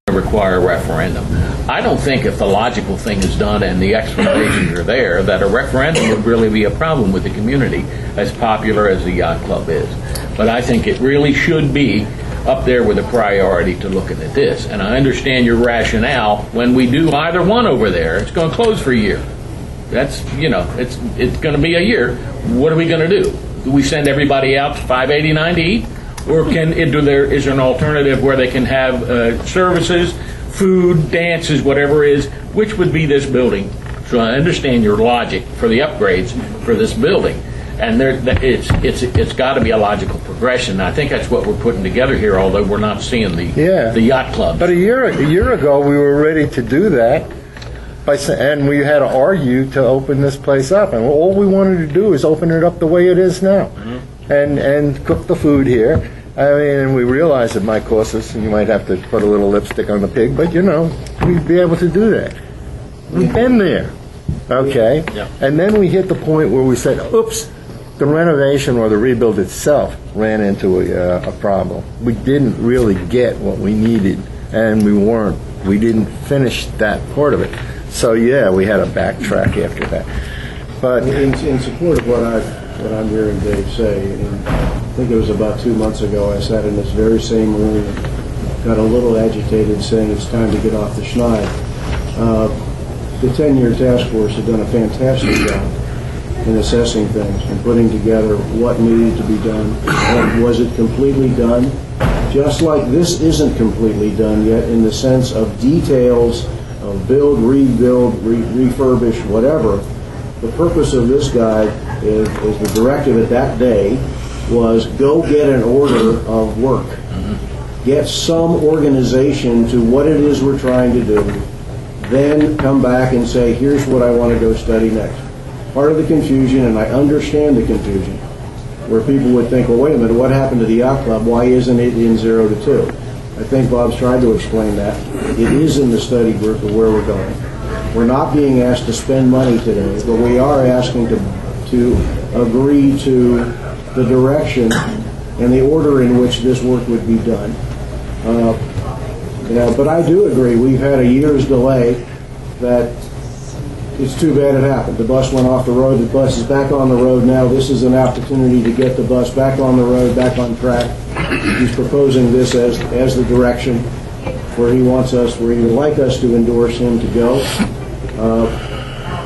require a referendum. I don't think if the logical thing is done and the explanations are there, that a referendum would really be a problem with the community, as popular as the yacht club is. But I think it really should be up there with a priority to looking at this. And I understand your rationale. When we do either one over there, it's going to close for a year. That's, it's going to be a year. What are we going to do? Do we send everybody out to 589 to eat? Or is there an alternative where they can have services, food, dances, whatever it is, which would be this building? So I understand your logic for the upgrades for this building. And it's got to be a logical progression. I think that's what we're putting together here, although we're not seeing the yacht club. But a year ago, we were ready to do that, and we had to argue to open this place up. And all we wanted to do is open it up the way it is now, and cook the food here. I mean, and we realize it might cost us, and you might have to put a little lipstick on the pig, but we'd be able to do that. We've been there, okay? Yeah. And then we hit the point where we said, oops. The renovation or the rebuild itself ran into a problem. We didn't really get what we needed, and we didn't finish that part of it. So yeah, we had to backtrack after that. But in support of what I'm hearing Dave say, and I think it was about 2 months ago, I sat in this very same room, got a little agitated, saying it's time to get off the schneid. The 10-year task force had done a fantastic job in assessing things and putting together what needed to be done. And was it completely done? Just like this isn't completely done yet in the sense of details of build, rebuild, refurbish, whatever. The purpose of this guide is the directive at that day was go get an order of work. Get some organization to what it is we're trying to do. Then come back and say, here's what I want to go study next. Part of the confusion, and I understand the confusion, where people would think, well, wait a minute, what happened to the yacht club? Why isn't it in 0 to 2? I think Bob's tried to explain that. It is in the study group of where we're going. We're not being asked to spend money today, but we are asking to agree to the direction and the order in which this work would be done. But I do agree, we've had a year's delay that it's too bad it happened. The bus went off the road. The bus is back on the road now. This is an opportunity to get the bus back on the road, back on track. He's proposing this as the direction where he wants us, where he would like us to endorse him to go.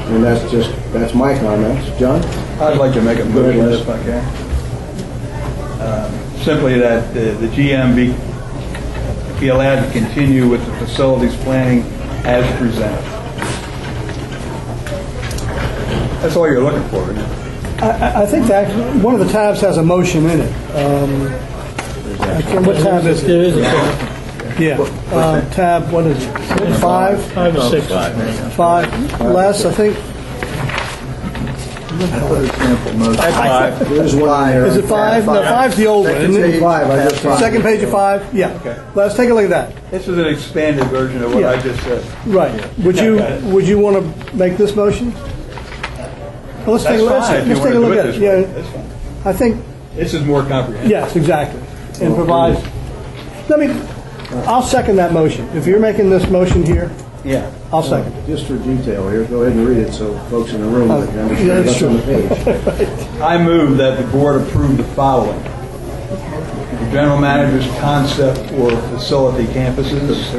And that's my comments. John? I'd like to make a motion if I can. Simply that the GM be allowed to continue with the facilities planning as presented. That's all you're looking for, isn't it? I think that one of the tabs has a motion in it. I can't, what tab is it? There is a tab. Yeah. Tab, what is it? 5? 5 or 6. 5. Les, I think. There's one there. Is it 5? No, 5's the old one, isn't it? 5, I just found. Second page of 5? Yeah. Okay. Let's take a look at that. This is an expanded version of what I just said. Right. Would you want to make this motion? Well, let's take a look at it. Yeah, that's fine. I think. This is more comprehensive. Yes, exactly. And provides. I'll second that motion. If you're making this motion here, yeah, I'll second. Just for detail here, go ahead and read it so folks in the room can understand what's on the page. I move that the board approve the following. The general manager's concept for facility campuses.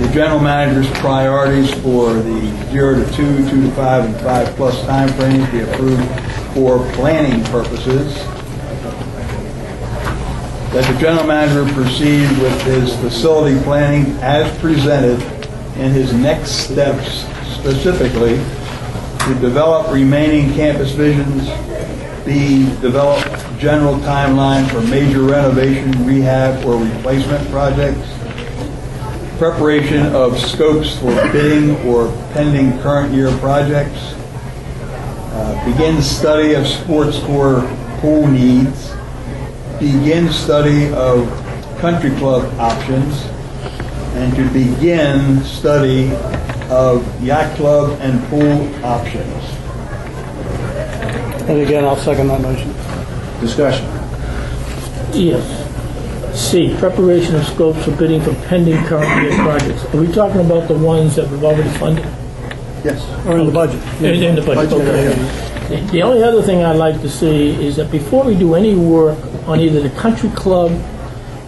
The general manager's priorities for the 0 to 2, 2 to 5, and 5 plus time frames be approved for planning purposes. That the general manager proceed with his facility planning as presented in his next steps, specifically to develop remaining campus visions, B, develop general timeline for major renovation, rehab, or replacement projects, preparation of scopes for bidding or pending current year projects, begin study of sports core pool needs, begin study of country club options, and to begin study of yacht club and pool options. And again, I'll second that motion. Discussion. Yes. C, preparation of scopes for bidding for pending current year projects. Are we talking about the ones that we've already funded? Yes. Or in the budget. In the budget, okay. The only other thing I'd like to see is that before we do any work on either the country club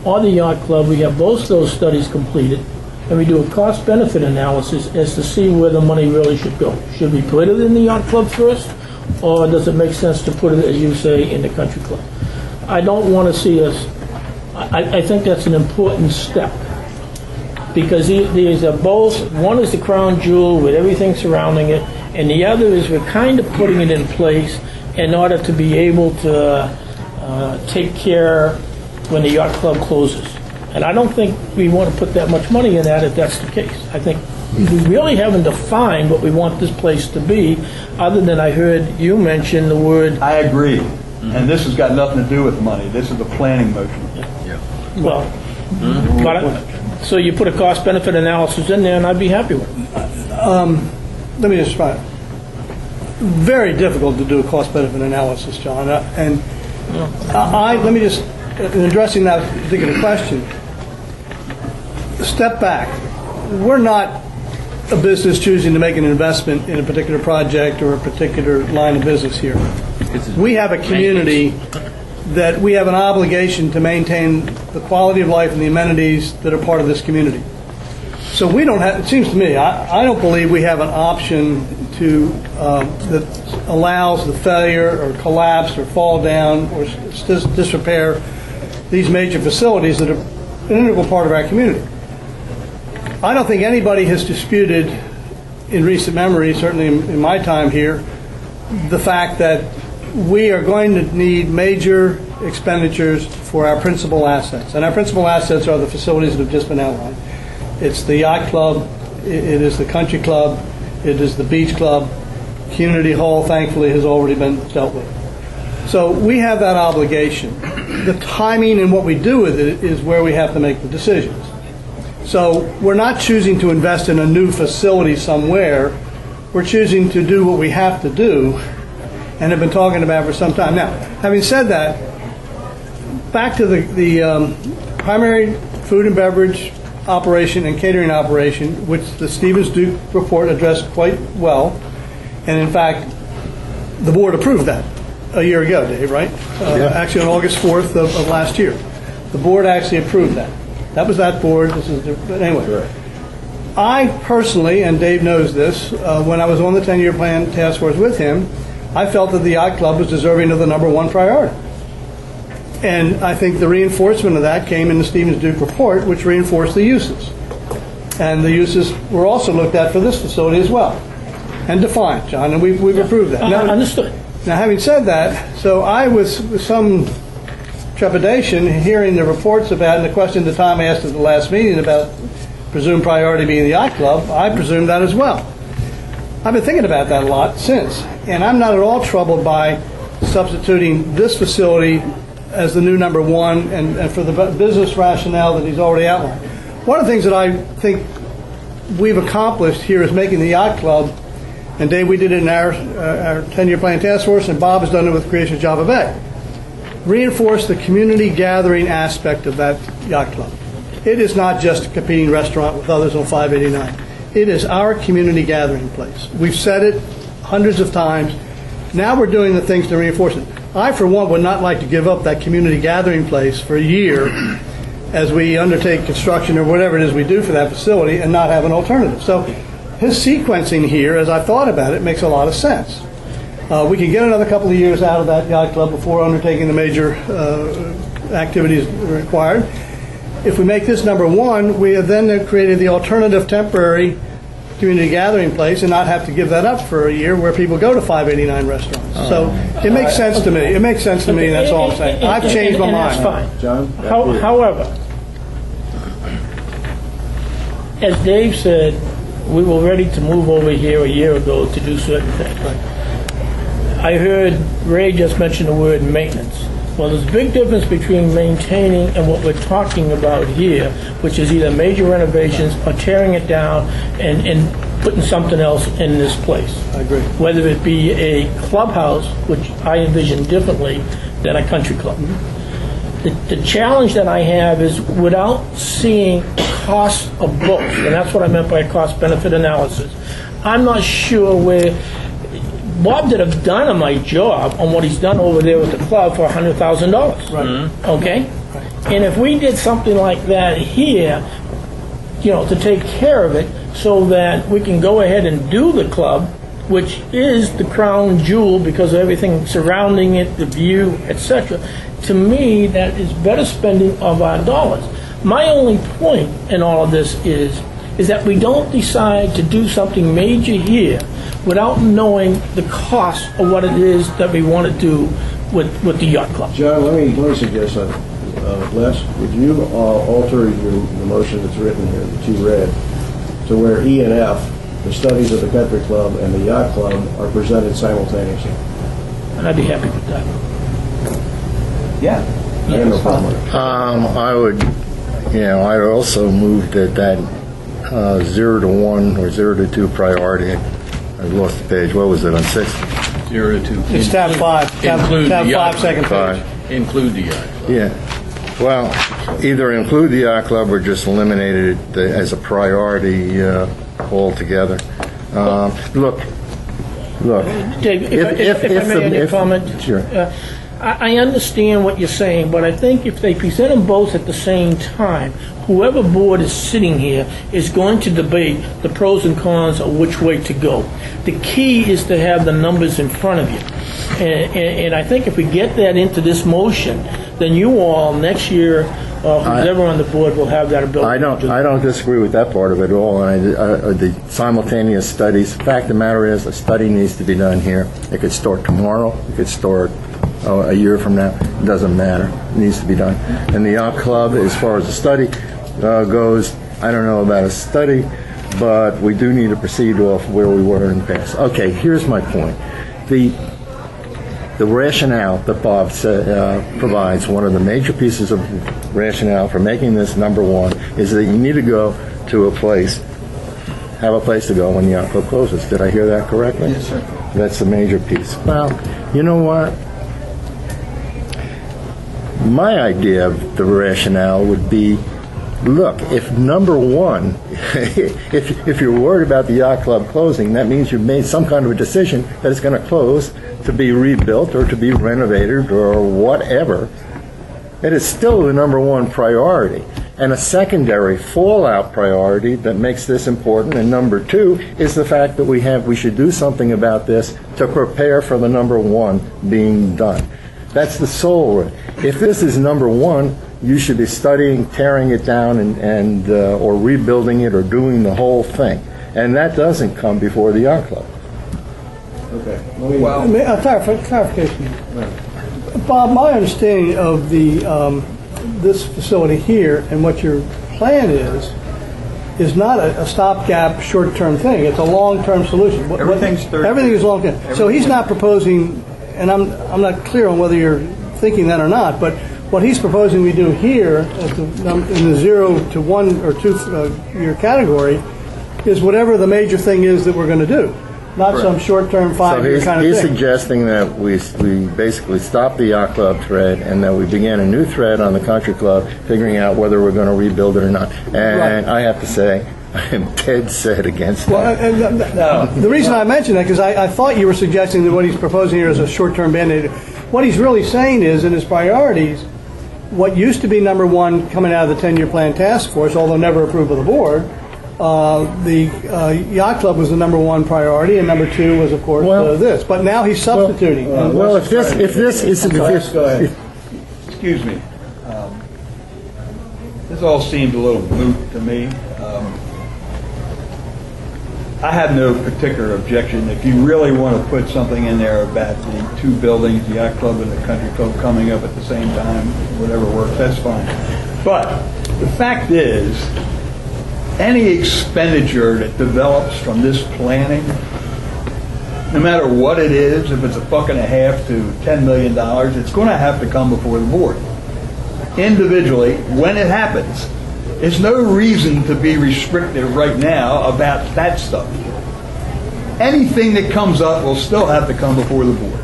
or the yacht club, we have both those studies completed, and we do a cost-benefit analysis as to see where the money really should go. Should we put it in the yacht club first, or does it make sense to put it, as you say, in the country club? I don't want to see us, I think that's an important step, because these are both, one is the crown jewel with everything surrounding it, and the other is we're kind of putting it in place in order to be able to take care when the yacht club closes. And I don't think we want to put that much money in that if that's the case. I think we really haven't defined what we want this place to be, other than I heard you mention the word... I agree. And this has got nothing to do with money. This is a planning motion. Well, so you put a cost-benefit analysis in there, and I'd be happy with it. Let me just try. Very difficult to do a cost-benefit analysis, John. And let me just, in addressing that particular question, step back. We're not a business choosing to make an investment in a particular project or a particular line of business here. We have a community that we have an obligation to maintain the quality of life and the amenities that are part of this community. So we don't have, it seems to me, I don't believe we have an option to, that allows the failure or collapse or fall down or disrepair these major facilities that are an integral part of our community. I don't think anybody has disputed in recent memory, certainly in my time here, the fact that we are going to need major expenditures for our principal assets. And our principal assets are the facilities that have just been outlined. It's the yacht club, it is the country club, it is the beach club. Community hall, thankfully, has already been dealt with. So we have that obligation. The timing and what we do with it is where we have to make the decisions. So we're not choosing to invest in a new facility somewhere. We're choosing to do what we have to do and have been talking about for some time. Now, having said that, back to the primary food and beverage operation and catering operation, which the Stevens Duke report addressed quite well. And in fact, the board approved that a year ago, Dave, right? Actually on August 4th of last year. The board actually approved that. That was that board. This is but anyway. Sure. I personally, and Dave knows this, when I was on the 10-year plan task force with him, I felt that the yacht club was deserving of the #1 priority. And I think the reinforcement of that came in the Stevens Duke report, which reinforced the uses. And the uses were also looked at for this facility as well. And defined, John, and we've approved that. Now, understood. Now, having said that, so I was with some trepidation hearing the reports about, and the question that Tom asked at the last meeting about presumed priority being the yacht club, I presumed that as well. I've been thinking about that a lot since, and I'm not at all troubled by substituting this facility as the new #1 and for the business rationale that he's already outlined. One of the things that I think we've accomplished here is making the yacht club, and Dave, we did it in our 10-year plan task force, and Bob has done it with creation of Java Bay. Reinforce the community gathering aspect of that yacht club. It is not just a competing restaurant with others on 589. It is our community gathering place. We've said it hundreds of times. Now we're doing the things to reinforce it. I, for one, would not like to give up that community gathering place for a year as we undertake construction or whatever it is we do for that facility and not have an alternative. So his sequencing here, as I thought about it, makes a lot of sense. We can get another couple of years out of that yacht club before undertaking the major activities required. If we make this #1, we have then created the alternative temporary community gathering place and not have to give that up for a year where people go to 589 restaurants. So it makes sense to me. It makes sense to me, that's all I'm saying. I've changed my mind. That's fine. John? However, as Dave said, we were ready to move over here a year ago to do certain things. I heard Ray just mention the word maintenance. Well, there's a big difference between maintaining and what we're talking about here, which is either major renovations or tearing it down and putting something else in this place. I agree. Whether it be a clubhouse, which I envision differently than a country club. The challenge that I have is without seeing cost of both, and that's what I meant by a cost-benefit analysis. I'm not sure where Bob did a dynamite job on what he's done over there with the club for $100,000. Right. Okay? And if we did something like that here, to take care of it so that we can go ahead and do the club, which is the crown jewel because of everything surrounding it, the view, etc. To me, that is better spending of our dollars. My only point in all of this is that we don't decide to do something major here without knowing the cost of what it is that we want to do with the yacht club. John, let me suggest something. Les, would you alter the motion that's written here, that you read, to where E and F, the studies of the country club and the yacht club, are presented simultaneously? And I'd be happy with that. Yeah. I have no problem with it. I would, I'd also move that 0 to 1 or 0 to 2 priority. I lost the page. What was it on 6? 0 to 2. It's tab 5. Include Tab the 5, yacht second club. page. Include the yacht club. Yeah. Well, either include the yacht club or just eliminate it as a priority altogether. Look. Dave, if I may add a comment. Sure. I understand what you're saying, but I think if they present them both at the same time, whoever board is sitting here is going to debate the pros and cons of which way to go. The key is to have the numbers in front of you. And I think if we get that into this motion, then you all next year, who's ever on the board, will have that ability. I don't disagree with that part of it at all. And the simultaneous studies. The fact of the matter is, a study needs to be done here. It could start tomorrow. It could start a year from now. It doesn't matter. It needs to be done. And the yacht club, as far as the study goes, I don't know about a study, but we do need to proceed off where we were in the past. Okay, here's my point. The rationale that Bob provides, one of the major pieces of rationale for making this number one, is that you need to go to a place, have a place to go when the yacht club closes. Did I hear that correctly? Yes, sir. That's the major piece. Well, you know what? My idea of the rationale would be, look, if number one, if you're worried about the yacht club closing, that means you've made some kind of a decision that it's going to close to be rebuilt or to be renovated or whatever. It is still the number one priority. And a secondary fallout priority that makes this important, and number two, is the fact that we should do something about this to prepare for the number one being done. That's the sole. If this is number one, you should be studying, tearing it down, and or rebuilding it, or doing the whole thing. And that doesn't come before the yacht club. Okay. Clarification. Bob, my understanding of this facility here and what your plan is not a stopgap, short-term thing. It's a long-term solution. Everything's 30. Everything is long-term. So he's not proposing, and I'm not clear on whether you're thinking that or not, but what he's proposing we do here in the 0 to 1 or 2 year category is whatever the major thing is that we're going to do. Not Correct. some short-term 5-year kind of He's thing. suggesting that we basically stop the yacht club thread and that we begin a new thread on the country club, figuring out whether we're going to rebuild it or not. And Right. I have to say, I am dead set against Well, that. the reason I mentioned that, because I thought you were suggesting that what he's proposing here is a short-term Band-Aid. What he's really saying is, in his priorities, what used to be number one coming out of the 10-year plan task force, although never approved by the board, the yacht club was the number one priority, and number two was, of course, this. But now he's substituting. If this isn't... Go ahead. Excuse me. This all seemed a little moot to me. I have no particular objection. If you really want to put something in there about the two buildings, the yacht club and the country club coming up at the same time, whatever works, that's fine. But the fact is, any expenditure that develops from this planning, no matter what it is, if it's $1.50 to $10 million, it's going to have to come before the board. Individually, when it happens. There's no reason to be restrictive right now about that stuff. anything that comes up will still have to come before the board.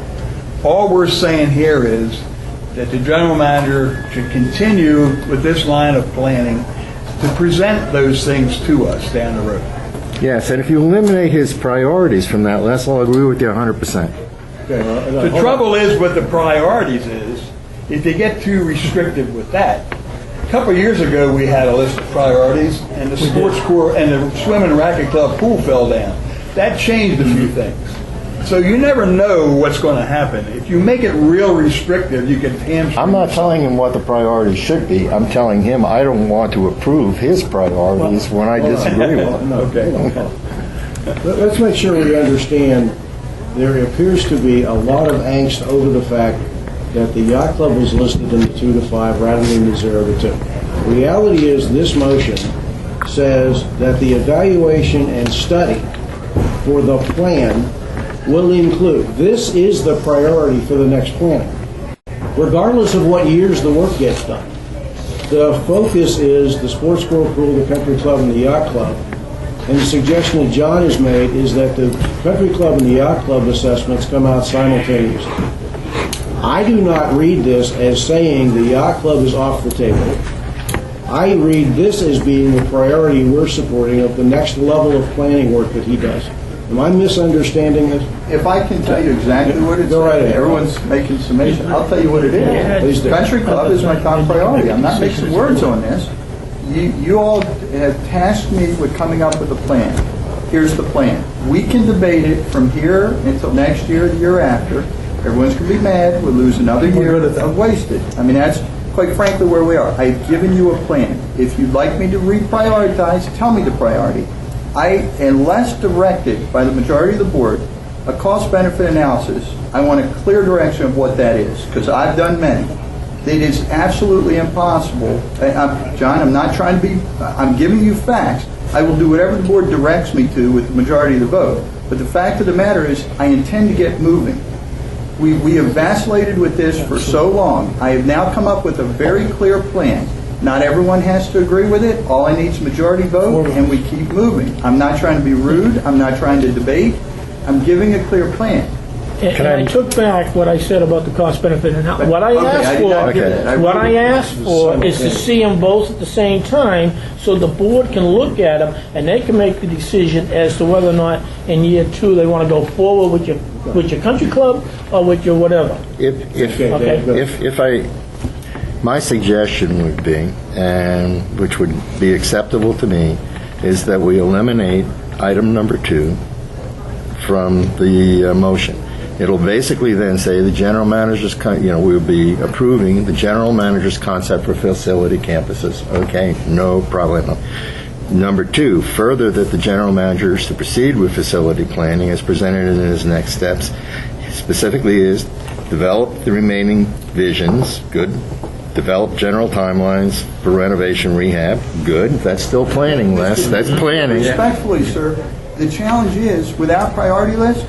All we're saying here is that the general manager should continue with this line of planning to present those things to us down the road. Yes, and if you eliminate his priorities from that list, I'll agree with you 100%. The trouble is with the priorities is if you get too restrictive with that. A couple of years ago, we had a list of priorities, and the sports court and the swim and racket club pool fell down. That changed a few things. So you never know what's going to happen. If you make it real restrictive, you can hamstring. I'm not telling him what the priorities should be. I'm telling him I don't want to approve his priorities when I disagree with him. Okay. Let's make sure we understand there appears to be a lot of angst over the fact that the yacht club was listed in the 2 to 5 rather than the 0 to 2. The reality is this motion says that the evaluation and study for the plan will include. This is the priority for the next planning, regardless of what years the work gets done. The focus is the sports court pool, the country club, and the yacht club. And the suggestion that John has made is that the country club and the yacht club assessments come out simultaneously. I do not read this as saying the yacht club is off the table. I read this as being the priority we're supporting of the next level of planning work that he does. Am I misunderstanding this? If I can tell you exactly what it is, everyone's making summation. I'll tell you what it is. Country club is my top priority. I'm not mixing words on this. You all have tasked me with coming up with a plan. Here's the plan. We can debate it from here until next year, the year after. Everyone's going to be mad. We'll lose another year of wasted. I mean, that's quite frankly where we are. I've given you a plan. If you'd like me to reprioritize, tell me the priority. Unless directed by the majority of the board, a cost-benefit analysis, I want a clear direction of what that is, because I've done many. It is absolutely impossible. John, I'm not trying to be, I'm giving you facts. I will do whatever the board directs me to with the majority of the vote. But the fact of the matter is, I intend to get moving. We have vacillated with this for so long. I have now come up with a very clear plan. Not everyone has to agree with it. All I need is majority vote, and we keep moving. I'm not trying to be rude. I'm not trying to debate. I'm giving a clear plan. And I took back what I said about the cost benefit. And what I asked for is to see them both at the same time, so the board can look at them and they can make the decision as to whether or not in year 2 they want to go forward with your country club or with your whatever. My suggestion would be, and which would be acceptable to me, is that we eliminate item number 2 from the motion. It'll basically then say the general manager's, we'll be approving the general manager's concept for facility campuses. Okay, no problem. Number 2, further that the general manager is to proceed with facility planning as presented in his next steps. Specifically is develop the remaining visions, good. Develop general timelines for renovation rehab, good. That's still planning, Les. That's planning. Respectfully, sir, the challenge is, without priority list,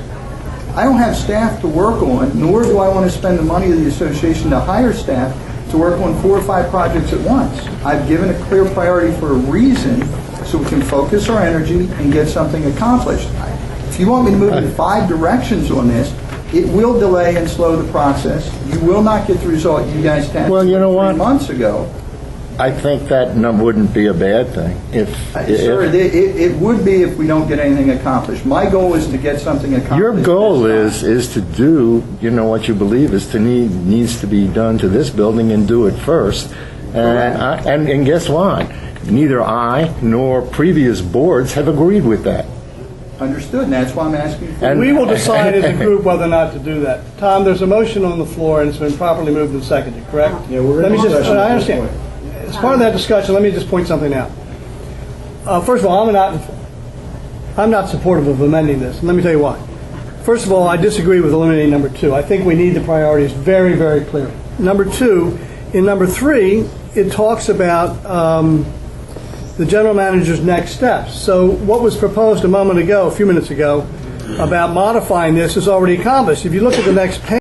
I don't have staff to work on, nor do I want to spend the money of the association to hire staff to work on 4 or 5 projects at once. I've given a clear priority for a reason, so we can focus our energy and get something accomplished. If you want me to move in 5 directions on this, it will delay and slow the process. You will not get the result you guys tasked 3 months ago. I think that wouldn't be a bad thing. Sir, it would be if we don't get anything accomplished. My goal is to get something accomplished. Your goal is to do, what you believe needs to be done to this building and do it first. And guess what? Neither I nor previous boards have agreed with that. Understood, and that's why I'm asking for we will decide as a group whether or not to do that. Tom, there's a motion on the floor, and it's been properly moved and seconded, correct? Yeah, we're in discussion. I understand. As part of that discussion, let me just point something out. First of all, I'm not supportive of amending this, and let me tell you why. First of all, I disagree with eliminating number 2. I think we need the priorities very, very clear. Number 2, in number 3, it talks about the general manager's next steps. So what was proposed a few minutes ago, about modifying this is already accomplished. If you look at the next page,